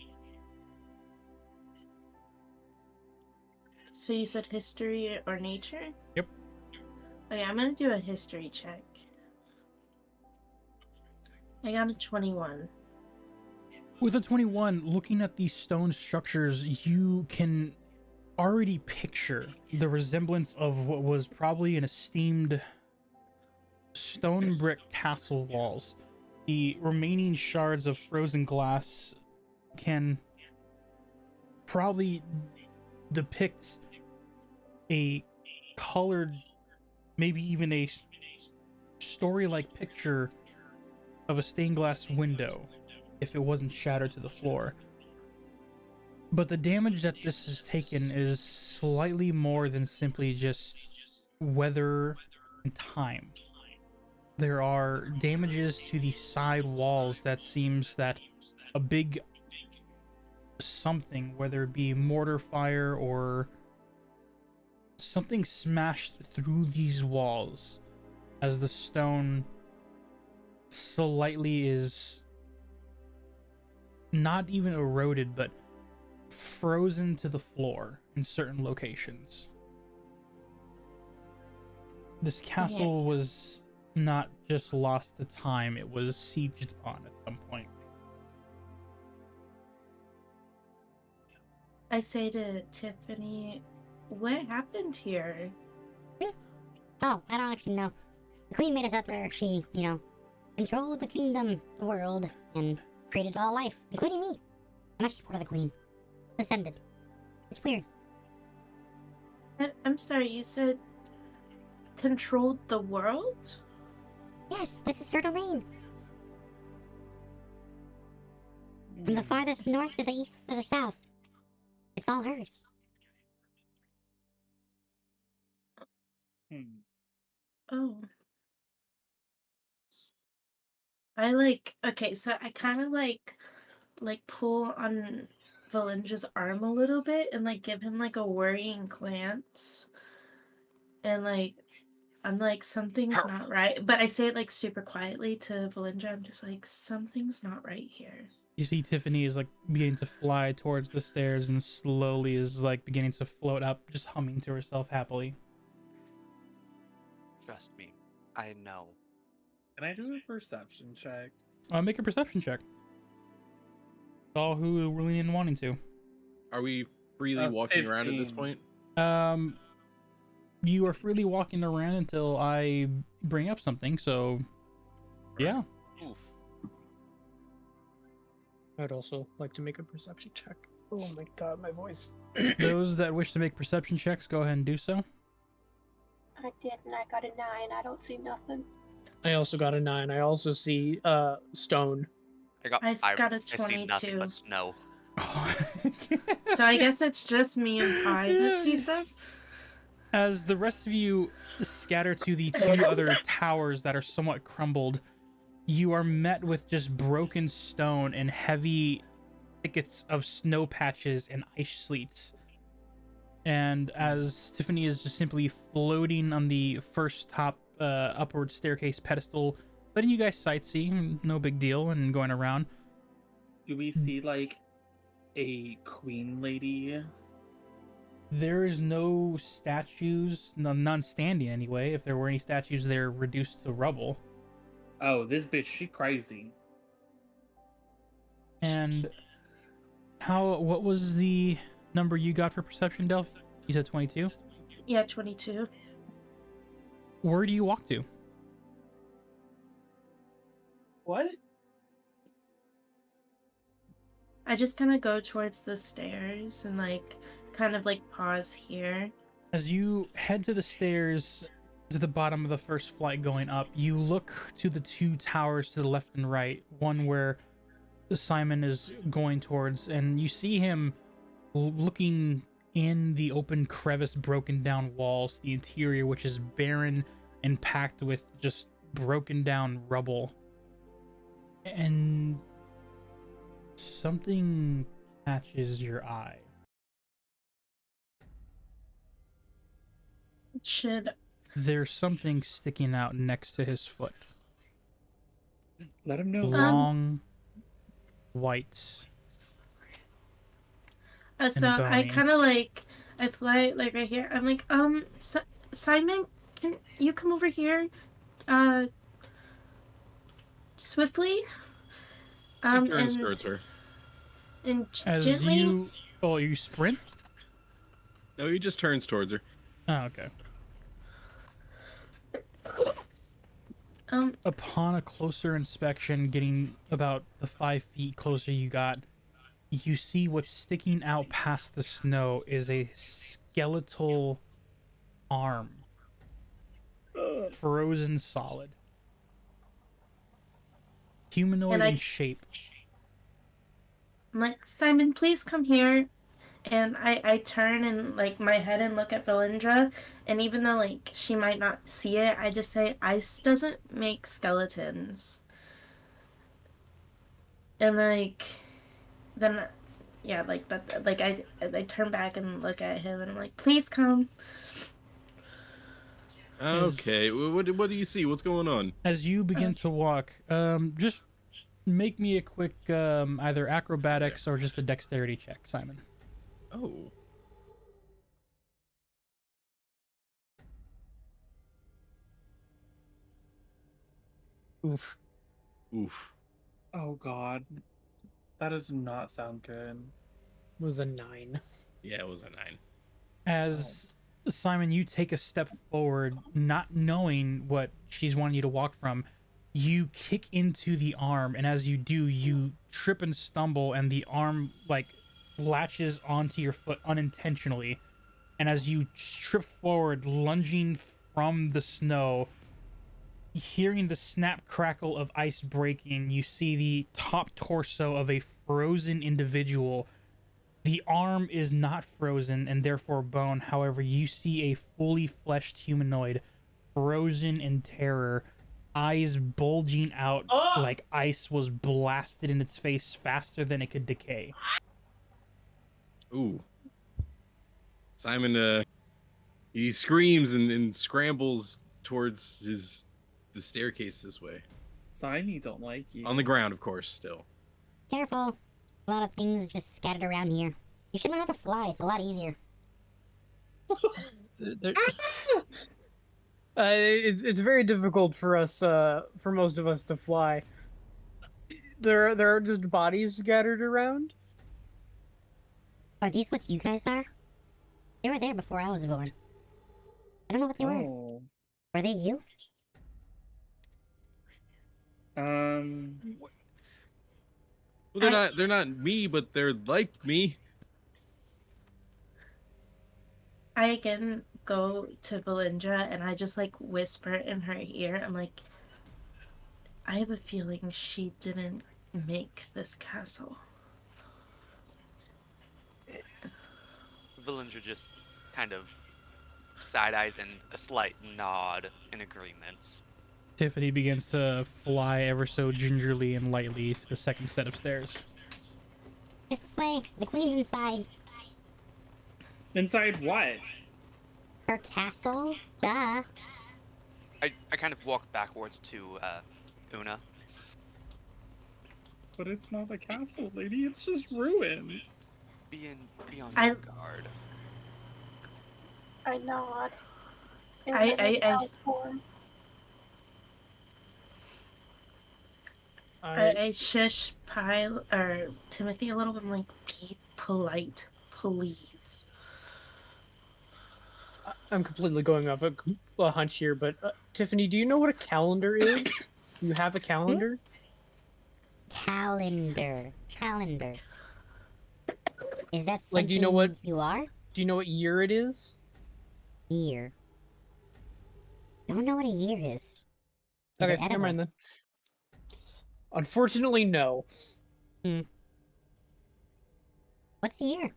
So you said history or nature? Yep. Okay, I'm gonna do a history check. I got a 21. With a 21, looking at these stone structures, you can already picture the resemblance of what was probably an esteemed stone brick castle walls. The remaining shards of frozen glass can probably depict a colored, maybe even a story-like picture of a stained glass window if it wasn't shattered to the floor. But the damage that this has taken is slightly more than simply just weather and time. There are damages to the side walls that seems that a big something, whether it be mortar fire or something, smashed through these walls as the stone slightly is not even eroded but frozen to the floor in certain locations. This castle was not just lost to time, it was sieged upon at some point. I say to Tiffany, what happened here? Oh, I don't actually know. The queen made us up where she, controlled the kingdom, the world, and created all life, including me. I'm actually part of the queen. Descended. It's weird. I'm sorry, you said controlled the world? Yes, this is her domain. From the farthest north to the east to the south. It's all hers. Hmm. Oh. Okay, so I kind of like pull on Valendra's arm a little bit and like give him like a worrying glance. And like I'm like, something's not right. But I say it like super quietly to Valindra. I'm just like, something's not right here. You see Tiffany is like beginning to fly towards the stairs and slowly is like beginning to float up, just humming to herself happily. Trust me, I know. Can I do a perception check? Make a perception check. All who really didn't wanting to. Are we freely walking around at this 15. point? You are freely walking around until I bring up something. So, yeah. Oof. I'd also like to make a perception check. Oh my god, my voice. Those that wish to make perception checks, go ahead and do so. I did, and I got a 9. I don't see nothing. I also got a 9. I also see stone. I got got a I see nothing 22. but snow. So I guess it's just me and Pi that see stuff. As the rest of you scatter to the 2 other towers that are somewhat crumbled, you are met with just broken stone and heavy thickets of snow patches and ice sleets. And as Tiffany is just simply floating on the first top upward staircase pedestal, letting you guys sightsee, no big deal, and going around. Do we see like a queen lady? There is no statues, none standing anyway. If there were any statues, they're reduced to rubble. Oh, this bitch, she crazy. And what was the number you got for perception, Delphi? You said 22? Yeah, 22. Where do you walk to? What? I just kind of go towards the stairs and like kind of like pause here. As you head to the stairs to the bottom of the first flight going up, you look to the 2 towers to the left and right, one where Simon is going towards, and you see him looking in the open crevice, broken down walls, the interior, which is barren and packed with just broken down rubble. And something catches your eye. There's something sticking out next to his foot. Let him know. Long, white. So I bony. kind of like, I fly like right here. I'm like, Simon, can you come over here, swiftly, He turns and towards her. As gently. you sprint? No, he just turns towards her. Oh, okay. Um, Upon a closer inspection, getting about the 5 feet closer you got, you see what's sticking out past the snow is a skeletal arm. Frozen solid. Humanoid And I- in shape. I'm like, Simon, please come here. And I turn and like my head and look at Valindra, and even though like she might not see it, I just say ice doesn't make skeletons. And like then yeah, like but like I turn back and look at him and I'm like, please come. Okay, what do you see? What's going on? As you begin to walk, just make me a quick either acrobatics or just a dexterity check, Simon. Oh. Oof. Oof. Oh god. That does not sound good. It was a 9. Yeah, it was a 9. As Simon, you take a step forward, not knowing what she's wanting you to walk from. You kick into the arm, and as you do, you trip and stumble, and the arm like latches onto your foot unintentionally. And as you trip forward, lunging from the snow, hearing the snap crackle of ice breaking, you see the top torso of a frozen individual. The arm is not frozen and therefore bone. However, you see a fully fleshed humanoid, frozen in terror, eyes bulging out like ice was blasted in its face faster than it could decay. Ooh. Simon, he screams and scrambles towards the staircase this way. Simon don't like you. On the ground, of course, still. Careful. A lot of things just scattered around here. You should learn how to fly. It's a lot easier. It's very difficult for us, for most of us to fly. There are just bodies scattered around. Are these what you guys are? They were there before I was born. I don't know what they were. Oh. Were they you? Well, they're not me, but they're like me. I again go to Belinda and I just like whisper in her ear. I'm like, I have a feeling she didn't make this castle. Belinda just kind of side eyes and a slight nod in agreement. Tiffany begins to fly ever so gingerly and lightly to the second set of stairs. It's this way. The queen's inside. Inside what? Her castle? Duh. I kind of walk backwards to Una. But it's not a castle, lady. It's just ruins. Be on your guard. I nod. I shush Timothy a little bit. I'm like, be polite, please. I'm completely going off a hunch here, but Tiffany, do you know what a calendar is? You have a calendar? Calendar. Is that something Like, do you know what you are? Do you know what year it is? Year. I don't know what a year is. Okay, never mind then. Unfortunately, no. What's a year?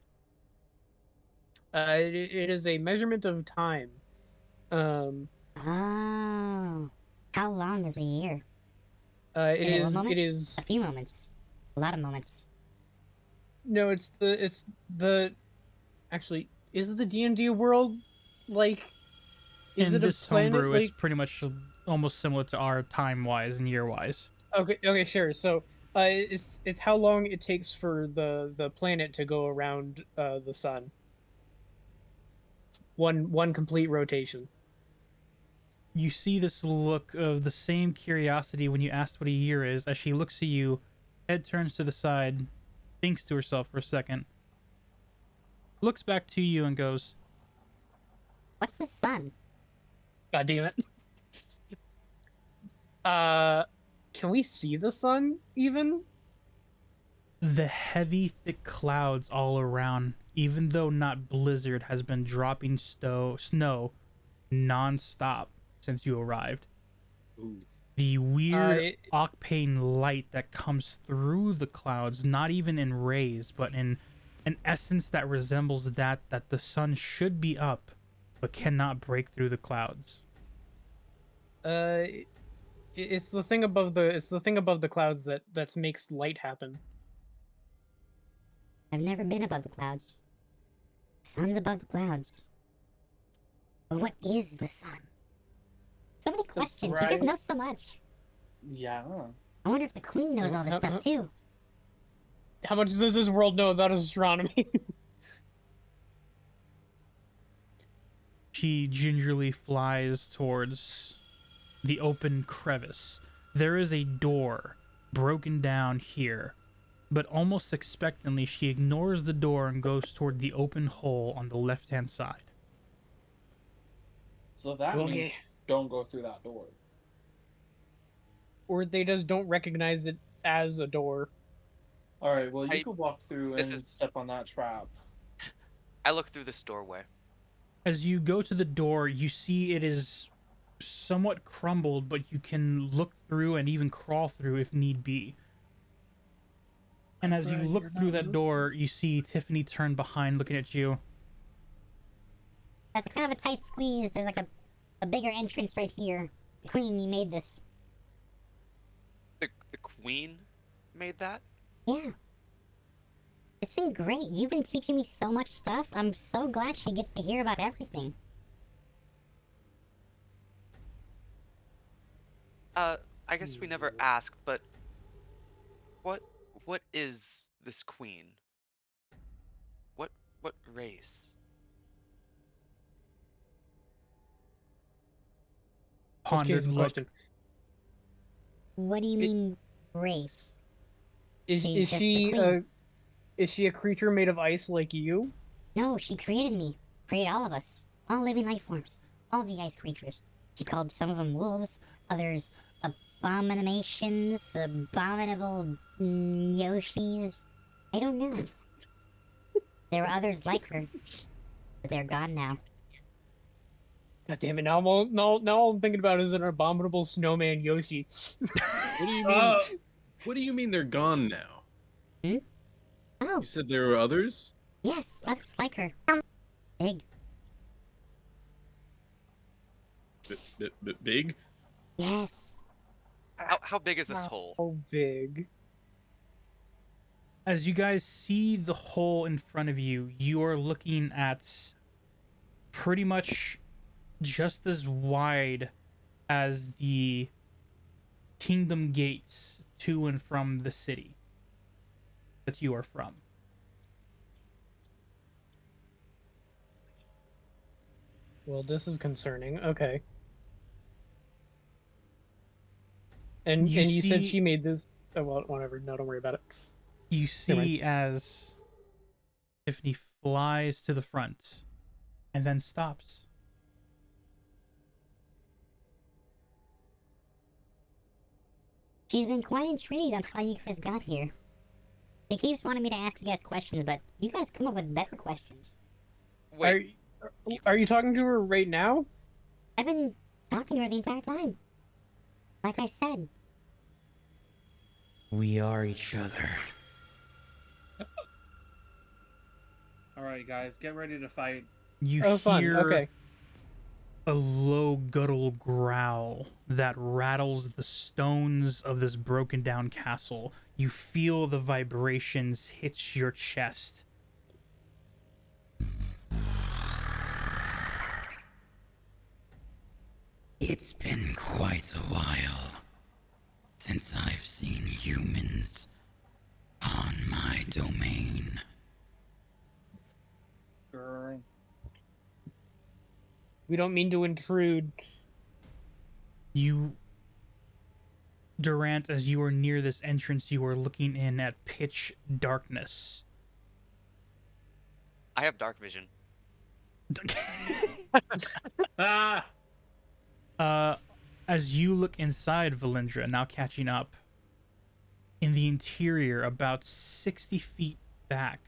It is a measurement of time. Oh. How long is a year? It Is it 1 is. moment? It is. A few moments. A lot of moments. No, it's the. Actually, is the D&D world like? Is In it a this planet homebrew, like? it's pretty much almost similar to our time-wise and year-wise. Okay, sure. So, it's how long it takes for the planet to go around the sun. One complete rotation. You see this look of the same curiosity when you asked what a year is. As she looks at you, head turns to the side, thinks to herself for a second, looks back to you and goes, What's the sun? God damn it. Can we see the sun even? the heavy, thick clouds all around, even though not blizzard, has been dropping snow non-stop since you arrived. Ooh. The weird octane light that comes through the clouds, not even in rays, but in an essence that resembles that the sun should be up, but cannot break through the clouds. It's the thing above the clouds that makes light happen. I've never been above the clouds. The sun's above the clouds. But what is the sun? So many questions. You guys know so much. Yeah. I wonder if the queen knows all this stuff too. How much does this world know about astronomy? She gingerly flies towards the open crevice. There is a door broken down here, but almost expectantly, she ignores the door and goes toward the open hole on the left-hand side. So that means don't go through that door. Or they just don't recognize it as a door. Alright, well, you could walk through and step on that trap. I look through this doorway. As you go to the door, you see it is somewhat crumbled, but you can look through and even crawl through if need be. And as you Right, look you're through not that moving. door, you see Tiffany turn behind looking at you. That's kind of a tight squeeze. There's like a bigger entrance right here. Queen, you made this. The queen made that? Yeah. It's been great. You've been teaching me so much stuff. I'm so glad she gets to hear about everything. I guess we never asked, but what what is this queen? What race? Let's change Pondered the look. question. What do you It- mean, race? Is She's is just the she queen. is she a creature made of ice like you? No, she created me. Created all of us. All living life forms. All the ice creatures. She called some of them wolves, others abominations, abominable Yoshis. I don't know. There were others like her, but they're gone now. God damn it! Now I'm thinking about it as an abominable snowman Yoshi. What do you mean? Oh, What do you mean they're gone now? Oh, You said there were others? yes, others like her. Big. Big? Yes. How big is this hole? How big? As you guys see the hole in front of you, you are looking at pretty much just as wide as the kingdom gates to and from the city that you are from. Well, this is concerning. Okay. And you said she made this. Oh, well, whatever. No, don't worry about it. You Never mind. see as Tiffany flies to the front and then stops. She's been quite intrigued on how you guys got here. She keeps wanting me to ask you guys questions, but you guys come up with better questions. Wait, Are you talking to her right now? I've been talking to her the entire time. Like I said. We are each other. all right, guys, get ready to fight. You Oh, fun. hear Okay. a low guttural growl that rattles the stones of this broken down castle. You feel the vibrations hit your chest. It's been quite a while since I've seen humans on my domain. Girl. We don't mean to intrude. You, Durant, as you are near this entrance, you are looking in at pitch darkness. I have dark vision. Ah! As you look inside Valindra, now catching up, in the interior, about 60 feet back,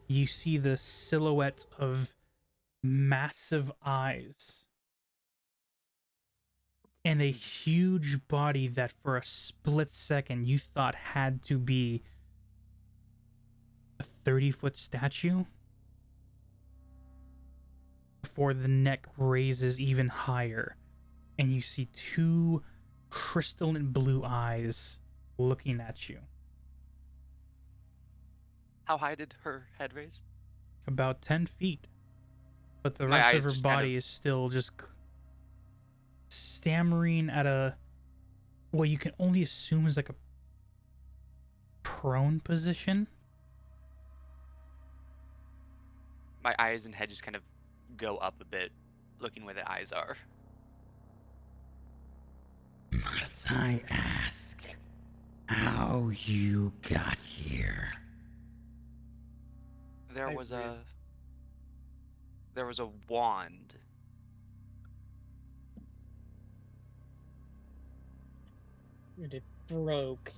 you see the silhouette of massive eyes and a huge body that for a split second you thought had to be a 30-foot statue before the neck raises even higher and you see two crystalline blue eyes looking at you. How high did her head raise? About 10 feet. But the My rest of eyes her just kind body of- is still just stammering at a, what you can only assume is like a prone position. My eyes and head just kind of go up a bit, looking where the eyes are. Might I ask how you got here? There I was breathe. a wand. And it broke.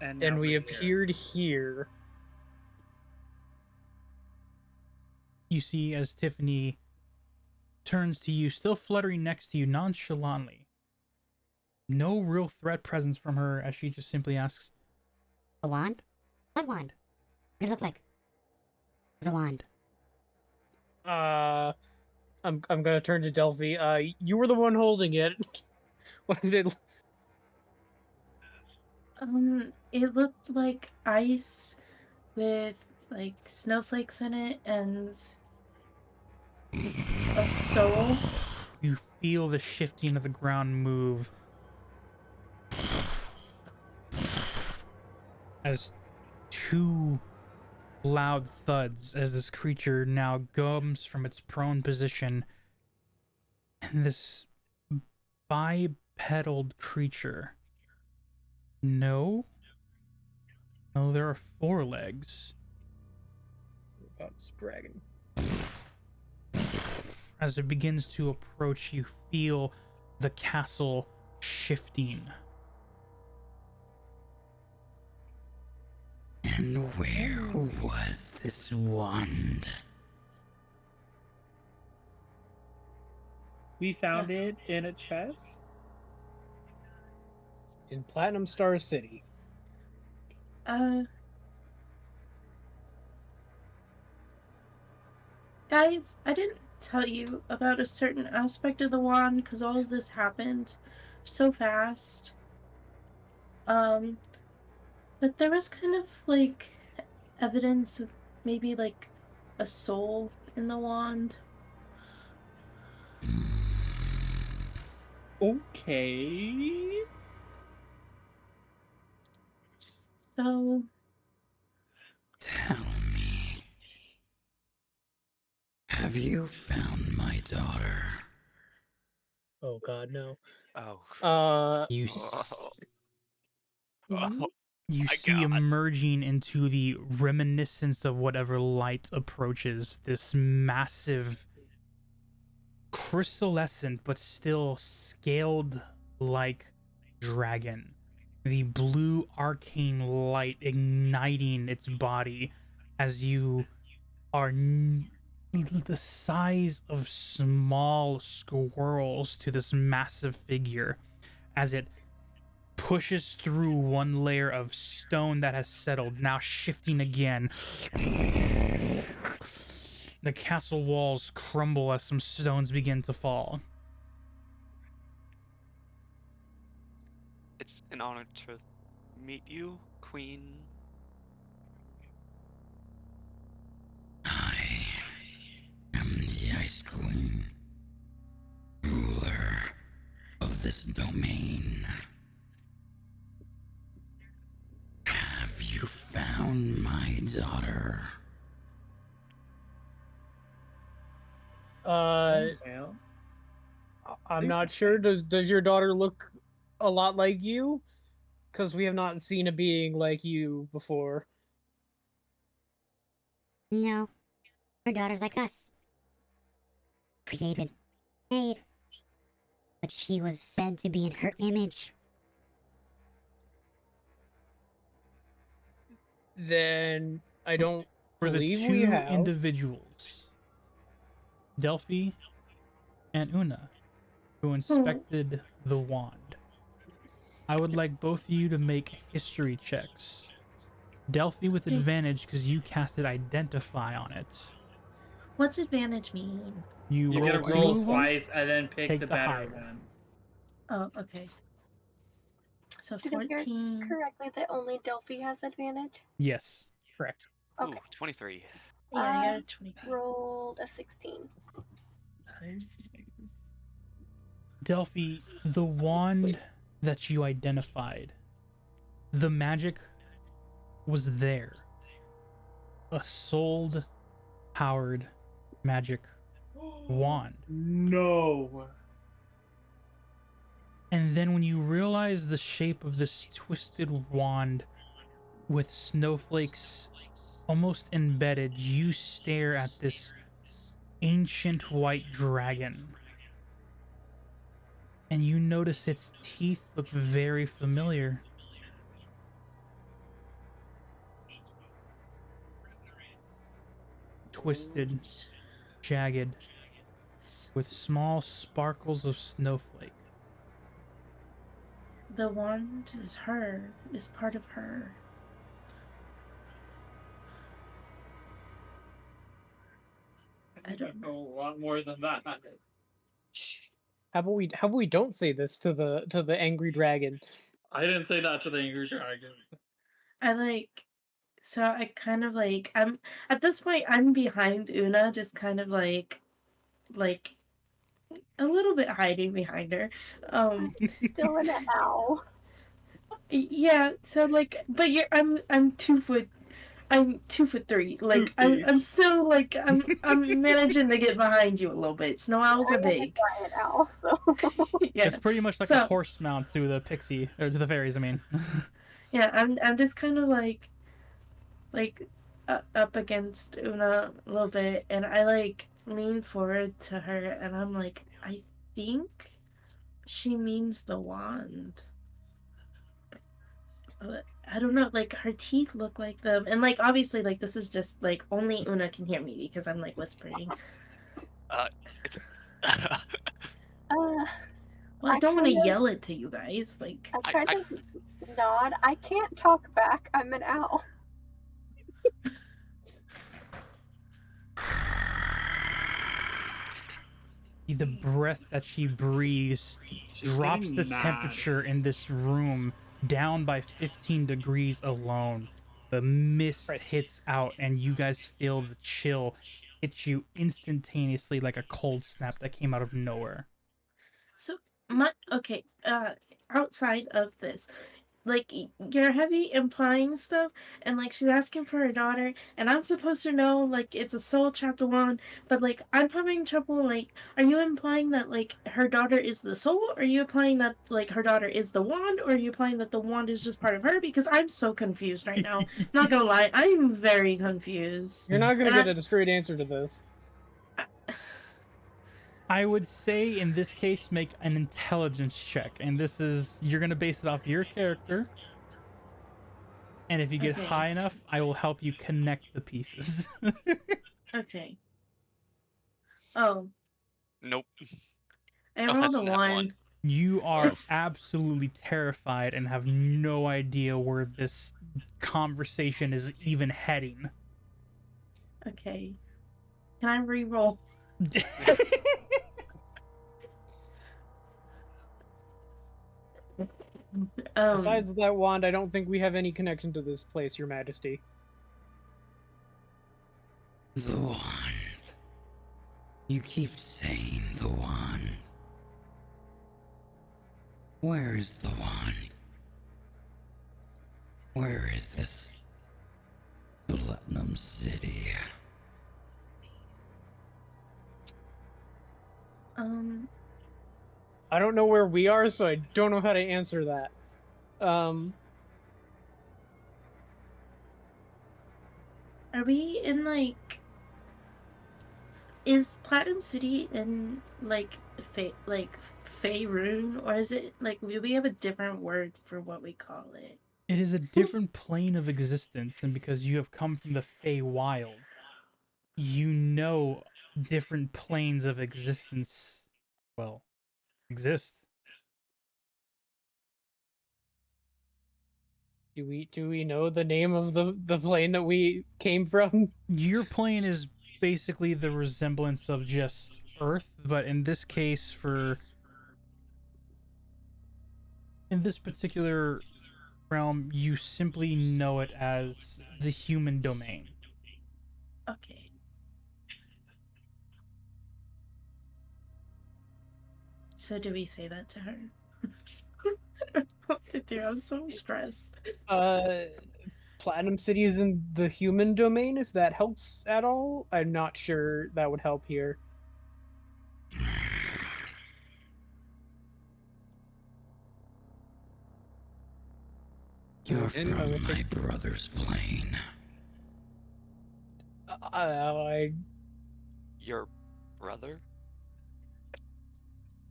And, now And we we're here. appeared here. You see as Tiffany turns to you, still fluttering next to you nonchalantly. No real threat presence from her as she just simply asks, A wand? What wand? What did it look like? It was a wand. I'm gonna turn to Delphi. You were the one holding it. What did it? It looked like ice with like snowflakes in it and a soul. You feel the shifting of the ground move as two loud thuds as this creature now comes from its prone position, and this bipedal creature. No, there are four legs. God, this dragon. As it begins to approach, you feel the castle shifting. And where was this wand? We found it in a chest. In Platinum Star City. Guys, I didn't tell you about a certain aspect of the wand because all of this happened so fast. But there was kind of like evidence of maybe like a soul in the wand. Okay. So, Tell me. Have you found my daughter? Oh God, no. Oh. You Oh, hmm? oh you my see God. emerging into the reminiscence of whatever light approaches this massive crystallescent but still scaled like dragon, the blue arcane light igniting its body as you are the size of small squirrels to this massive figure as it pushes through one layer of stone that has settled, now shifting again. The castle walls crumble as some stones begin to fall. It's an honor to meet you, Queen. I am the Ice Queen, ruler of this domain. Have you found my daughter? Well, I'm Say not sure. Does your daughter look a lot like you? Because we have not seen a being like you before. No. Her daughter's like us. Created. Made. But she was said to be in her image. Then I don't For the believe we two have. individuals, Delphi and Una, who inspected the wand, I would like both of you to make history checks. Delphi with Okay. advantage because you casted Identify on it. What's advantage mean? You you roll gotta two roll of them, twice and then pick take the the better higher. one. Oh, okay. So Did I hear 14. correctly that only Delphi has advantage? Yes. Correct. Okay. Ooh, 23. Yeah, I got I a 23. rolled a 16. Nice. Delphi, the wand that you identified, the magic was there. A soul powered magic wand. No. And then when you realize the shape of this twisted wand with snowflakes almost embedded, you stare at this ancient white dragon. And you notice its teeth look very familiar. Twisted, jagged, with small sparkles of snowflake. The wand is her, is part of her. think I know a lot more than that. Shh. How about we don't say this to the angry dragon? I didn't say that to the angry dragon. I like so I kind of like I'm at this point I'm behind Una, just kind of like a little bit hiding behind her. Still an owl. Yeah, so like but I'm 2 foot I'm 2'3". Like Oopsie. I'm still like I'm managing to get behind you a little bit. Snow owls I are am a big. giant owl, so Yeah. It's pretty much like a So horse mount to the pixie, or to the fairies, I mean. yeah, I'm just kind of like up against Una a little bit, and I like lean forward to her, and I'm like, I think she means the wand. I don't know, like her teeth look like them, and like obviously, like this is just like only Una can hear me because I'm like whispering. It's. uh, Well, I I don't want to kind of yell it to you guys, like. I I, kind I, of nod. I can't talk back. I'm an owl. The breath that she breathes She's drops getting the mad. temperature in this room down by 15 degrees alone. The mist Christ. hits out, and you guys feel the chill hit you instantaneously like a cold snap that came out of nowhere. So okay, outside of this, like you're heavy implying stuff, and like she's asking for her daughter, and I'm supposed to know like it's a soul chapter one, but like I'm having trouble. Like, are you implying that like her daughter is the soul? Or are you implying that like her daughter is the wand? Or are you implying that the wand is just part of her? Because I'm so confused right now. Not gonna lie, I'm very confused. You're not gonna And get a straight answer to this. I would say in this case, make an intelligence check, and this is you're gonna base it off your character. And if you get Okay. high enough, I will help you connect the pieces. Okay. Oh, nope. I Oh, rolled that's a a nat 1. You are absolutely terrified and have no idea where this conversation is even heading. Okay. Can I re-roll? Besides that wand, I don't think we have any connection to this place, Your Majesty. The wand. You keep saying the wand. Where is the wand? Where is this Platinum City? I don't know where we are, so I don't know how to answer that. Are we in like? Is Platinum City in like Faerun, or is it like do we have a different word for what we call it? It is a different plane of existence, and because you have come from the Feywild, you know different planes of existence, well, exist. Do we know the name of the plane that we came from? Your plane is basically the resemblance of just Earth, but in this case, in this particular realm, you simply know it as the human domain. Okay. So do we say that to her? I don't know what to do. I'm so stressed. Platinum City is in the human domain, if that helps at all. I'm not sure that would help here. You're And I will from my brother's plane. Your brother?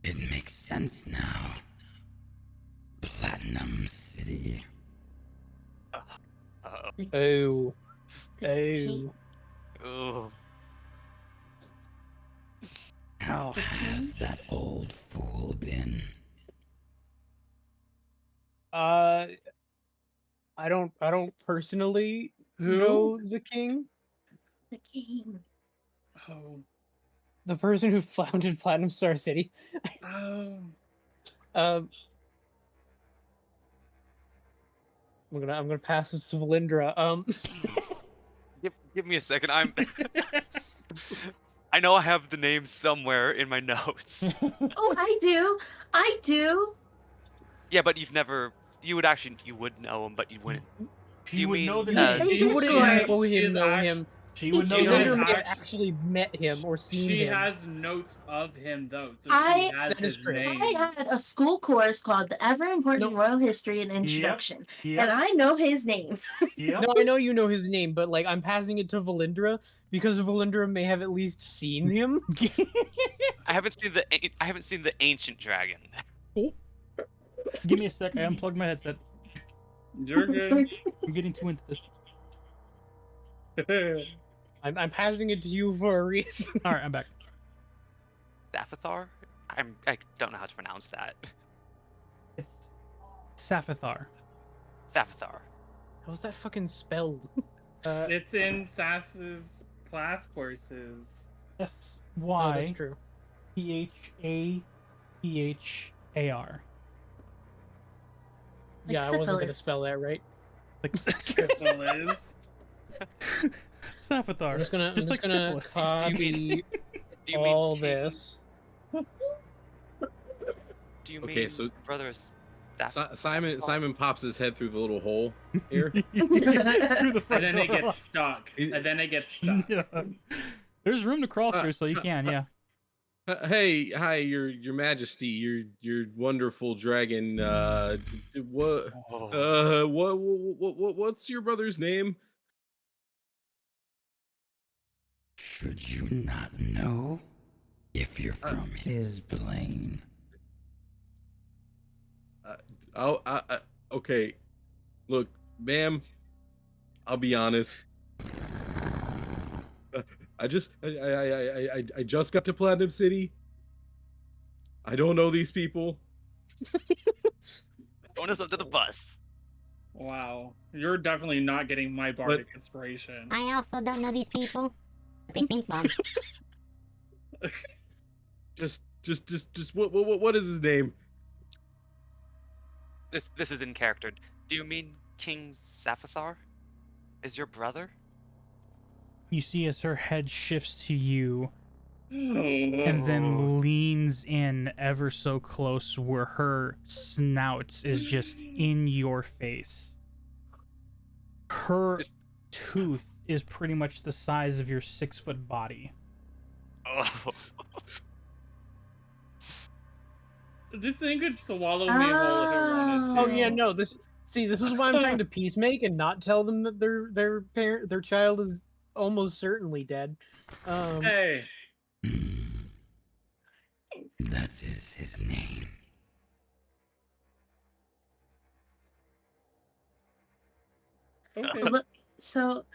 It makes sense now. Platinum City. Uh-oh. Oh. He- Oh. Ooh. How The has that old fool been? I don't personally Who? know the king. the king. Oh, the person who founded Platinum Star City. Oh. I'm gonna pass this to Valindra. Give me a second. I know I have the name somewhere in my notes. Oh, I do. I do. Yeah, but you would know him, but you wouldn't. She Do you would mean know the It's name. in You wouldn't Discord. know him. She would know She the has Valindra name. may have act- actually met him or seen She him. has notes of him though, so I- she has That is his true. name. I had a school course called The Ever Important No. Royal History and Introduction, and Yep. I know his name. Yep. No, I know you know his name, but like I'm passing it to Valindra because Valindra may have at least seen him. I haven't seen the ancient dragon. Give me a sec. I unplugged my headset. You're good. I'm getting too into this. I'm passing it to you for a reason. All right, I'm back. Saphithar? I don't know how to pronounce that. It's Saphithar. Saphithar. How's that fucking spelled? It's in Sass's class courses. Oh, that's S-Y-P-H-A-P-H-A-R. Yeah, I wasn't gonna syphilis. spell that right. Like Syphilis. Saphithar. I'm just gonna Just like syphilis. copy Do you mean all king? this. Do you Okay, mean so- brother is Simon pops his head through the little hole here. Through the And front then it door. gets stuck. And then it gets stuck. Yeah. There's room to crawl through, so you can, yeah. Hey, hi, your Majesty, your wonderful dragon. What's your brother's name? Should you not know if you're from his plane? Okay. Look, ma'am, I'll be honest. I just got to Platinum City. I don't know these people. Throwing us under the bus. Wow. You're definitely not getting my bardic inspiration. I also don't know these people, but they seem fun. Just what is his name? This is in character. Do you mean King Saphithar? Is your brother? You see as her head shifts to you and And then leans in ever so close where her snout is just in your face. Her Is- tooth is pretty much the size of your 6-foot body. Oh. this thing could swallow me whole if it wanted to. Oh yeah, no. This is why I'm trying to peacemake and not tell them that their child is almost certainly dead. Hey. That is his name. Okay. Look, so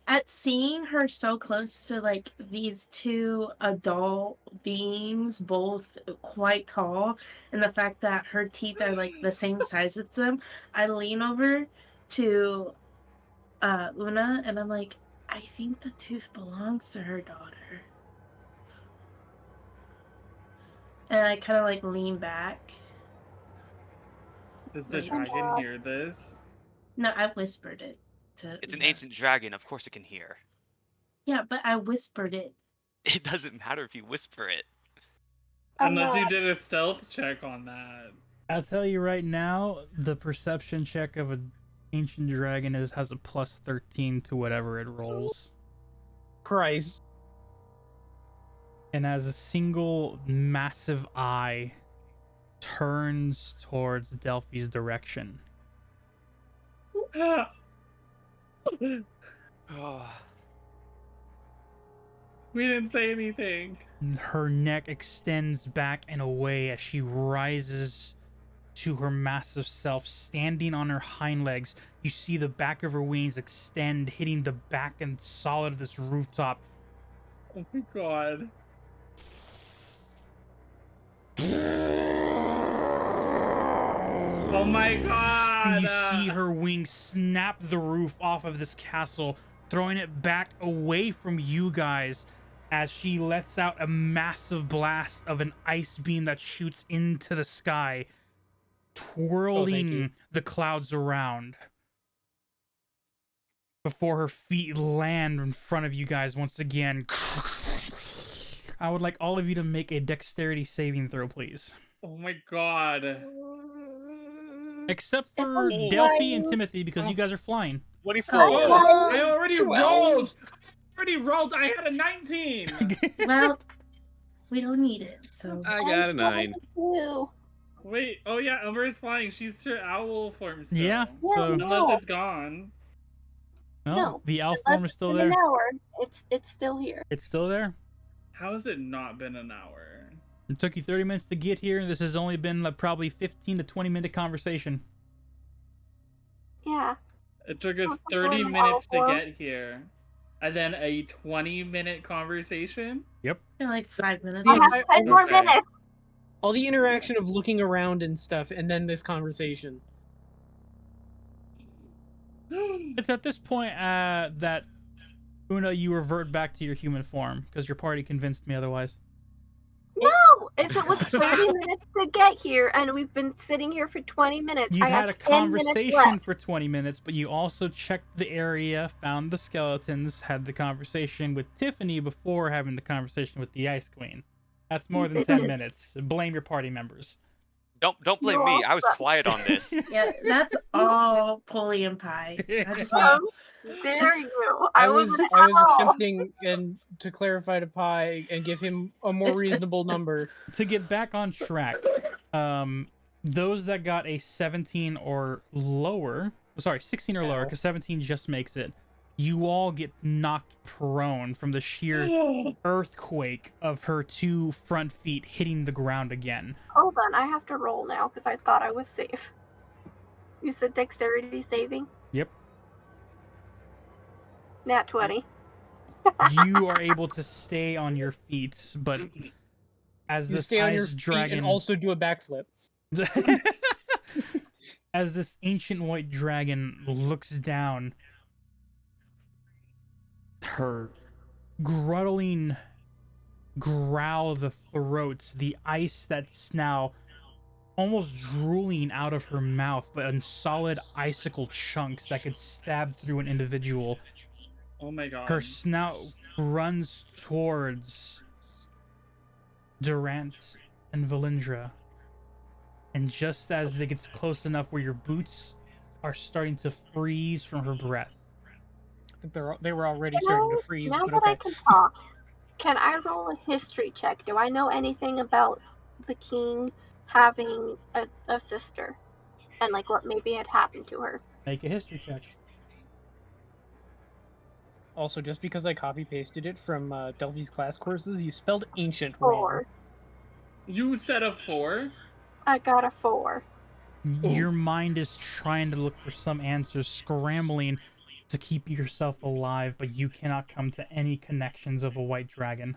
at seeing her so close to like these two adult beings, both quite tall, and the fact that her teeth are like the same size as them, I lean over to Una and I'm like, I think the tooth belongs to her daughter. And I kind of like lean back. Does the Like- dragon hear this? No, I whispered it to It's an Una. ancient dragon. Of course it can hear. Yeah, but I whispered it. It doesn't matter if you whisper it. Unless you did a stealth check on that. I'll tell you right now, the perception check of an ancient dragon has a plus 13 to whatever it rolls. Christ. And as a single massive eye turns towards Delphi's direction, Oh. We didn't say anything. her neck extends back and away as she rises to her massive self, standing on her hind legs. You see the back of her wings extend, hitting the back and solid of this rooftop. Oh my god. Oh my god! You see her wings snap the roof off of this castle, throwing it back away from you guys as she lets out a massive blast of an ice beam that shoots into the sky, twirling the clouds around before her feet land in front of you guys once again. I would like all of you to make a dexterity saving throw, please. Oh my god. Except If for I'm Delphi and flying- Timothy, because you guys are flying. 24. Oh, I already 12. rolled. I had a 19. Well, we don't need it, so. I got a 9. Ew. Wait, oh yeah, Umber is flying. She's her owl form still. Yeah, Yeah, so Unless no. it's gone. no, No, the owl Unless form is it's still been there. an hour, it's still here. It's still there. How has it not been an hour? It took you 30 minutes to get here. This has only been like probably 15 to 20-minute conversation. Yeah. It took us Oh, 30 an minutes to hour. get here. And then a 20-minute conversation? Yep. In like 5 minutes. Yeah, I have 10 more okay. minutes. All the interaction of looking around and stuff, and then this conversation. It's at this point that Una, you revert back to your human form because your party convinced me otherwise. No! If it was 30 minutes to get here and we've been sitting here for 20 minutes, You've I had have a 10 minutes conversation left. for 20 minutes, but you also checked the area, found the skeletons, had the conversation with Tiffany before having the conversation with the Ice Queen. That's more than 10 minutes. Blame your party members. Don't blame You're me. I was welcome. quiet on this. Yeah, that's all Polly and Pie. I just How want dare you? I was was attempting and to clarify to Pi and give him a more reasonable number. To get back on track, those that got a 17 or lower, sorry, 16 or lower, because 17 just makes it, you all get knocked prone from the sheer earthquake of her 2 front feet hitting the ground again. Hold on, I have to roll now because I thought I was safe. You said dexterity saving? Yep. Nat 20. You are able to stay on your feet, but as You this stay on your ice feet dragon, and also do a backflip. as this ancient white dragon looks down, her gruttling growl of the throats, the ice that's now almost drooling out of her mouth, but in solid icicle chunks that could stab through an individual. Oh my god. Her snout runs towards Durant and Valindra. And just as it gets close enough where your boots are starting to freeze from her breath. I think they were already starting to freeze, Now but that okay. I can talk, can I roll a history check? Do I know anything about the king having a sister? And like what maybe had happened to her? Make a history check. Also, just because I copy-pasted it from Delphi's class courses, you spelled ancient wrong. 4. You said a 4? I got a 4. Your mind is trying to look for some answers, scrambling to keep yourself alive, but you cannot come to any connections of a white dragon.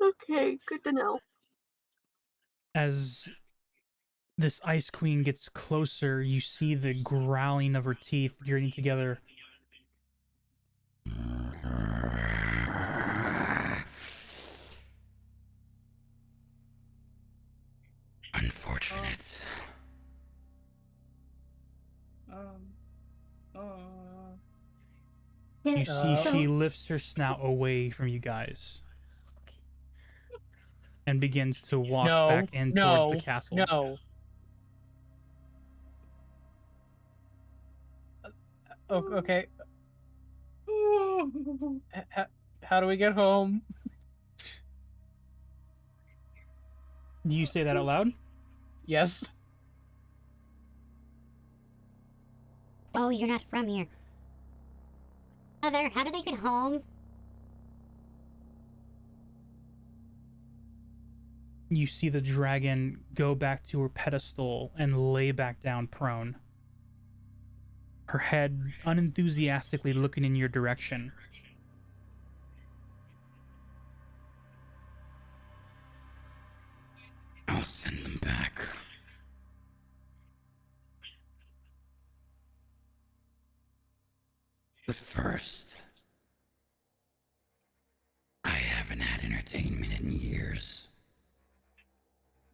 Okay, good to know. As this Ice Queen gets closer, you see the growling of her teeth gritting together. Unfortunate. You see So- she lifts her snout away from you guys and begins to walk No, back in no, towards the castle. No. Okay. How do we get home? Do you say that out loud? Yes. Oh, you're not from here. Mother, how do they get home? You see the dragon go back to her pedestal and lay back down prone. Her head unenthusiastically looking in your direction. I'll send them back. But first, entertainment in years.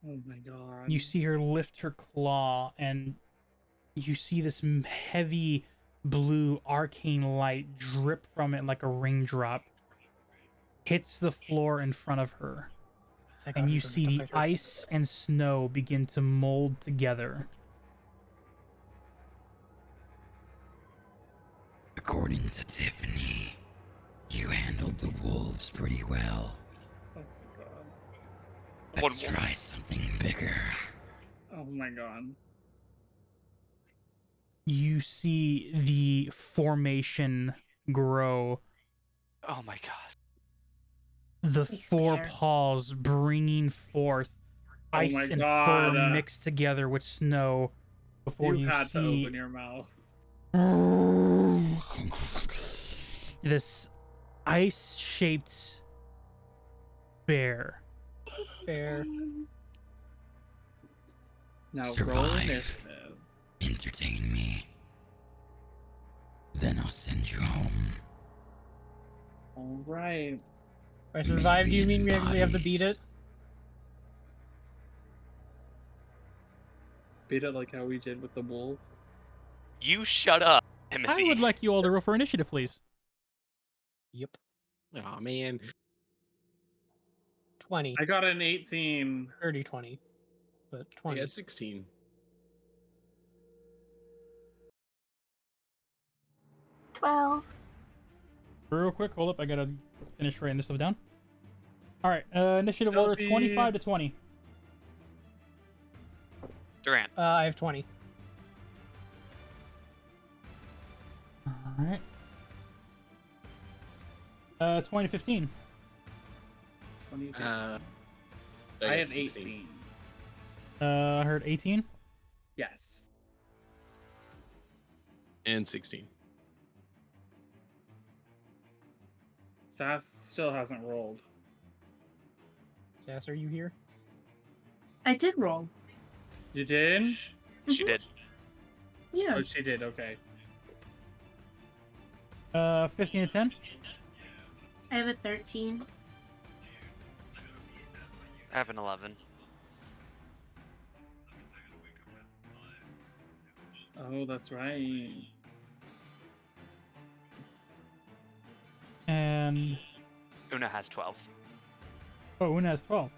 Oh my god. You see her lift her claw, and you see this heavy blue arcane light drip from it like a raindrop. Hits the floor in front of her. And you see the ice and snow begin to mold together. According to Tiffany, you handled the wolves pretty well. Oh my god. Let's try something bigger. Oh my god. You see the formation grow. Oh my god. The Makes four me hair. paws bringing forth Oh ice my and God. fur mixed together with snow before You you had to see open your mouth. this ice-shaped bear. Fair. Now roll Survive. initiative. Entertain me. Then I'll send you home. Alright. If I survive, do you Maybe mean we in actually have to beat bodies. it? Beat it like how we did with the wolf. You shut up, Timothy. I would like you all to roll for initiative, please. Yep. Oh man. 20. I got an 18. 30, 20. But I 20. got 16. 12. Real quick, hold up. I gotta finish writing this stuff down. All right, initiative order Selfie. 25 to 20. Durant. I have 20. All right. 20 to 15. 20. I I got have 16. 18. I heard 18. Yes. And 16. Sass still hasn't rolled. Sass, are you here? I did roll. You did? She did. Yeah. Oh, she did. Okay. 15 to 10. I have a 13. I have an 11. Oh, that's right. And Una has 12. oh, Una has 12.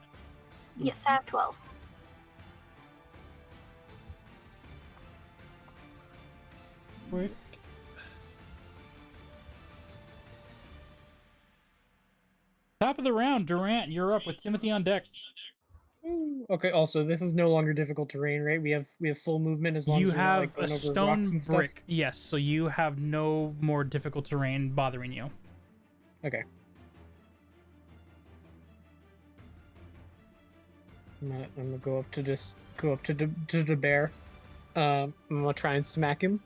Yes, I have 12. Wait. Top of the round, Durant, you're up with Timothy on deck. Okay, also, this is no longer difficult terrain, right? We have full movement as long You as we're not, have like, a going over stone rocks and stuff. brick. Yes, so you have no more difficult terrain bothering you. Okay. I'm gonna go up to the bear. I'm gonna try and smack him.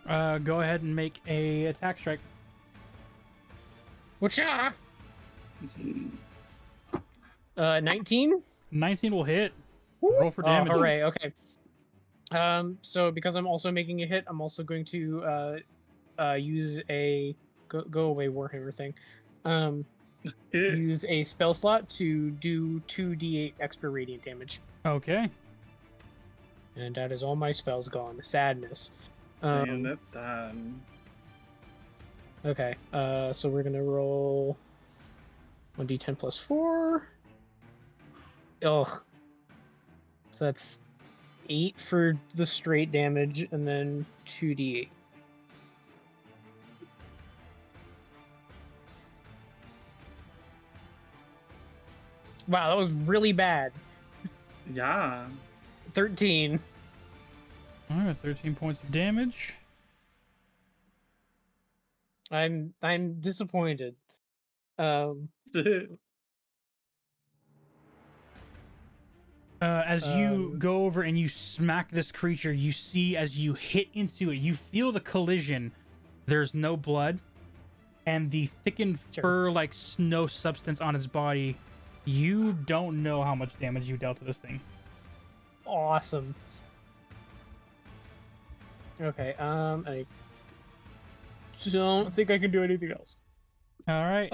Go ahead and make a attack strike. Whatcha? 19? 19 will hit. Roll for damage. Oh, hooray! Okay. So because I'm also making a hit, I'm also going to use a go away Warhammer thing. Use a spell slot to do 2d8 extra radiant damage, Okay. and that is all my spells gone. Sadness. Man, that's sad. Okay. So we're gonna roll 1d10 plus 4. Ugh. So that's 8 for the straight damage, and then 2d8. Wow, that was really bad. Yeah. 13. All right, 13 points of damage. I'm disappointed. As you go over and you smack this creature, you see as you hit into it, you feel the collision. There's no blood, and the thickened fur-like snow substance on its body. You don't know how much damage you dealt to this thing. Awesome. Okay, I don't think I can do anything else. All right.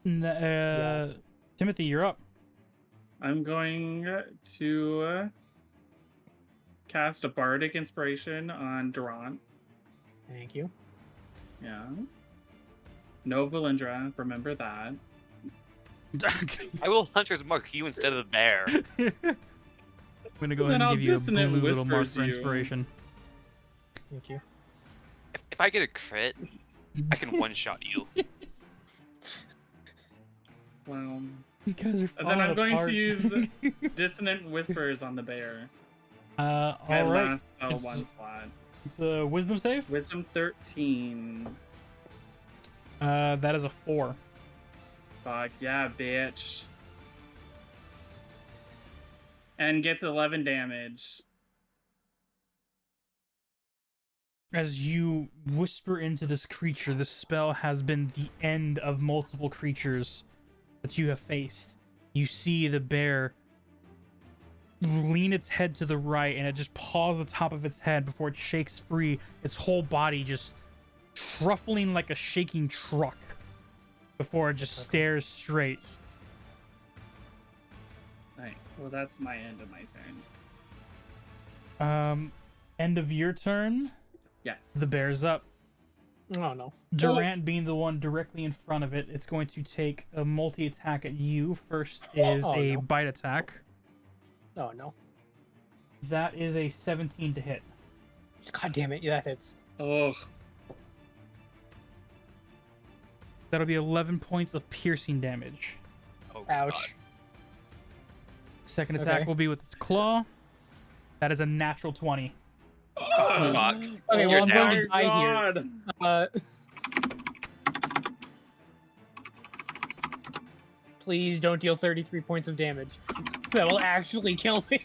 Timothy, you're up. I'm going to cast a bardic inspiration on Durant. Thank you. Yeah. No Valindra, remember that. I will Hunter's Mark you instead of the bear. I'm gonna go Then ahead and I'll give you a dissonant blue little mark whispers for you. inspiration. Thank you. If I get a crit, I can one-shot you. Well, You guys are and falling then I'm going apart. to use dissonant whispers on the bear. All My right. last spell It's- one slot. It's a wisdom save. Wisdom 13. That is a 4. Fuck yeah, bitch. And gets 11 damage. As you whisper into this creature, this spell has been the end of multiple creatures that you have faced. You see the bear lean its head to the right, and it just paws the top of its head before it shakes free, its whole body just truffling like a shaking truck before it just stares straight. Right. Well, that's my end of my turn. End of your turn. Yes. The bear's up. Oh no. Durant being the one directly in front of it, it's going to take a multi-attack at you. First is a no. bite attack. Oh no. That is a 17 to hit. God damn it. Yeah, that hits. Oh. That'll be 11 points of piercing damage. Oh, Ouch. Second attack Okay. will be with its claw. That is a natural 20. God. Fuck. Okay, You're well, I'm going to down. die here. Please don't deal 33 points of damage. That will actually kill me.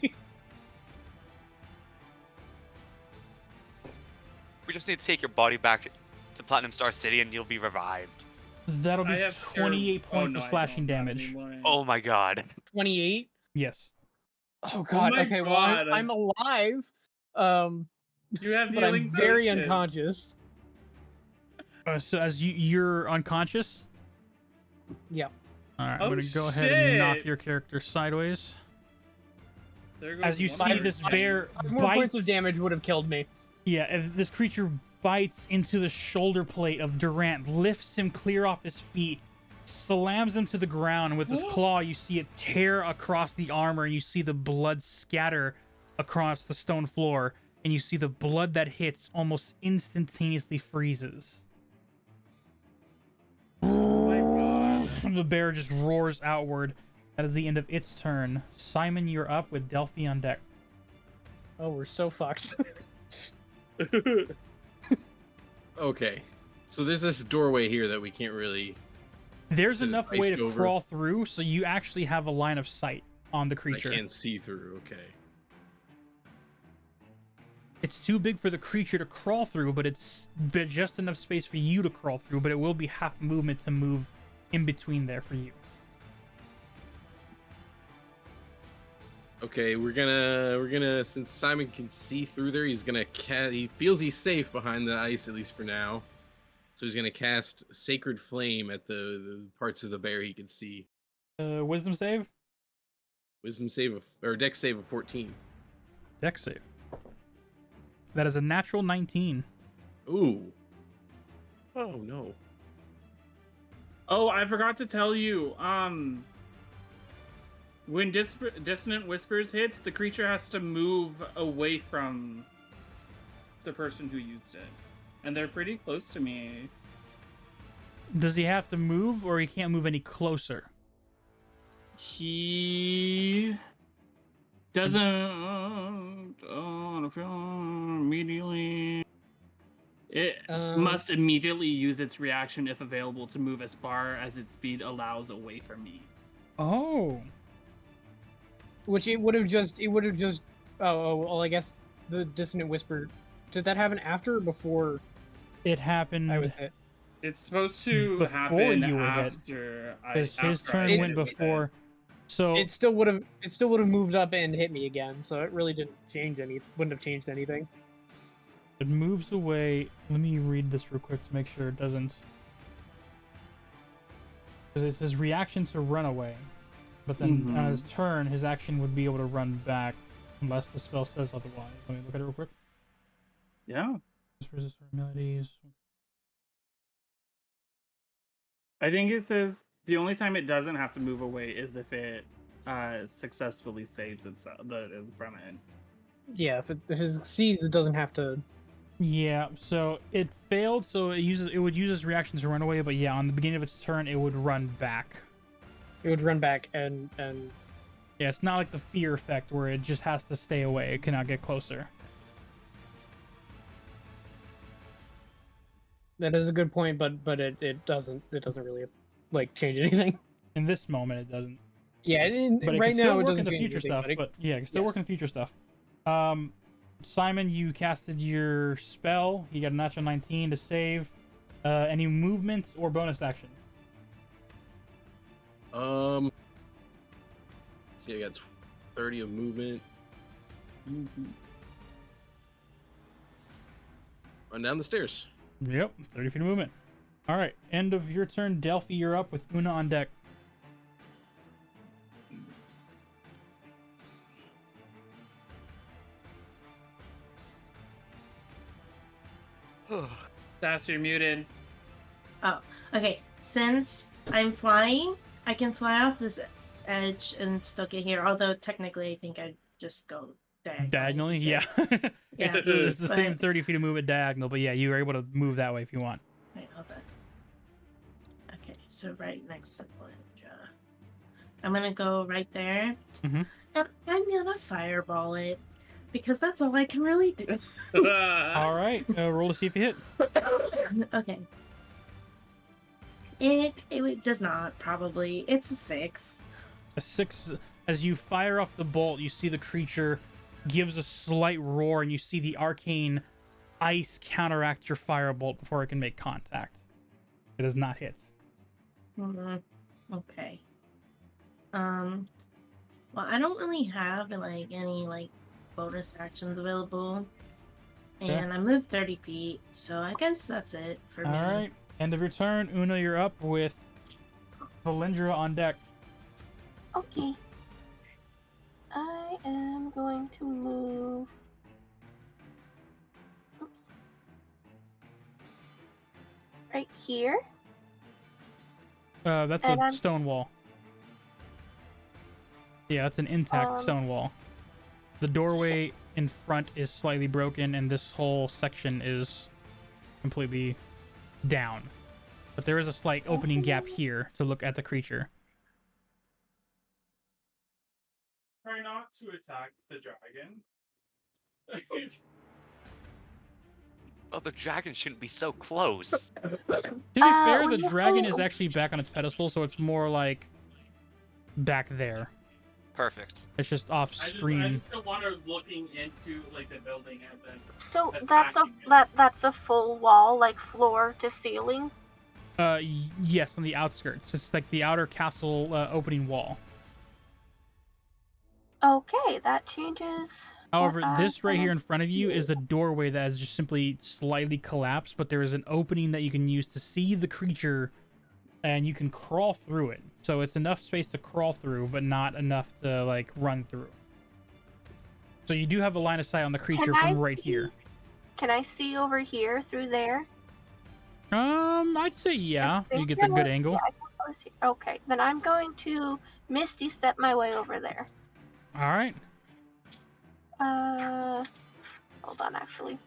We just need to take your body back to Platinum Star City and you'll be revived. That'll I be have 28 oh, points no, of I slashing don't have damage. any more. Oh my god. 28? Yes. Oh god, my okay, well, God. I'm alive. You have But I'm healing very potion. unconscious. So as you're unconscious? Yeah. Alright, Oh, I'm gonna go ahead and knock shit. your character sideways. There goes As you one see more this time. bear 5 more points of bites- damage would have killed me. Yeah, if this creature bites into the shoulder plate of Durant, lifts him clear off his feet, slams him to the ground, and with his claw, you see it tear across the armor, and you see the blood scatter across the stone floor, and you see the blood that hits almost instantaneously freezes. Oh my god. The bear just roars outward. That is the end of its turn. Simon, you're up with Delphi on deck. Oh, we're so fucked. Okay. So there's this doorway here that we can't really. There's To enough way ice to over. crawl through, so you actually have a line of sight on the I creature. can't see through. Okay. It's too big for the creature to crawl through, but it's just enough space for you to crawl through, but it will be half movement to move in between there for you. Okay, we're gonna since Simon can see through there, he's gonna he feels he's safe behind the ice, at least for now. So he's gonna cast Sacred Flame at the parts of the bear he can see. Wisdom save? Wisdom save or Dex save of 14. Dex save. That is a natural 19. Ooh. Oh no. Oh, I forgot to tell you. When Dissonant Whispers hits, the creature has to move away from the person who used it. And they're pretty close to me. Does he have to move, or he can't move any closer? He doesn't immediately. It must immediately use its reaction if available to move as far as its speed allows away from me. Oh. Which it would have just, well, I guess the Dissonant Whisper, did that happen after or before It happened I was hit? It's supposed to Before happen you were hit. after because his after turn I went hit it. before. So It still would have moved up and hit me again, so it really wouldn't have changed anything. it moves away. Let me read this real quick to make sure it doesn't. Because it's his reaction to run away. But then on his turn, his action would be able to run back unless the spell says otherwise. Let me look at it real quick. Yeah. Resist abilities. I think it says the only time it doesn't have to move away is if it successfully saves itself from it. Yeah, if it succeeds, it doesn't have to. Yeah, so it failed, so it would use its reaction to run away, but yeah, on the beginning of its turn, it would run back. It would run back and Yeah, it's not like the fear effect where it just has to stay away. It cannot get closer. that is a good point, but it doesn't really like change anything. In this moment, it doesn't. Yeah, But it right can still now it work doesn't in the change future anything, stuff. But yeah, it can still work in yes. the future stuff. Simon, you casted your spell. You got a natural 19 to save. Any movements or bonus action? Let's see, I got 30 of movement. Run down the stairs. Yep, 30 feet of movement. All right, end of your turn. Delphi, you're up with Una on deck. Sass, you're muted. Oh, okay. Since I'm flying, I can fly off this edge and still get here. Although technically, I think I'd just go Diagonally, yeah. Yeah, it's the same but- 30 feet of movement diagonal, but yeah, you are able to move that way if you want. Wait, hold on. Okay, so right next to Belinja. I'm gonna go right there. Mhm. And I'm gonna fireball it. Because that's all I can really do. All right, roll to see if you hit. Okay. It does not, probably. It's a 6. A 6. As you fire off the bolt, you see the creature gives a slight roar, and you see the arcane ice counteract your firebolt before it can make contact. It does not hit. Okay. Well, I don't really have like any like bonus actions available, and I moved 30 feet, so I guess that's it for me. All right, end of your turn. Una, you're up with Valindra on deck. Okay. I am going to move. Oops. Right here. That's And a I'm- stone wall. Yeah, that's an intact stone wall. The doorway in front is slightly broken, and this whole section is completely down. But there is a slight opening gap here to look at the creature. Try not to attack the dragon. Oh, the dragon shouldn't be so close. To be fair, when the you dragon say- is actually back on its pedestal, so it's more like back there. Perfect. It's just off I screen. just don't want her looking into like the building and then. So attacking it. that's a full wall, like floor to ceiling. Yes, on the outskirts. It's like the outer castle opening wall. Okay, that changes. However, what this I right here can in front of you is a doorway that is just simply slightly collapsed, but there is an opening that you can use to see the creature, and you can crawl through it. So it's enough space to crawl through, but not enough to like run through. So you do have a line of sight on the creature I from right here. Can I see over here through there? I'd say yeah. I You think get the I good was- angle. yeah, I think I was here. Okay, then I'm going to Misty step my way over there. All right. Hold on, actually.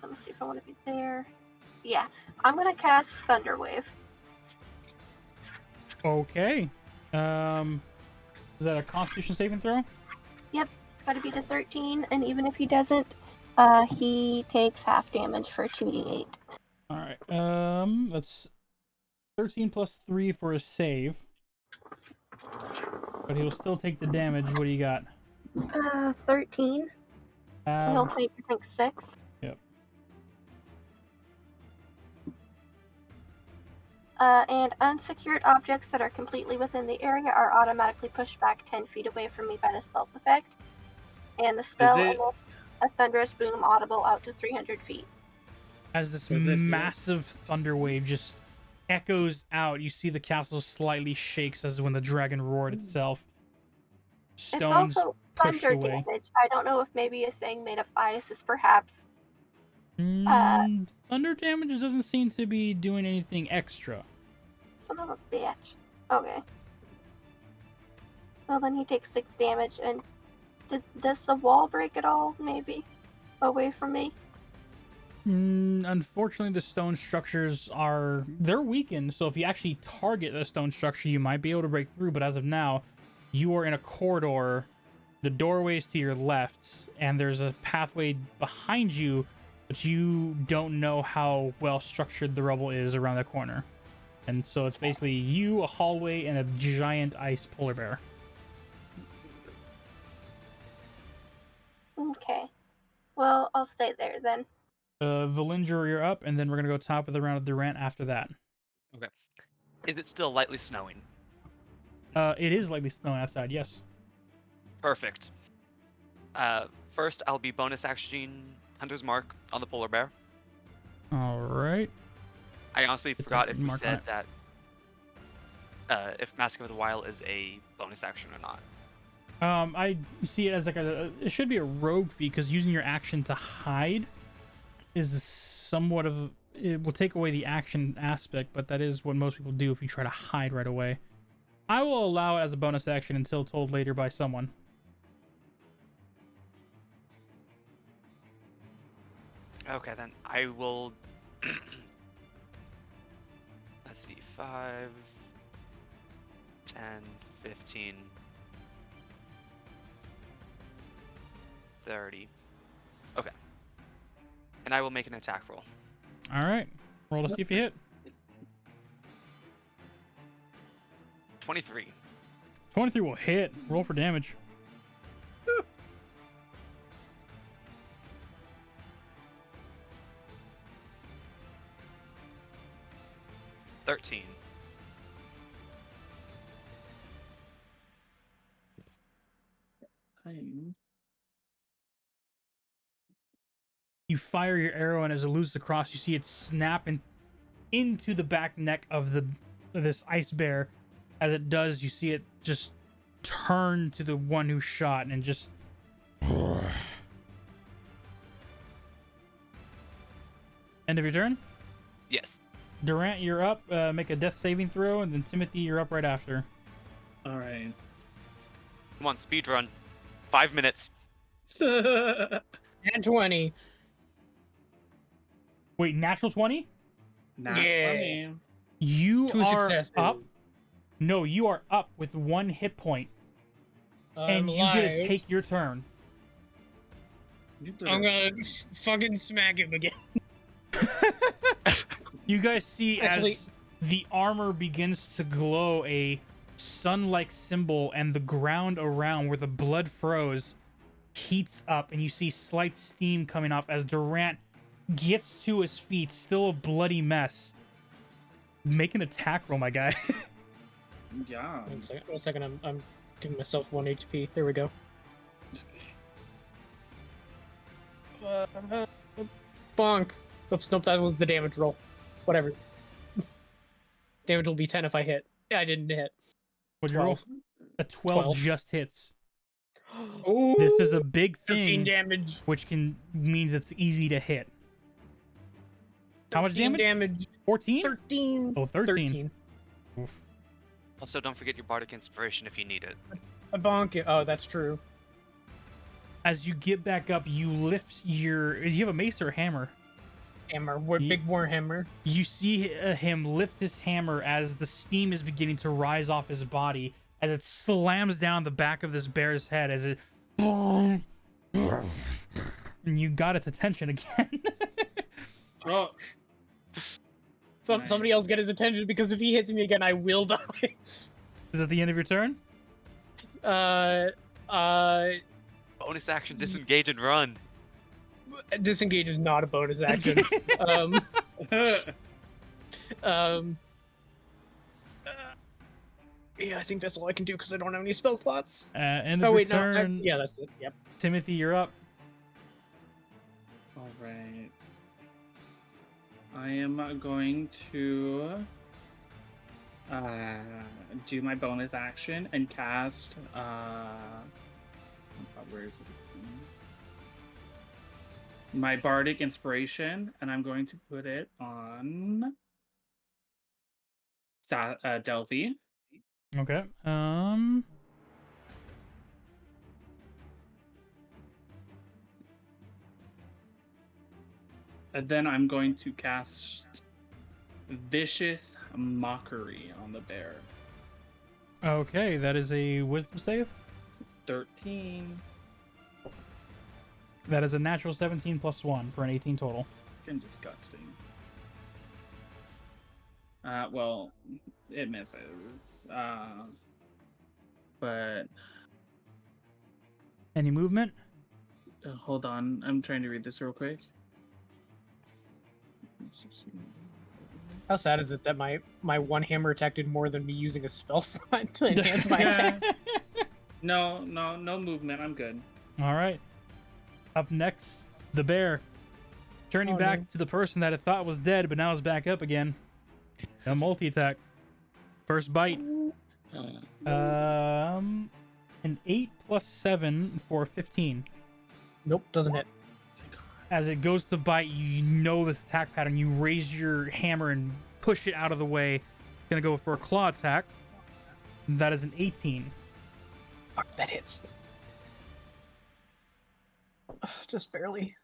Let me see if I want to be there. Yeah, I'm gonna cast Thunder Wave. Okay. Is that a Constitution saving throw? It's got to be the 13, and even if he doesn't, he takes half damage for 2d8. All right. That's 13 plus 3 for a save. But he'll still take the damage. What do you got? 13. He'll take, I think, 6. Yep. And unsecured objects that are completely within the area are automatically pushed back 10 feet away from me by the spell's effect. And the spell it- emits a thunderous boom audible out to 300 feet. As this Does it feel- massive thunder wave just echoes out. You see the castle slightly shakes as when the dragon roared itself. It's Stones also pushed thunder away. damage. I don't know if maybe a thing made of ice is perhaps. Thunder damage doesn't seem to be doing anything extra. Son of a bitch. Okay. Well, then he takes 6 damage, and does the wall break at all, maybe? Away from me? Unfortunately, the stone structures they're weakened, so if you actually target the stone structure, you might be able to break through, but as of now, you are in a corridor, the doorway's to your left, and there's a pathway behind you, but you don't know how well structured the rubble is around the corner. And so it's basically you, a hallway, and a giant ice polar bear. Okay. Well, I'll stay there then. Valinger, you're up, and then we're gonna go top of the round of Durant after that. Okay. Is it still lightly snowing? It is lightly snowing outside, yes. Perfect. First, I'll be bonus actioning Hunter's Mark on the polar bear. All right. I honestly forgot if we Mark on said it. that if Mask of the Wild is a bonus action or not. I see it as like it should be a rogue feat because using your action to hide is somewhat of it will take away the action aspect, but that is what most people do if you try to hide right away. I will allow it as a bonus action until told later by someone. Okay, then I will. Let's see, 5, 10, 15, 30. Okay. And I will make an attack roll. All right, roll to see if you hit. 23. 23 will hit. Roll for damage. $13. You fire your arrow, and as it loses across, you see it snap into the back neck of this ice bear. As it does, you see it just turn to the one who shot and just. End of your turn. Yes. Durant, you're up. Make a death saving throw, and then Timothy, you're up right after. All right. Come on, speed run. 5 minutes. And 20. Wait, natural 20? Not Yeah. 20. You 2 are successes. up. No, you are up with 1 hit point, I'm and you get to alive. take your turn. I'm gonna fucking smack him again. You guys see Actually- as the armor begins to glow a sun-like symbol, and the ground around where the blood froze heats up, and you see slight steam coming off as Durant gets to his feet, still a bloody mess. Make an attack roll, my guy. Yeah. 1 second, I'm giving myself 1 HP. There we go. Bonk. Oops, nope, that was the damage roll. Whatever. Damage will be 10 if I hit. Yeah, I didn't hit. What'd you roll? 12. A 12 12. just hits. Ooh, This is a big 13 thing, damage. which means it's easy to hit. How much 13 damage? 14? 13. Oh, 13. Also, don't forget your bardic inspiration if you need it. A bonk it. Oh, that's true. As you get back up, you lift your. You have a mace or a hammer? Hammer. Ye- Big warhammer. You see him lift his hammer as the steam is beginning to rise off his body, as it slams down the back of this bear's head, as it. And you got its attention again. Oh, Nice. Somebody else get his attention because if he hits me again, I will die. Is it the end of your turn? Bonus action, disengage and run. Disengage is not a bonus action. um, yeah, I think that's all I can do because I don't have any spell slots. End of Oh your wait, no. turn. Yeah, that's it. Yep. Timothy, you're up. all right. I am going to do my bonus action and cast where is it? My bardic inspiration, and I'm going to put it on Delphi. Okay. And then I'm going to cast Vicious Mockery on the bear. Okay, that is a wisdom save. 13. That is a natural 17 plus 1 for an 18 total. Fucking disgusting. Well, it misses. But Any movement? hold on, I'm trying to read this real quick. How sad is it that my one hammer attack did more than me using a spell slot to enhance my attack? No movement. I'm good. All right. Up next, the bear. Turning Oh, back no. to the person that I thought was dead, but now is back up again. A multi-attack. First bite. An 8 plus 7 for 15. Nope, doesn't hit. As it goes to bite, you know this attack pattern. You raise your hammer and push it out of the way. Gonna go for a claw attack. That is an 18. Fuck, that hits. Just barely.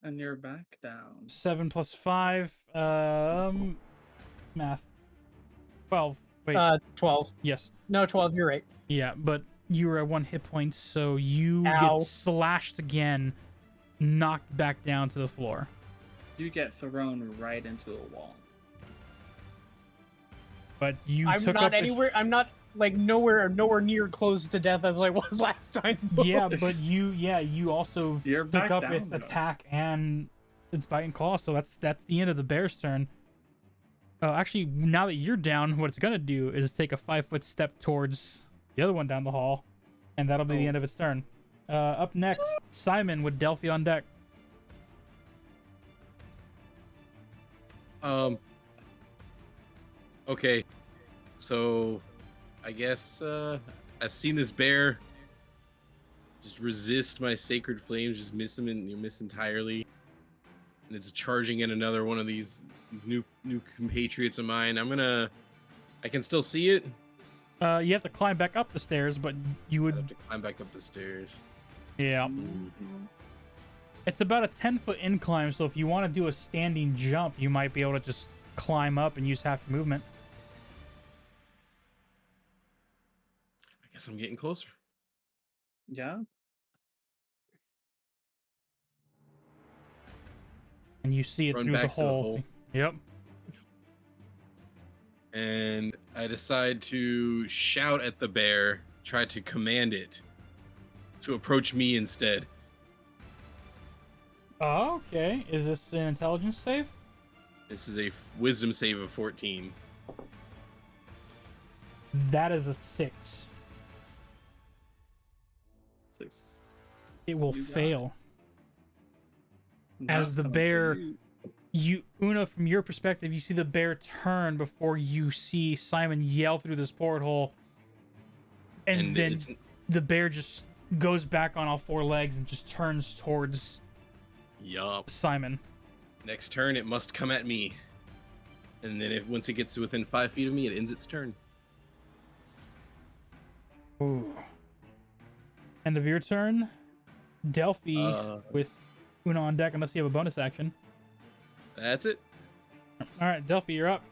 And you're back down. 7 plus 5. Math. 12. Wait. 12. Yes. No, 12, you're right. Yeah, but you were at 1 hit point, so you Ow. get slashed again, knocked back down to the floor. You get thrown right into a wall. But you I'm took not up the- anywhere. I'm not like nowhere near close to death as I was last time. Yeah, but you also You're took back up down, its though. attack and its bite and claw, so that's the end of the bear's turn. Oh, actually, now that you're down, what it's gonna do is take a 5-foot step towards the other one down the hall, and that'll be the end of its turn. Up next, Simon with Delphi on deck. Okay, so I guess I've seen this bear just resist my sacred flames, just miss entirely, and it's charging in another one of these new compatriots of mine. I can still see it. You have to climb back up the stairs, but you I would, have to climb back up the stairs. yeah. It's about a 10-foot incline, so if you want to do a standing jump, you might be able to just climb up and use half your movement. I guess I'm getting closer. Yeah. And you see it Run through the back to the hole. hole. Yep. And I decide to shout at the bear, try to command it to approach me instead. Oh, okay. Is this an intelligence save? This is a wisdom save of 14. That is a 6. 6. It will You got fail. As the Not bear, you. Una, from your perspective, you see the bear turn before you see Simon yell through this porthole. And then it's- the bear just goes back on all 4 legs and just turns towards Yup. Simon. Next turn, it must come at me. And then once it gets to within 5 feet of me, it ends its turn. Ooh. End of your turn. Delphi with Una on deck, unless you have a bonus action. That's it. All right, Delphi, you're up.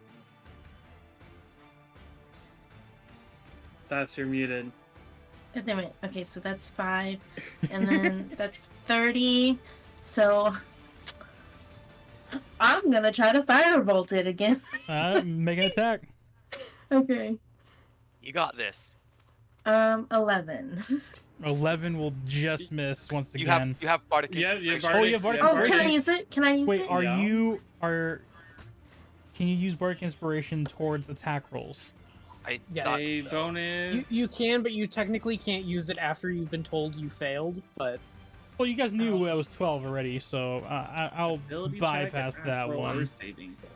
Sass, you're muted. Wait a minute. Okay, so that's 5, and then that's 30. So I'm gonna try to firebolt it again. Make an attack. Okay. You got this. 11. 11 will just miss once You again. have bardic Yeah, you have inspiration. Oh, you have bardic Oh, inspiration. can I use it? Can I use Wait, it? can you use bardic inspiration towards attack rolls? I Yes. thought A so. bonus. You can, but you technically can't use it after you've been told you failed. But Well, you guys knew I was 12 already, so I'll Ability check, bypass attack that roll, or one. saving throw.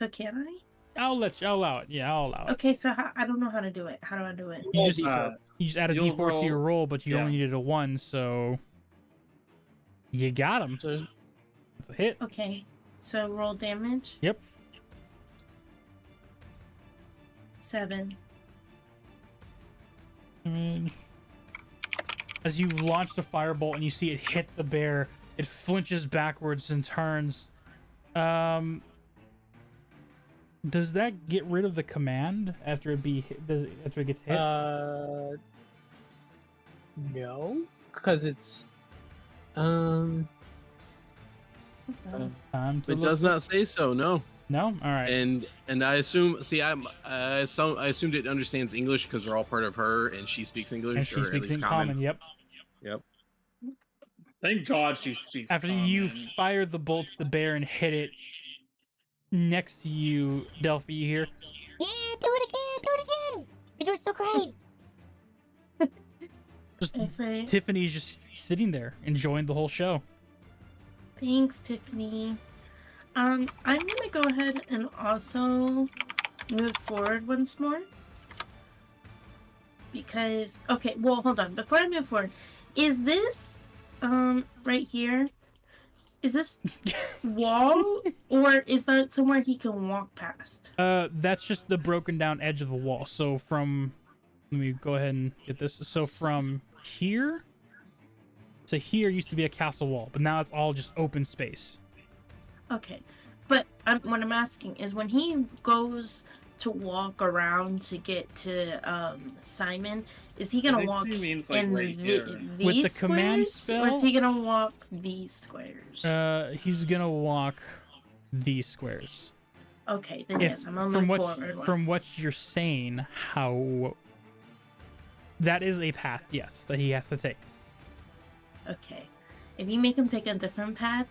So can I? I'll allow it. Yeah, I'll allow it. Okay, so I don't know how to do it. How do I do it? You just Uh, you just add a you'll d4 to your roll, but you yeah. only needed a 1, so you got him. So there's It's a hit. Okay, so roll damage. Yep. 7. As you launch the firebolt and you see it hit the bear, it flinches backwards and turns. Does that get rid of the command after it after it gets hit? no, because it's Time to It does not say so. No. No. All right. And I assume. See, I assumed it understands English because they're all part of her, and she speaks English. And she or at speaks least in common. Yep. Yep. Thank God she speaks. After you common. fire the bolt to the bear and hit it next to you, Delphi, you hear, Yeah, do it again. You're doing so great. just I say, Tiffany's just sitting there enjoying the whole show. thanks, Tiffany. I'm gonna go ahead and also move forward once more. Because, okay, well, hold on. Before I move forward, is this, right here, is this wall, or is that somewhere he can walk past? That's just the broken down edge of the wall. So from, let me go ahead and get this. So from here to here used to be a castle wall, but now it's all just open space. Okay, but what I'm asking is when he goes to walk around to get to Simon, is he gonna I think walk he means, like, in right here. these With the command squares, or is spell? he gonna walk these squares? He's gonna walk these squares. Okay, then If, yes, I'm gonna from move what forward. from what you're saying, how that is a path, yes, that he has to take. Okay, if you make him take a different path,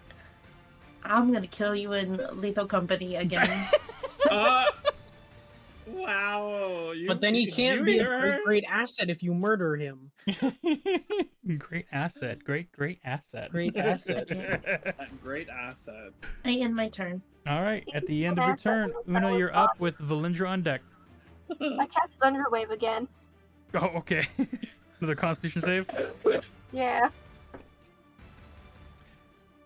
I'm gonna kill you in Lethal Company again. Wow. but then he can't be a hear great asset if you murder him. Great asset. Great asset. Great asset. her? Great asset. I end my turn. All right. At the end of your turn, Una, you're up with Valindra on deck. I cast Thunder Wave again. Oh, okay. Another Constitution save. Yeah.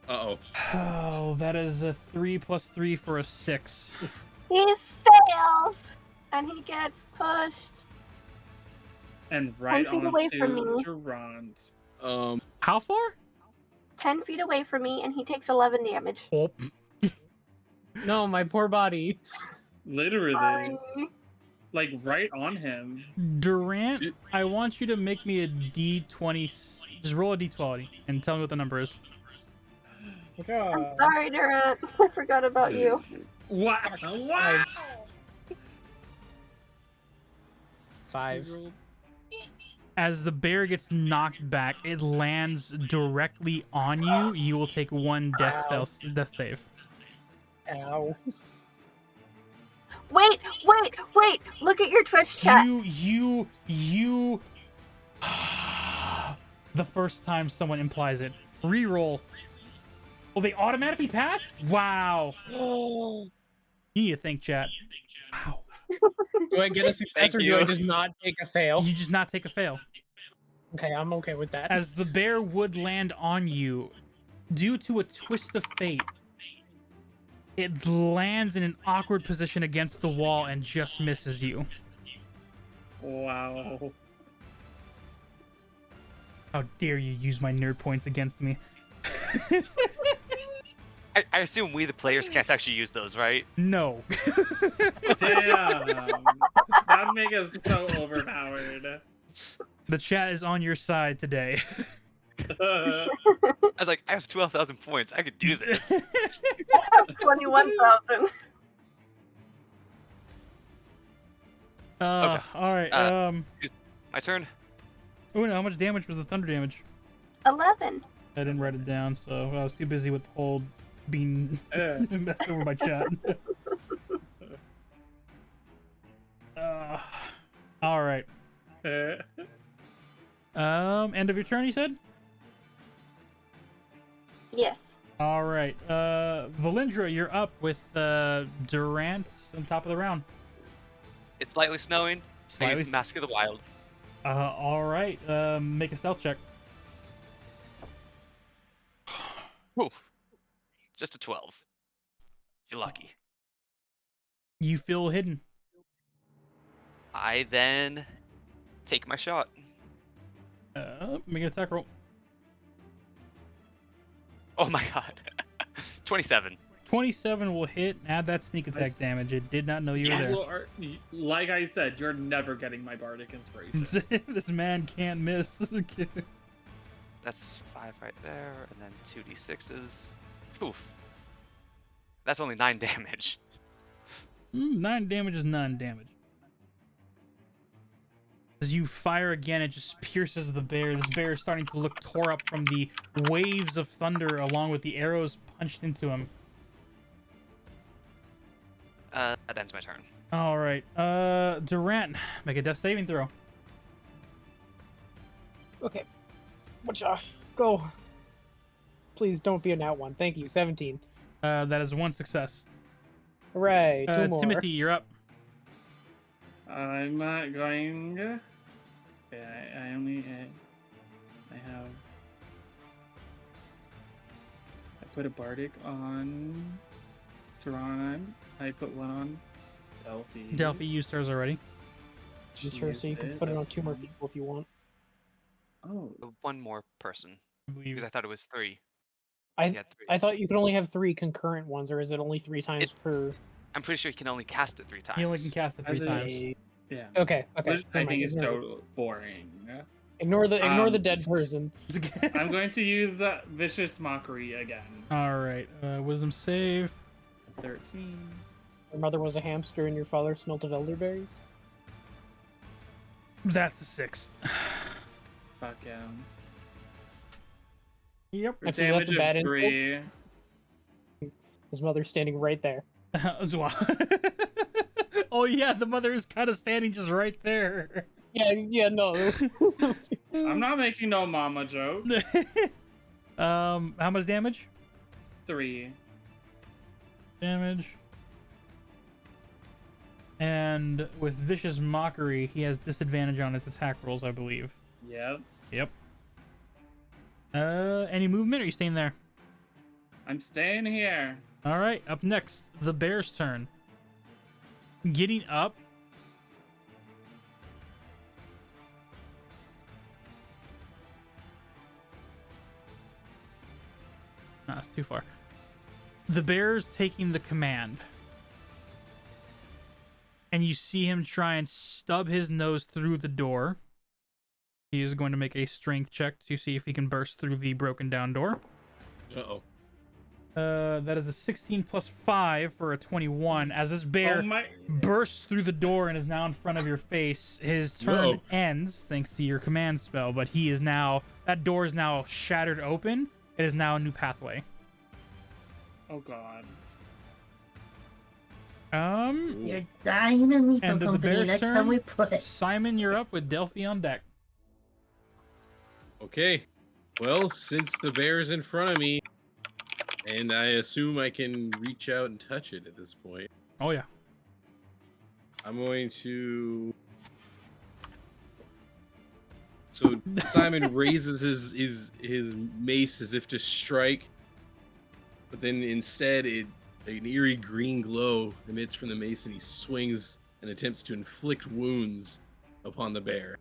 Uh-oh. Oh, that is a 3 + 3 for a 6. He fails! And he gets pushed. And right 10 feet on away to from me. Durant. How far? 10 feet away from me, and he takes 11 damage. Oh, No, my poor body. Literally. Sorry. Like right on him. Durant, I want you to make me a D20. Just roll a D20 and tell me what the number is. I'm sorry, Durant. I forgot about you. Wow. Wow. 5. As the bear gets knocked back, it lands directly on you. You will take 1 death save. Ow. Wait! Look at your Twitch chat. You. The first time someone implies it. Reroll. Will they automatically pass? Wow. You need to think, chat. Wow. Do I get a success or do I just not take a fail? You just not take a fail. Okay, I'm okay with that. As the bear would land on you, due to a twist of fate, it lands in an awkward position against the wall and just misses you. Wow. How dare you use my nerd points against me? I assume we, the players, can't actually use those, right? No. Damn. That'd make us so overpowered. The chat is on your side today. I was like, I have 12,000 points. I could do this. 21,000. All right. My turn. Una, how much damage was the thunder damage? 11. I didn't write it down, so I was too busy with the whole being messed over by chat. All right. End of your turn, you said? Yes. All right. Valindra, you're up with Durant on top of the round. It's slightly snowing. I Slightly. use Mask of the Wild. All right. Make a stealth check. Oof. Just a 12. You're lucky. You feel hidden. I then take my shot. Make an attack roll. Oh my god. 27. 27 will hit. Add that sneak attack damage. It did not know you were Yes. there. Well, like I said, you're never getting my bardic inspiration. This man can't miss. That's 5 right there, and then 2d6s. Oof. That's only 9 damage. 9 damage is 9 damage. As you fire again, it just pierces the bear. This bear is starting to look tore up from the waves of thunder along with the arrows punched into him. That ends my turn. All right. Durant, make a death saving throw. Okay. Go. Please don't be a nat one. Thank you. 17. That is one success. Hooray. 2 more. Timothy, you're up. I'm not going. Okay, I only. I have. I put a bardic on Tehran. I put one on Delphi. Delphi used hers already. Just her, so you can put it on 2 more people if you want. Oh, One more person. I believe. Because I thought it was 3. I Yeah, 3. I thought you could only have 3 concurrent ones, or is it only 3 times per? I'm pretty sure you can only cast it 3 times. He only can cast it 3 As a- times. yeah. Okay. Which Never I mind, think it's ignore it. so boring. Ignore the Um, dead person. I'm going to use vicious mockery again. All right. Wisdom save. 13. Your mother was a hamster and your father smelt of elderberries. That's a 6. Fuck yeah. Yep. For Actually, that's a damage bad of 3. His mother's standing right there. Oh yeah, the mother is kind of standing just right there. Yeah, no. I'm not making no mama jokes. How much damage? 3. Damage. And with vicious mockery, he has disadvantage on its attack rolls, I believe. Yep. Yep. Any movement? Or are you staying there? I'm staying here. All right. Up next, the bear's turn. Getting up. No, it's too far. The bear's taking the command. And you see him try and stub his nose through the door. He is going to make a strength check to see if he can burst through the broken down door. Uh-oh. That is a 16 plus 5 for a 21. As this bear bursts through the door and is now in front of your face, his turn ends thanks to your command spell, but he is now, that door is now shattered open. It is now a new pathway. Oh god. You're dying in me End for of the company bear's next turn. time we play. Simon, you're up with Delphi on deck. Okay. Well, since the bear's in front of me, and I assume I can reach out and touch it at this point, Oh yeah. I'm going to. So Simon raises his mace as if to strike, but then instead an eerie green glow emits from the mace, and he swings and attempts to inflict wounds upon the bear.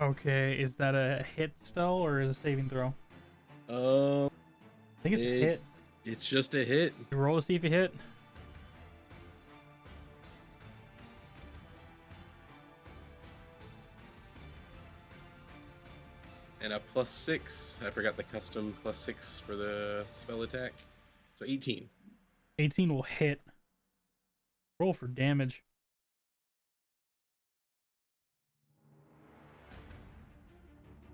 Okay, is that a hit spell or is it a saving throw? I think it's a hit. It's just a hit. You roll to see if you hit. And a +6. I forgot the custom +6 for the spell attack. So 18. 18 will hit. Roll for damage.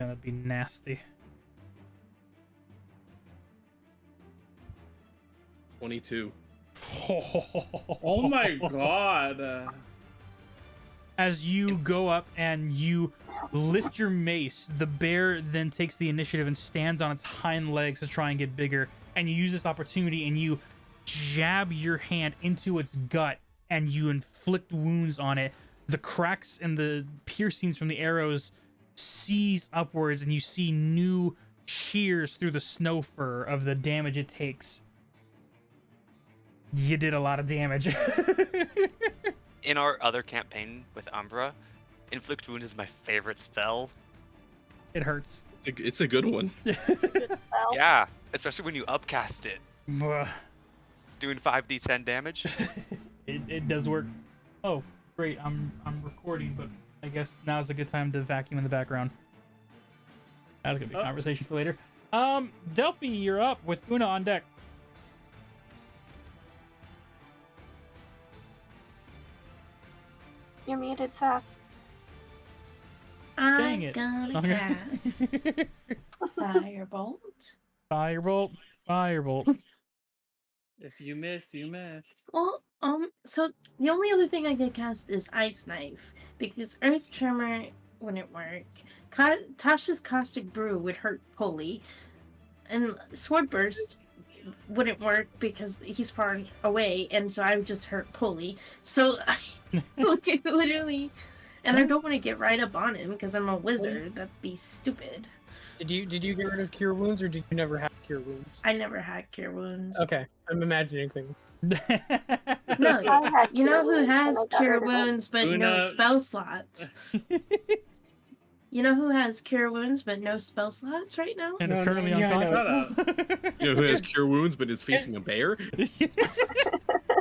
Gonna be nasty. 22. Oh my god. As you go up and you lift your mace, the bear then takes the initiative and stands on its hind legs to try and get bigger. And you use this opportunity and you jab your hand into its gut and you inflict wounds on it. The cracks and the piercings from the arrows seize upwards, and you see new shears through the snow fur of the damage it takes. You did a lot of damage. In our other campaign with Umbra, Inflict Wound is my favorite spell. It hurts. It's a good one. Well, Yeah, especially when you upcast it. Bruh. Doing 5d10 damage. It does work. Oh, great. I'm recording, but I guess now's a good time to vacuum in the background. That's gonna be a conversation for later. Delphi, you're up with Una on deck. you're muted, Sass. Dang I'm it. gonna Okay. cast Firebolt. Firebolt. Firebolt. If you miss, you miss. Well, so the only other thing I could cast is Ice Knife, because Earth Tremor wouldn't work. Tasha's Caustic Brew would hurt Polly, and Sword Burst wouldn't work because he's far away, and so I would just hurt Polly. So I could literally, and I don't want to get right up on him because I'm a wizard. That'd be stupid. Did you get rid of Cure Wounds, or did you never have Cure Wounds? I never had Cure Wounds. Okay, I'm imagining things. No, I had you know Cure who Wounds, has and I got Cure rid of it. Wounds but no Una- spell slots? You know who has Cure Wounds but no spell slots right now? And is No, currently no, yeah, I know. unconscious. You know who has cure wounds but is facing a bear?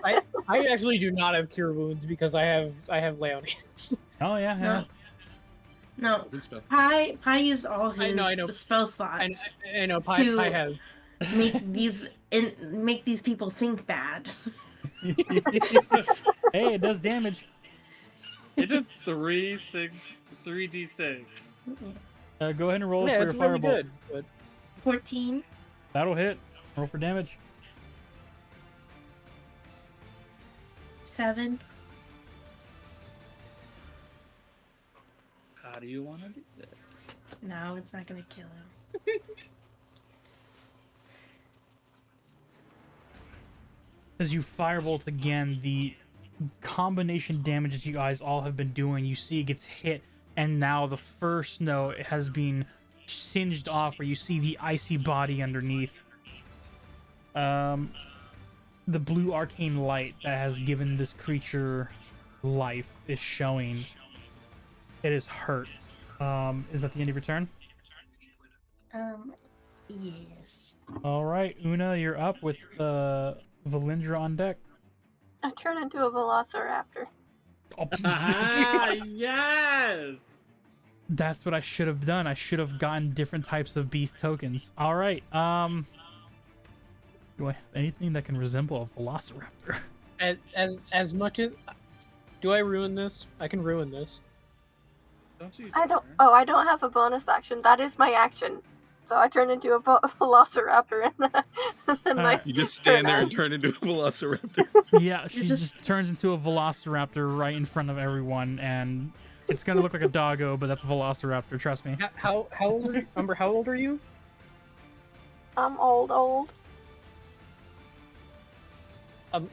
I actually do not have Cure Wounds because I have Lay on Hands. Oh yeah, yeah. No, Good spell. Pi used all his I know. spell slots I know Pi To- has. make these people think bad. Hey, it does damage. It does 3d6. Go ahead and roll Yeah, for it's your really firebolt. good. But 14, That'll hit. Roll for damage. 7. How do you want to do that? No, it's not gonna kill him. As you firebolt again, the combination damage that you guys all have been doing, you see it gets hit, and now the fur snow has been singed off, where you see the icy body underneath. The blue arcane light that has given this creature life is showing. It is hurt. Is that the end of your turn? Yes. All right, Una, you're up with Valindra on deck. I turn into a velociraptor. Oh, Ah, yes! That's what I should have done. I should have gotten different types of beast tokens. All right. Do I have anything that can resemble a velociraptor? as much as, do I ruin this? I can ruin this. Don't you I don't. dare. Oh, I don't have a bonus action. That is my action. So I turn into a velociraptor, and then my You just stand there and turn turn into a velociraptor. Yeah, she just turns into a velociraptor right in front of everyone, and it's gonna look like a doggo, but that's a velociraptor. Trust me. How old are you? Umber, how old are you? I'm old.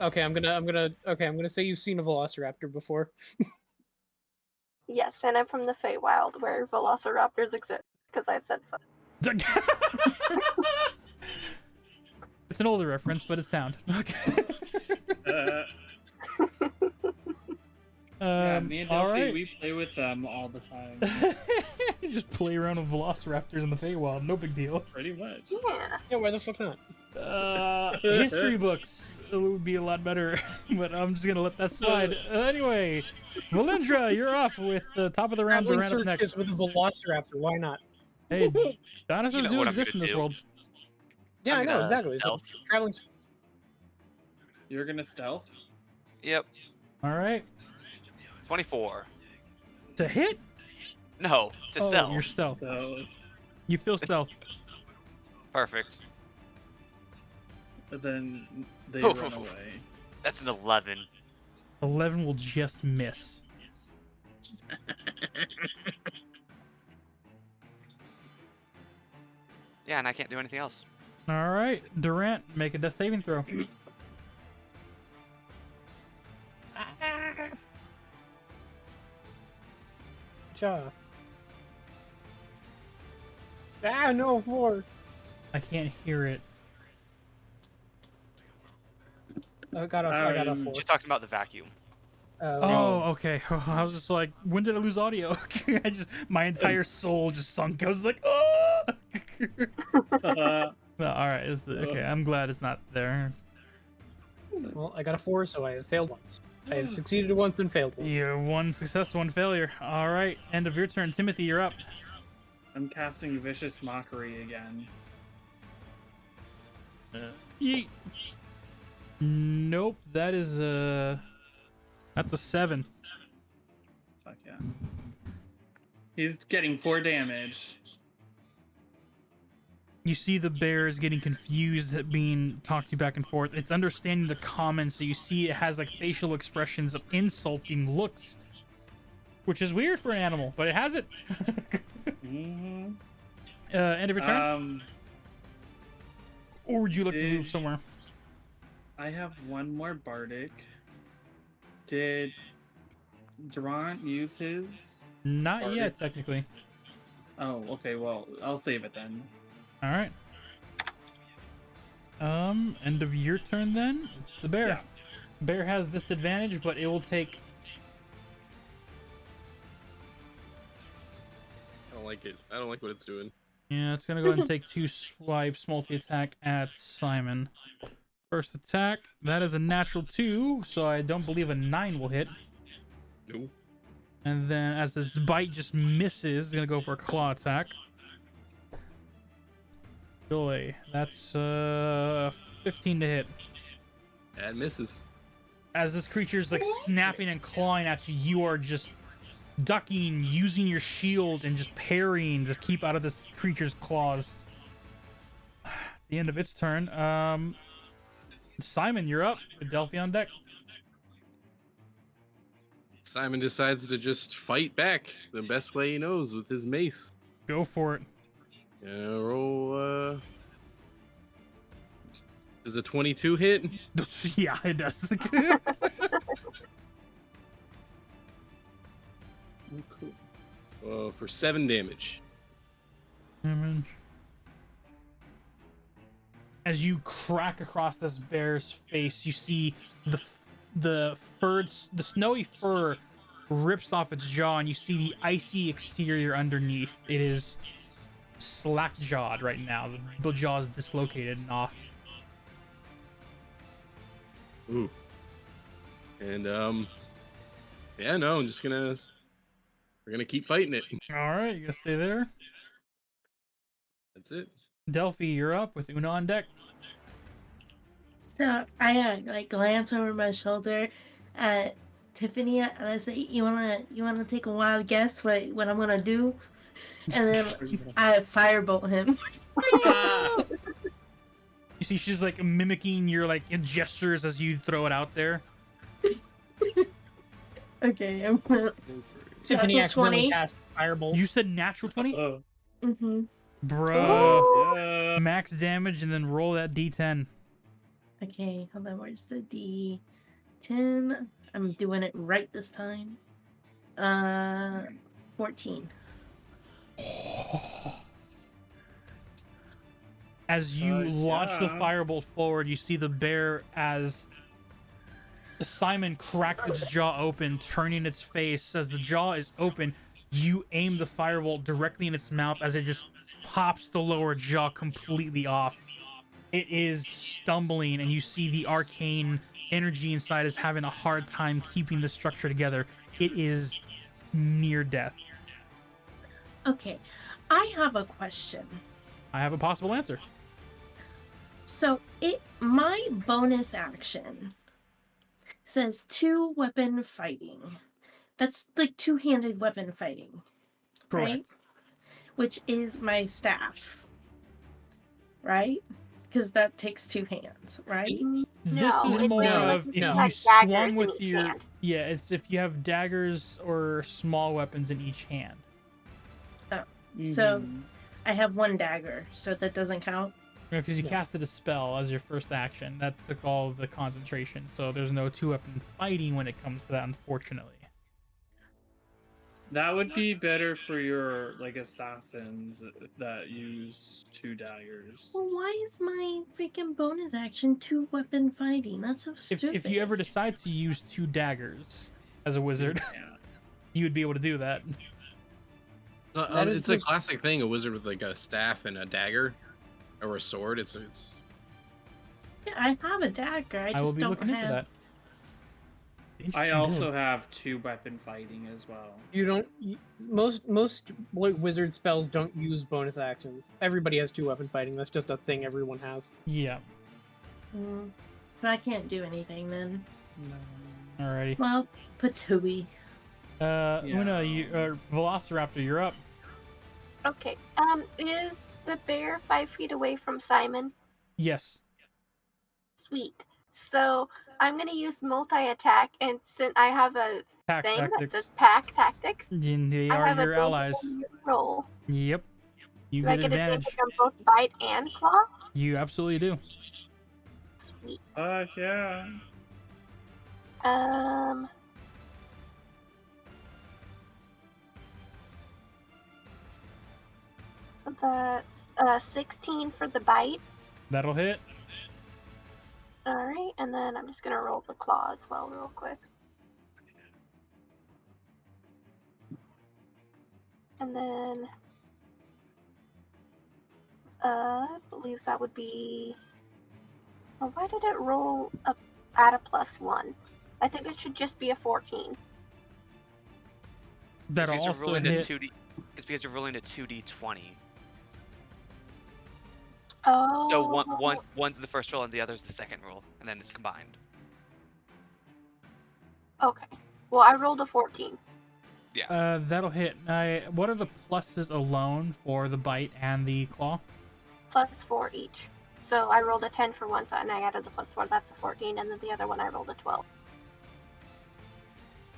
Okay, I'm gonna say you've seen a velociraptor before. Yes, and I'm from the Feywild, where velociraptors exist, because I said so. It's an older reference, but it's sound. Okay. Yeah, me and all Delphi, right. we play with them all the time. Just play around with velociraptors in the Feywild. No big deal. Pretty much. Yeah. Yeah, why the fuck not? History books would be a lot better, but I'm just gonna let that slide. Anyway, Valindra, you're up with the top of the round. Traveling Durant up next. circus with a velociraptor. Why not? Hey, dinosaurs You know do what I'm exist in gonna this do. world. Yeah, I'm I know gonna exactly. So stealth. traveling. You're gonna stealth? Yep. All right, 24. to hit. No, to Oh, stealth. you're stealth. So You feel stealth. Perfect. then they Oof. run away. That's an 11. 11 will just miss. Yeah, and I can't do anything else. All right, Durant, make a death saving throw. No, 4. I can't hear it. I got a 4. She's talking about the vacuum. Oh, okay. I was just like, when did I lose audio? My entire soul just sunk. I was like, oh. No, all right. Okay, I'm glad it's not there. Well, I got a 4, so I have failed once. I have succeeded once and failed once. Yeah, one success, one failure. All right, end of your turn. Timothy, you're up. I'm casting Vicious Mockery again. Yeet. Nope, that is that's a 7. Fuck yeah. He's getting 4 damage. You see the bear is getting confused at being talked to back and forth. It's understanding the comments, so you see it has like facial expressions of insulting looks, which is weird for an animal, but it has it. Mm-hmm. End of your turn? Or would you like to move did- somewhere? I have one more Bardic. Did Durant use his? Not Bardic? yet, technically. Oh, okay. Well, I'll save it then. All right. End of your turn then. It's the bear. Yeah. Bear has disadvantage, but it will take. I don't like it. I don't like what it's doing. Yeah, it's gonna go ahead and take 2 swipes, multi-attack at Simon. First attack, that is a natural 2, so I don't believe a 9 will hit. No. And then as this bite just misses, it's gonna go for a claw attack. Joy, that's 15 to hit. That misses. As this creature's like snapping and clawing at you, you are just ducking, using your shield, and just parrying to keep out of this creature's claws. The end of its turn. Simon, you're up with Delphi on deck. Simon decides to just fight back the best way he knows with his mace. Go for it. Roll. Does a 22 hit? Yeah, it does. For 7 damage. Damage. As you crack across this bear's face, you see the snowy fur rips off its jaw, and you see the icy exterior underneath. It is slack-jawed right now. The jaw is dislocated and off. Ooh. And yeah, no, I'm just gonna. We're gonna keep fighting it. All right, you gonna stay there. That's it. Delphi, you're up with Una on deck. So I like glance over my shoulder at Tiffany and I say, "You wanna take a wild guess what I'm gonna do?" And then I firebolt him. You see, she's like mimicking your like gestures as you throw it out there. Okay, I'm gonna. Tiffany Natural accidentally 20. cast Firebolt. You said natural 20, Oh. Mm-hmm. bro. Yeah. Max damage, and then roll that D10. Okay, hold on. Where's the D10? I'm doing it right this time. 14. As you launch the yeah. firebolt forward, you see the bear as Simon cracked its jaw open, turning its face. As the jaw is open, you aim the firebolt directly in its mouth as it just pops the lower jaw completely off. It is stumbling, and you see the arcane energy inside is having a hard time keeping the structure together. It is near death. Okay, I have a question. I have a possible answer. So my bonus action says 2-weapon fighting. That's like 2-handed weapon fighting, Correct. right? Which is my staff, right? because that takes 2 hands, right? This No, is it's more no, of like if no. you had swung daggers in with each your hand. yeah, it's if you have daggers or small weapons in each hand. So Mhm. I have 1 dagger, so that doesn't count. Because you Yeah. casted a spell as your first action. That took all of the concentration. So there's no 2-weapon fighting when it comes to that, unfortunately. That would be better for your like assassins that use 2 daggers. Well, why is my freaking bonus action 2-weapon fighting? That's so stupid. If you ever decide to use 2 daggers as a wizard, Yeah. you would be able to do that. That is It's a just- classic thing. A wizard with like a staff and a dagger, or a sword. It's Yeah, I have a dagger. I I just will be don't looking have. into that. I Interesting also build. have 2-weapon fighting as well. You don't. Most wizard spells don't use bonus actions. Everybody has 2-weapon fighting. That's just a thing everyone has. Yeah. But I can't do anything then. Alrighty. Well, patooey. Una, Velociraptor, you're up. Okay. Is the bear 5 feet away from Simon? Yes. Sweet. So I'm gonna use multi-attack, and since I have a Pack thing that tactics. says pack tactics, They I are have your advantage allies. on your roll. Yep. You Do I get get advantage. advantage on both bite and claw? You absolutely do. Sweet. Yeah. So that's 16 for the bite. That'll hit. All right, and then I'm just gonna roll the claw as well, real quick. And then, I believe that would be. Oh, why did it roll up at a +1? I think it should just be a 14. That'll because you're also rolling hit. a 2D. It's because you're rolling a 2d20. Oh. So one's the first roll and the other's the second roll, and then it's combined. Okay. Well, I rolled a 14. That'll hit. What are the pluses alone for the bite and the claw? +4 each. So I rolled a 10 for one side, and I added the +4. That's a 14, and then the other one I rolled a 12.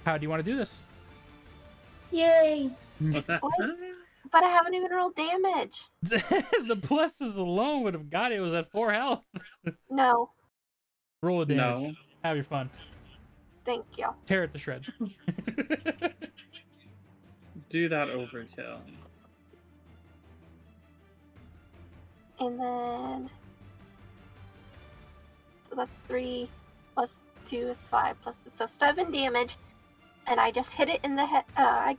How do you want to do this? Yay! But I haven't even rolled damage. The pluses alone would have got it. It was at 4 health. No, Roll a damage. No. Have your fun. thank you. Tear it to shreds. Do that overkill. And then, so that's 3 plus 2 is 5 plus, so 7 damage, and I just hit it in the head.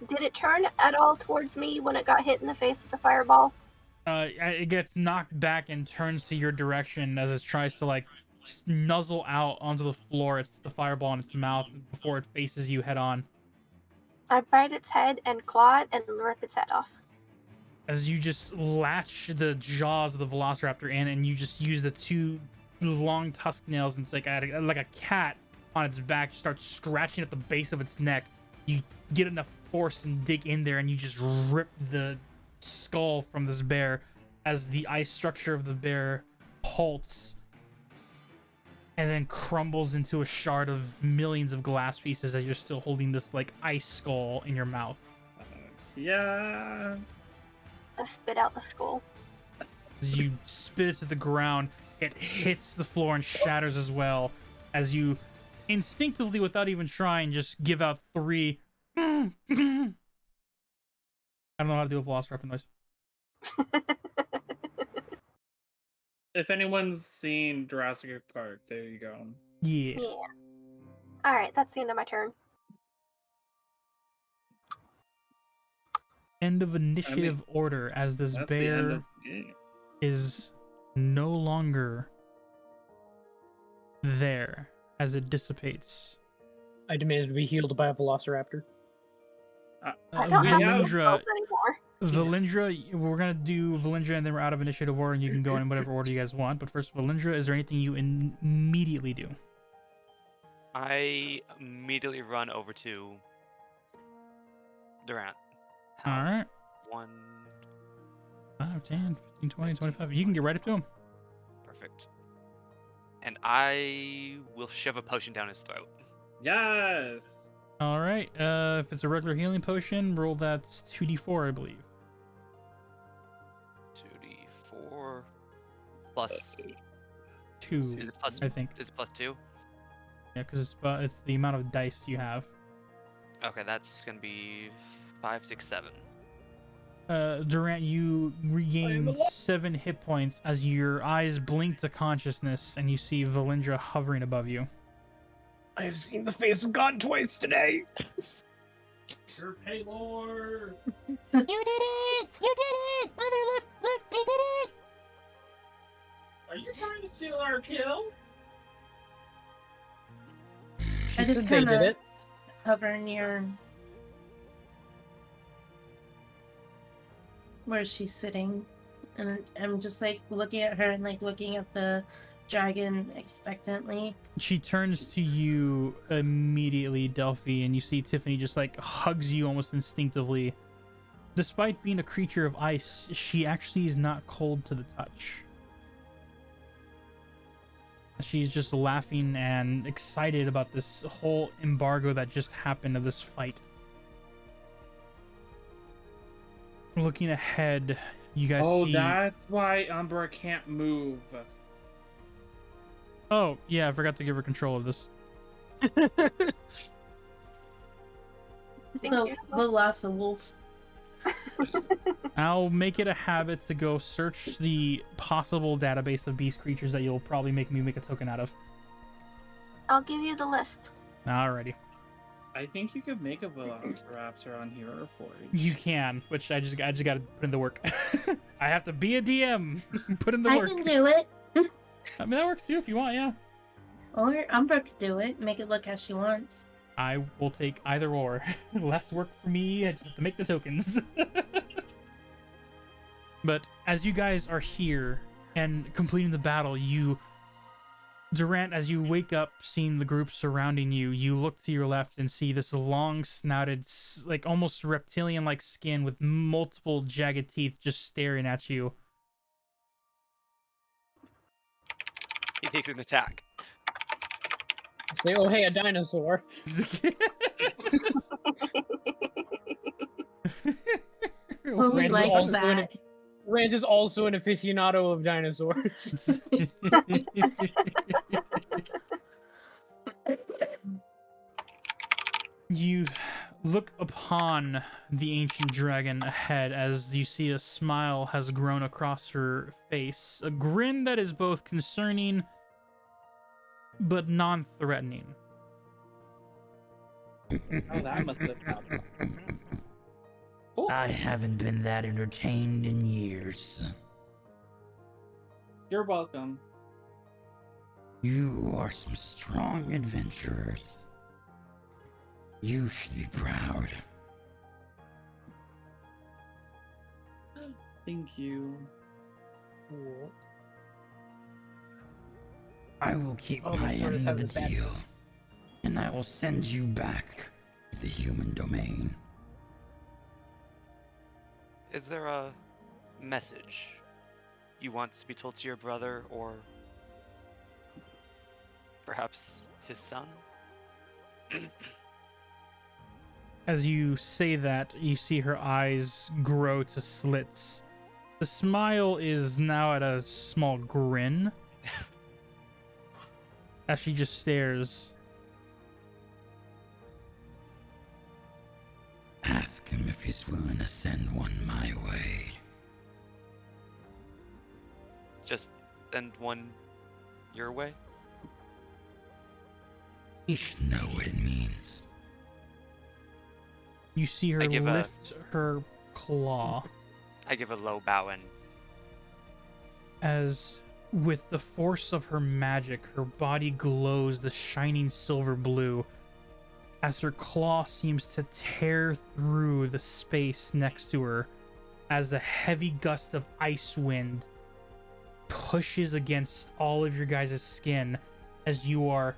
Did it turn at all towards me when it got hit in the face with the fireball? It gets knocked back and turns to your direction as it tries to like nuzzle out onto the floor. It's the fireball in its mouth before it faces you head on. I bite its head and claw it and rip its head off. As you just latch the jaws of the Velociraptor in, and you just use the 2 long tusk nails and it's like a cat on its back, you start scratching at the base of its neck. You get enough force and dig in there, and you just rip the skull from this bear as the ice structure of the bear halts and then crumbles into a shard of millions of glass pieces as you're still holding this like ice skull in your mouth. Yeah. I spit out the skull. As you spit it to the ground, it hits the floor and shatters as well as you instinctively, without even trying, just give out 3 I don't know how to do a Velociraptor noise. If anyone's seen Jurassic Park, there you go. Yeah. Yeah. Alright, that's the end of my turn. End of initiative order as this That's the end bear of the game. is no longer there as it dissipates. I demanded to be healed by a velociraptor. I don't have any Valindra, spells anymore. Valindra, we're gonna do Valindra and then we're out of initiative order and you can go in whatever order you guys want. But first, Valindra, is there anything you immediately do? I immediately run over to Durant. All right. One. 5, 10, 15, 20, 25. You can get right up to him. Perfect. And I will shove a potion down his throat. Yes. All right. If it's a regular healing potion, roll that's 2d4, I believe. 2d4 plus 2, is it plus I think. Is it plus 2? Yeah, because it's the amount of dice you have. Okay, that's gonna be 5, 6, 7. Durant, you regain 7 hit points as your eyes blink to consciousness and you see Valindra hovering above you. I have seen the face of God twice today. Your Paylor. You did it! You did it! Mother, look! Look! They did it! Are you trying to steal our kill? She I just said they did kinda it. hover near where she's sitting, and I'm just like looking at her and like looking at the dragon expectantly. She turns to you immediately, Delphi, and you see Tiffany just like hugs you almost instinctively. Despite being a creature of ice, she actually is not cold to the touch. She's just laughing and excited about this whole embargo that just happened of this fight. Looking ahead, you guys see... That's why Umbra can't move. Oh, yeah, I forgot to give her control of this. The last wolf. I'll make it a habit to go search the possible database of beast creatures that you'll probably make me make a token out of. I'll give you the list. Alrighty. I think you could make a Velociraptor on Hero Forge. You can, which I just gotta put in the work. I have to be a DM. Put in the I work. can do it. I mean, that works too if you want, yeah. Or Umbra could do it. Make it look as she wants. I will take either or. Less work for me, I just have to make the tokens. But as you guys are here and completing the battle, Durant, as you wake up seeing the group surrounding you, you look to your left and see this long snouted, like almost reptilian-like skin with multiple jagged teeth just staring at you. He takes an attack. Say, oh hey, a dinosaur. Who Ranch is likes also that? Ranch is also an aficionado of dinosaurs. You look upon the ancient dragon ahead as you see a smile has grown across her face. A grin that is both concerning but non-threatening. Oh, that must have happened. I haven't been that entertained in years. You're welcome. You are some strong adventurers. You should be proud. Thank you. I will keep Oh, my this part end is of the having bad deal, and I will send you back to the human domain. Is there a message you want to be told to your brother or perhaps his son? As you say that, you see her eyes grow to slits. The smile is now at a small grin. As she just stares. Ask him if he's willing to send one my way. Just send one your way? He should know what it means. You see her I give lift her claw I give a low bow and as with the force of her magic, her body glows the shining silver blue as her claw seems to tear through the space next to her as a heavy gust of ice wind pushes against all of your guys' skin as you are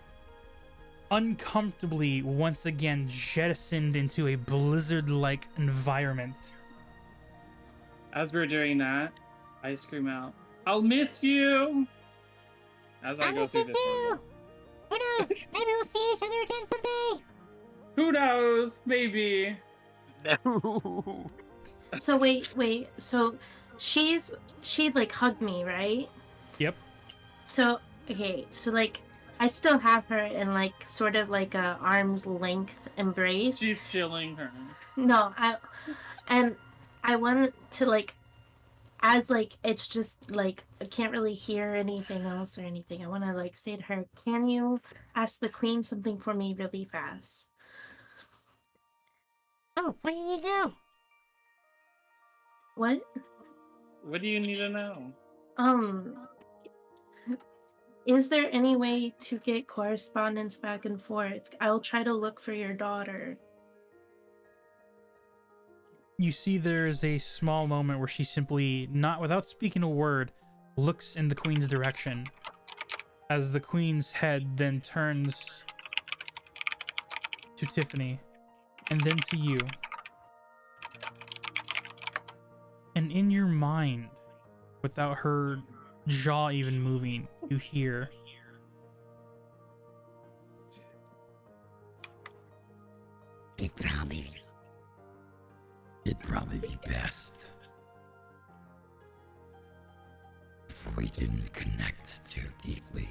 uncomfortably once again jettisoned into a blizzard-like environment. As we're doing that, I scream out, "I'll miss you!" As I I go miss through you this too. portal. Who knows? Maybe we'll see each other again someday. Who knows? Maybe. No. So wait. So she like hugged me, right? Yep. So okay, so like I still have her in like sort of like a arm's length embrace. She's stealing her. No, I want to like as like it's just like I can't really hear anything else or anything. I want to like say to her, "Can you ask the queen something for me really fast?" Oh, what do you need to know? What? What do you need to know? Is there any way to get correspondence back and forth? I'll try to look for your daughter. You see there's a small moment where she simply, not without speaking a word, looks in the queen's direction. As the queen's head then turns to Tiffany, and then to you. And in your mind, without her jaw even moving, you hear, It'd probably be best if we didn't connect too deeply.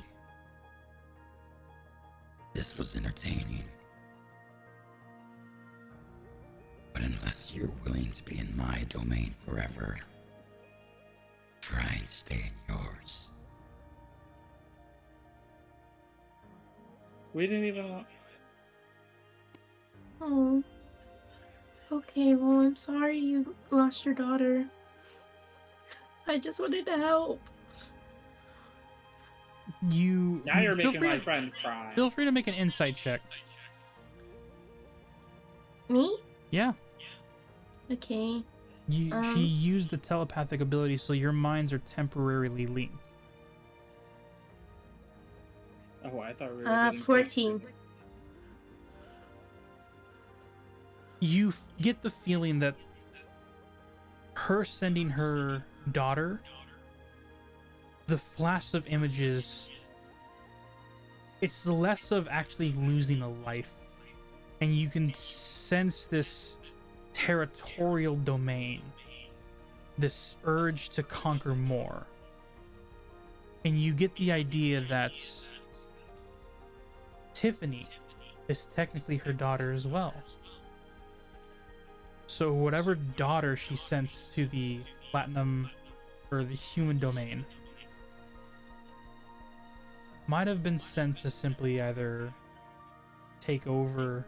This was entertaining. But unless you're willing to be in my domain forever, try and stay in yours. We didn't even. Oh. Okay, well, I'm sorry you lost your daughter. I just wanted to help. Now you're feel making free my to- friend cry. Feel free to make an insight check. Me? Yeah. Okay. She used the telepathic ability, so your minds are temporarily linked. Oh, I thought we were getting 14. You get the feeling that her sending her daughter, the flash of images, it's less of actually losing a life, and you can sense this territorial domain, this urge to conquer more, and you get the idea that Tiffany is technically her daughter as well. So whatever daughter she sent to the platinum or the human domain might have been sent to simply either take over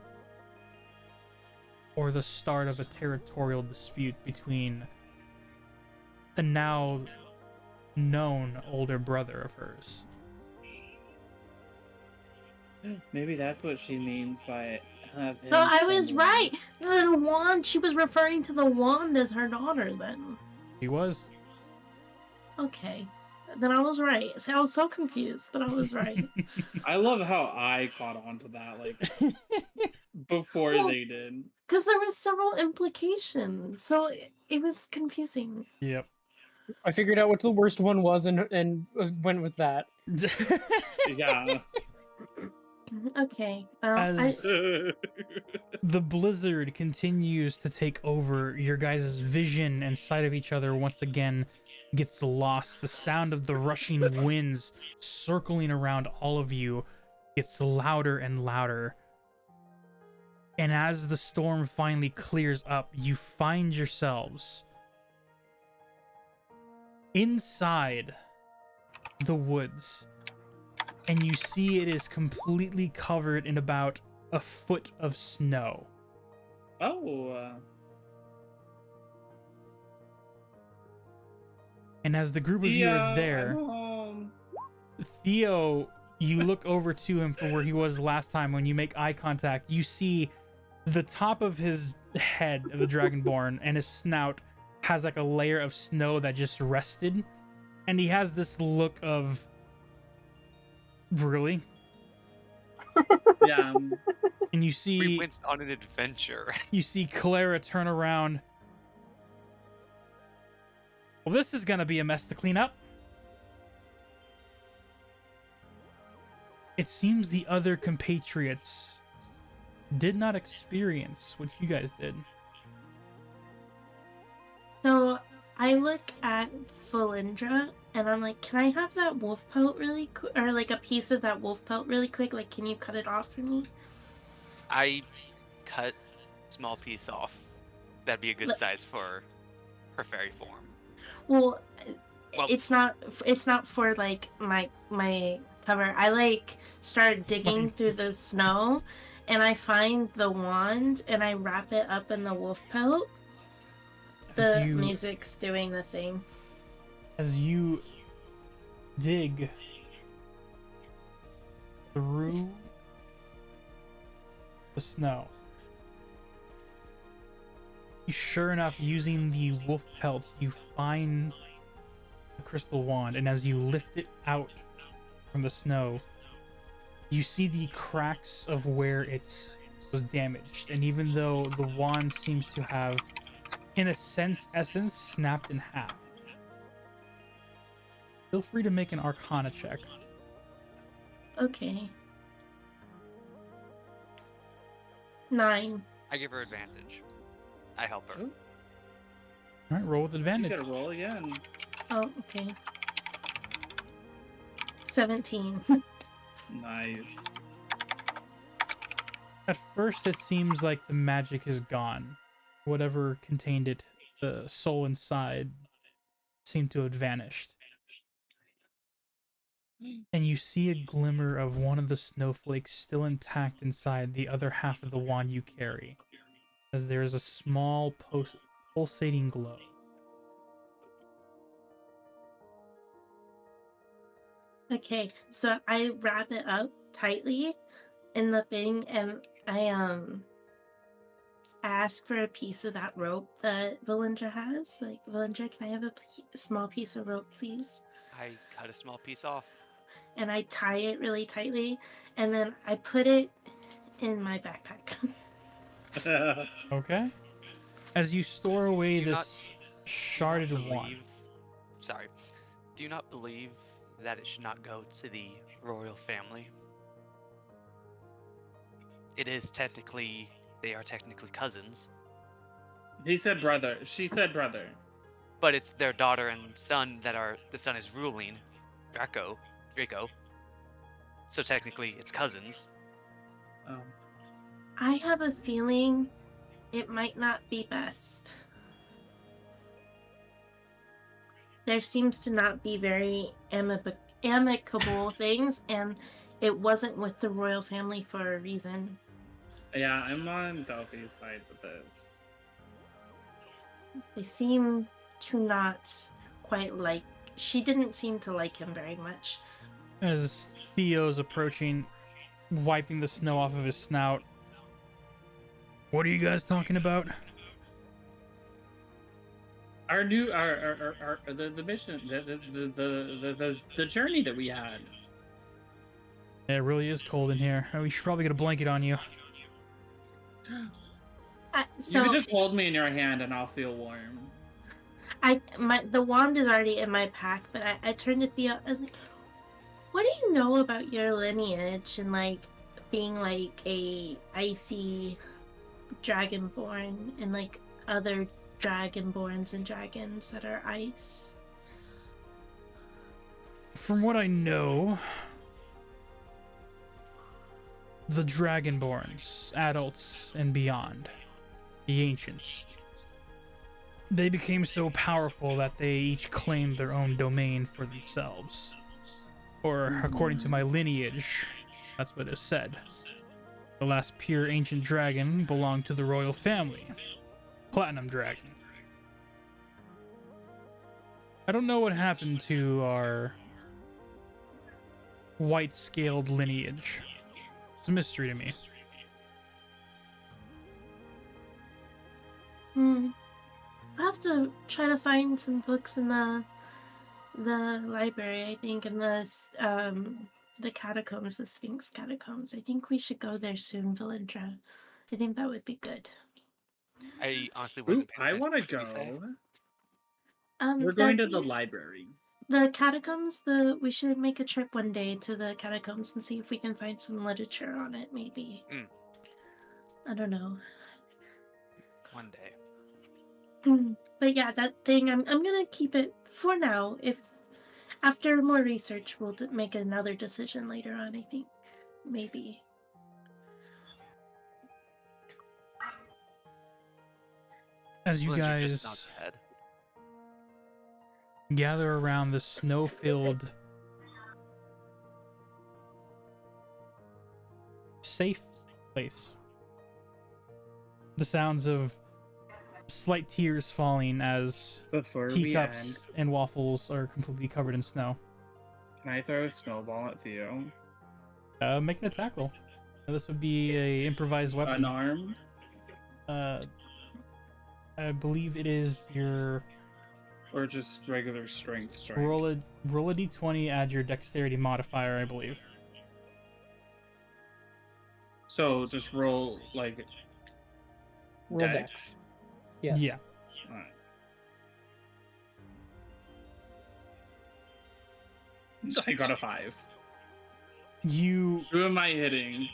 or the start of a territorial dispute between a now known older brother of hers. Maybe that's what she means by have him. No, I was send right. The wand. She was referring to the wand as her daughter. Then. He was. Okay. Then I was right. See, I was so confused, but I was right. I love how I caught on to that, like before Well, they did. Because there was several implications, so it was confusing. Yep. I figured out what the worst one was and went with that. Yeah. Okay. As the blizzard continues to take over, your guys' vision and sight of each other once again gets lost. The sound of the rushing winds circling around all of you gets louder and louder. And as the storm finally clears up, you find yourselves inside the woods. And you see it is completely covered in about a foot of snow. Oh. And as the group of you are there, Theo, you look over to him from where he was last time. When you make eye contact, you see the top of his head of the Dragonborn and his snout has like a layer of snow that just rested. And he has this look of, really? Yeah. And you We see went on an adventure. you see Clara turn around. Well, this is gonna be a mess to clean up. It seems the other compatriots did not experience what you guys did. So I look at Valindra and I'm like, can I have that wolf pelt really quick? Or like a piece of that wolf pelt really quick? Like, can you cut it off for me? I cut a small piece off. That'd be a good Let- size for her fairy form. Well, Well- it's not for like my cover. I like start digging through the snow and I find the wand and I wrap it up in the wolf pelt. The music's doing the thing. As you dig through the snow, sure enough, using the wolf pelt, you find the crystal wand, and as you lift it out from the snow, you see the cracks of where it was damaged. And even though the wand seems to have, in a essence, snapped in half, feel free to make an Arcana check. Okay. 9. I give her advantage. I help her. Ooh. All right, roll with You advantage. gotta roll again. Oh, okay. 17. Nice. At first, it seems like the magic is gone. Whatever contained it, the soul inside, seemed to have vanished. And you see a glimmer of one of the snowflakes still intact inside the other half of the wand you carry, as there is a small pulsating glow. Okay, so I wrap it up tightly in the thing and I ask for a piece of that rope that Valindra has. Like, Valindra, can I have a small piece of rope, please? I cut a small piece off. And I tie it really tightly, and then I put it in my backpack. Okay? As you store away Do you this sharded wand. Sorry. Do you not believe that it should not go to the royal family? It is technically, they are technically cousins, He said brother. She said brother. but it's their daughter and son the son is ruling, Draco. So technically, it's cousins. Oh. I have a feeling it might not be best. There seems to not be very amicable things, and it wasn't with the royal family for a reason. Yeah, I'm on Delphi's side with this. They seem to not quite like. She didn't seem to like him very much. As Theo's approaching, wiping the snow off of his snout. What are you guys talking about? Our new, the mission, the journey that we had. It really is cold in here. We should probably get a blanket on you. So You can just hold me in your hand and I'll feel warm. the wand is already in my pack, but I turned to Theo. I was like, "What do you know about your lineage and like being like a icy dragonborn and like other dragonborns and dragons that are ice?" From what I know, the Dragonborns, adults and beyond, the ancients, they became so powerful that they each claimed their own domain for themselves. Or, according to my lineage, that's what is said. The last pure ancient dragon belonged to the royal family, Platinum Dragon. I don't know what happened to our white-scaled lineage. It's a mystery to me. I'll have to try to find some books in the library. I think in the catacombs, the Sphinx catacombs. I think we should go there soon, Valindra. I think that would be good. I honestly Ooh, wasn't paying I attention. want to What did you say? go. We're going to the library. The catacombs. We should make a trip one day to the catacombs and see if we can find some literature on it. Maybe. I don't know. One day. But yeah, that thing. I'm gonna keep it for now. If after more research, we'll make another decision later on. I think maybe. As you Villager just nods guys his head. gather around the snow-filled, safe place, the sounds of slight tears falling as Before we teacups end, and waffles are completely covered in snow. can I throw a snowball at Theo? Make an attack roll. This would be a improvised weapon. Unarmed? I believe it is your Or just regular strength? roll a d20, add your dexterity modifier, I believe. So just roll, like... Roll Dex? dex. Yes. Yeah. Alright. So I got a 5. You Who am I hitting?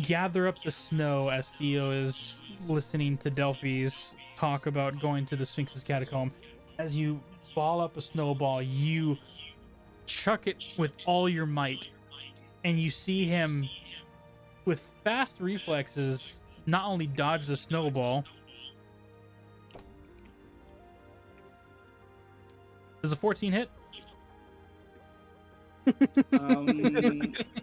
gather up the snow as Theo is listening to Delphi's talk about going to the Sphinx's catacomb. As you ball up a snowball, you chuck it with all your might, and you see him with fast reflexes not only dodge the snowball. Does a 14 hit?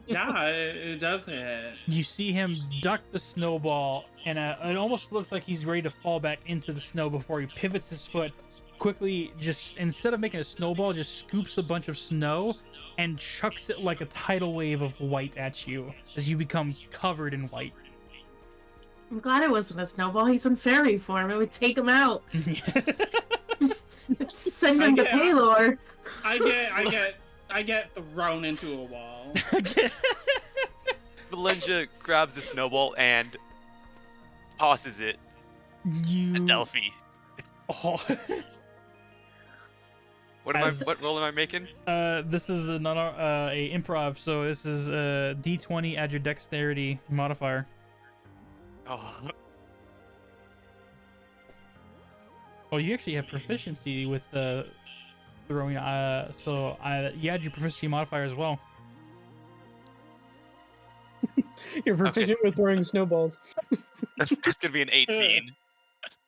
Yeah, it does hit. You see him duck the snowball, and it almost looks like he's ready to fall back into the snow before he pivots his foot. Quickly, just instead of making a snowball, just scoops a bunch of snow and chucks it like a tidal wave of white at you as you become covered in white. I'm glad it wasn't a snowball. He's in fairy form. It would take him out. Send him to Paylor. I get thrown into a wall. Valentia grabs the snowball and tosses it at Delphi. Oh. What roll am I making? This is a improv, so this is a d20, add your dexterity modifier. Oh. Oh, you actually have proficiency with throwing. So you add your proficiency modifier as well. You're proficient with throwing snowballs. That's gonna be an 18.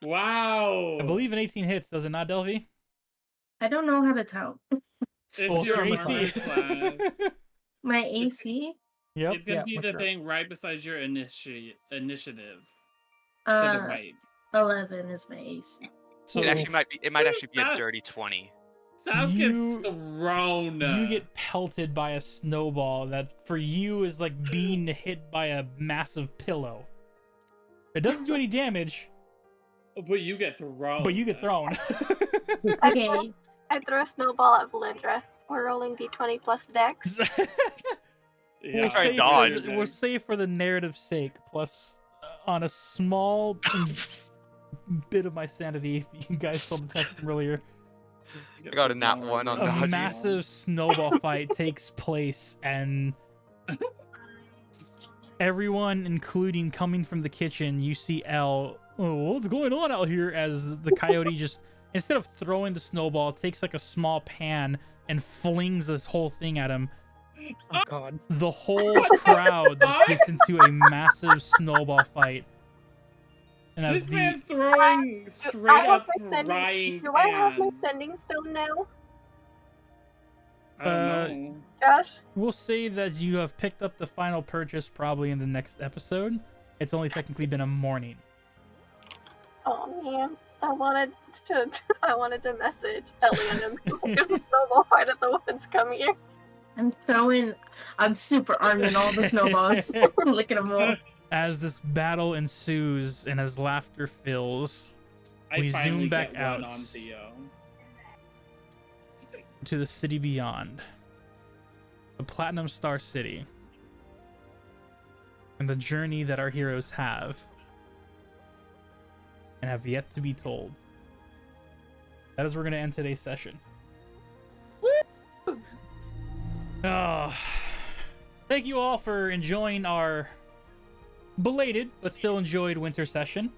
Wow. I believe an 18 hits. Does it not, Delphi? I don't know how to tell. Well, It's your AC. armor class. My AC? Yep. It's gonna Yeah, be what's the your- thing right beside your initiative. To the Uh, right. 11 is my AC. So It might actually be a That's- dirty 20. Sas you- gets thrown. you get pelted by a snowball that for you is like being hit by a massive pillow. It doesn't do any damage, But you get thrown. but you get thrown. Okay. I throw a snowball at Valindra. We're rolling d20 plus dex. Yeah. Try and dodge. We'll say for the narrative's sake, plus on a small bit of my sanity, if you guys saw the text from earlier, I got a nat 1 on a dodge. massive snowball fight takes place, and everyone, including coming from the kitchen, you see Elle. Oh, what's going on out here? As the coyote just, instead of throwing the snowball, takes like a small pan and flings this whole thing at him. Oh god. The whole crowd just gets into a massive snowball fight. And as This the man's throwing Do straight I have up my frying Do I have my pans. sending stone now, I don't know. Josh? we'll say that you have picked up the final purchase probably in the next episode. It's only technically been a morning. Oh man, I wanted to message Ellie and him. There's a snowball fight at the woods. Come here. I'm super arming all the snowballs. Look at them all. As this battle ensues and as laughter fills, I we finally zoom back get one out on Theo. to the city beyond, the Platinum Star City, and the journey that our heroes have and have yet to be told. that is where we're going to end today's session. Oh, thank you all for enjoying our belated but still enjoyed winter session.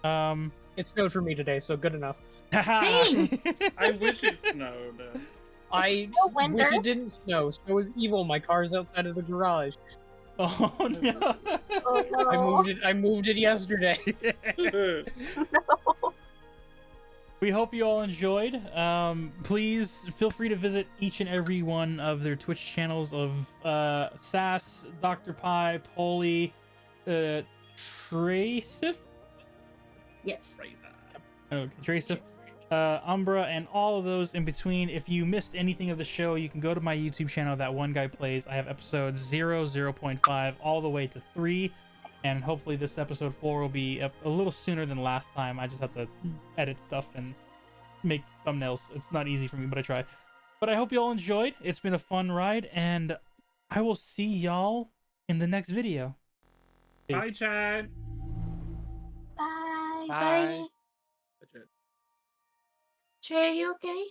It snowed for me today, so good enough. Same. I wish it snowed. I no winter. wish it didn't snow. Snow is evil. My car's outside of the garage. Oh no! Oh no. I moved it yesterday. No. We hope you all enjoyed. Please feel free to visit each and every one of their Twitch channels of Sass, Dr. Pie, Polly, Tracif. Yes. Okay, Tracif, Umbra, and all of those in between. If you missed anything of the show, you can go to my YouTube channel, That One Guy Plays. I have episodes 0, 0.5, all the way to 3. And hopefully this episode 4 will be a little sooner than last time. I just have to edit stuff and make thumbnails. It's not easy for me, but I try. But I hope you all enjoyed. It's been a fun ride, and I will see y'all in the next video. Bye, Peace. chat. Bye. Bye. Trey, are you okay?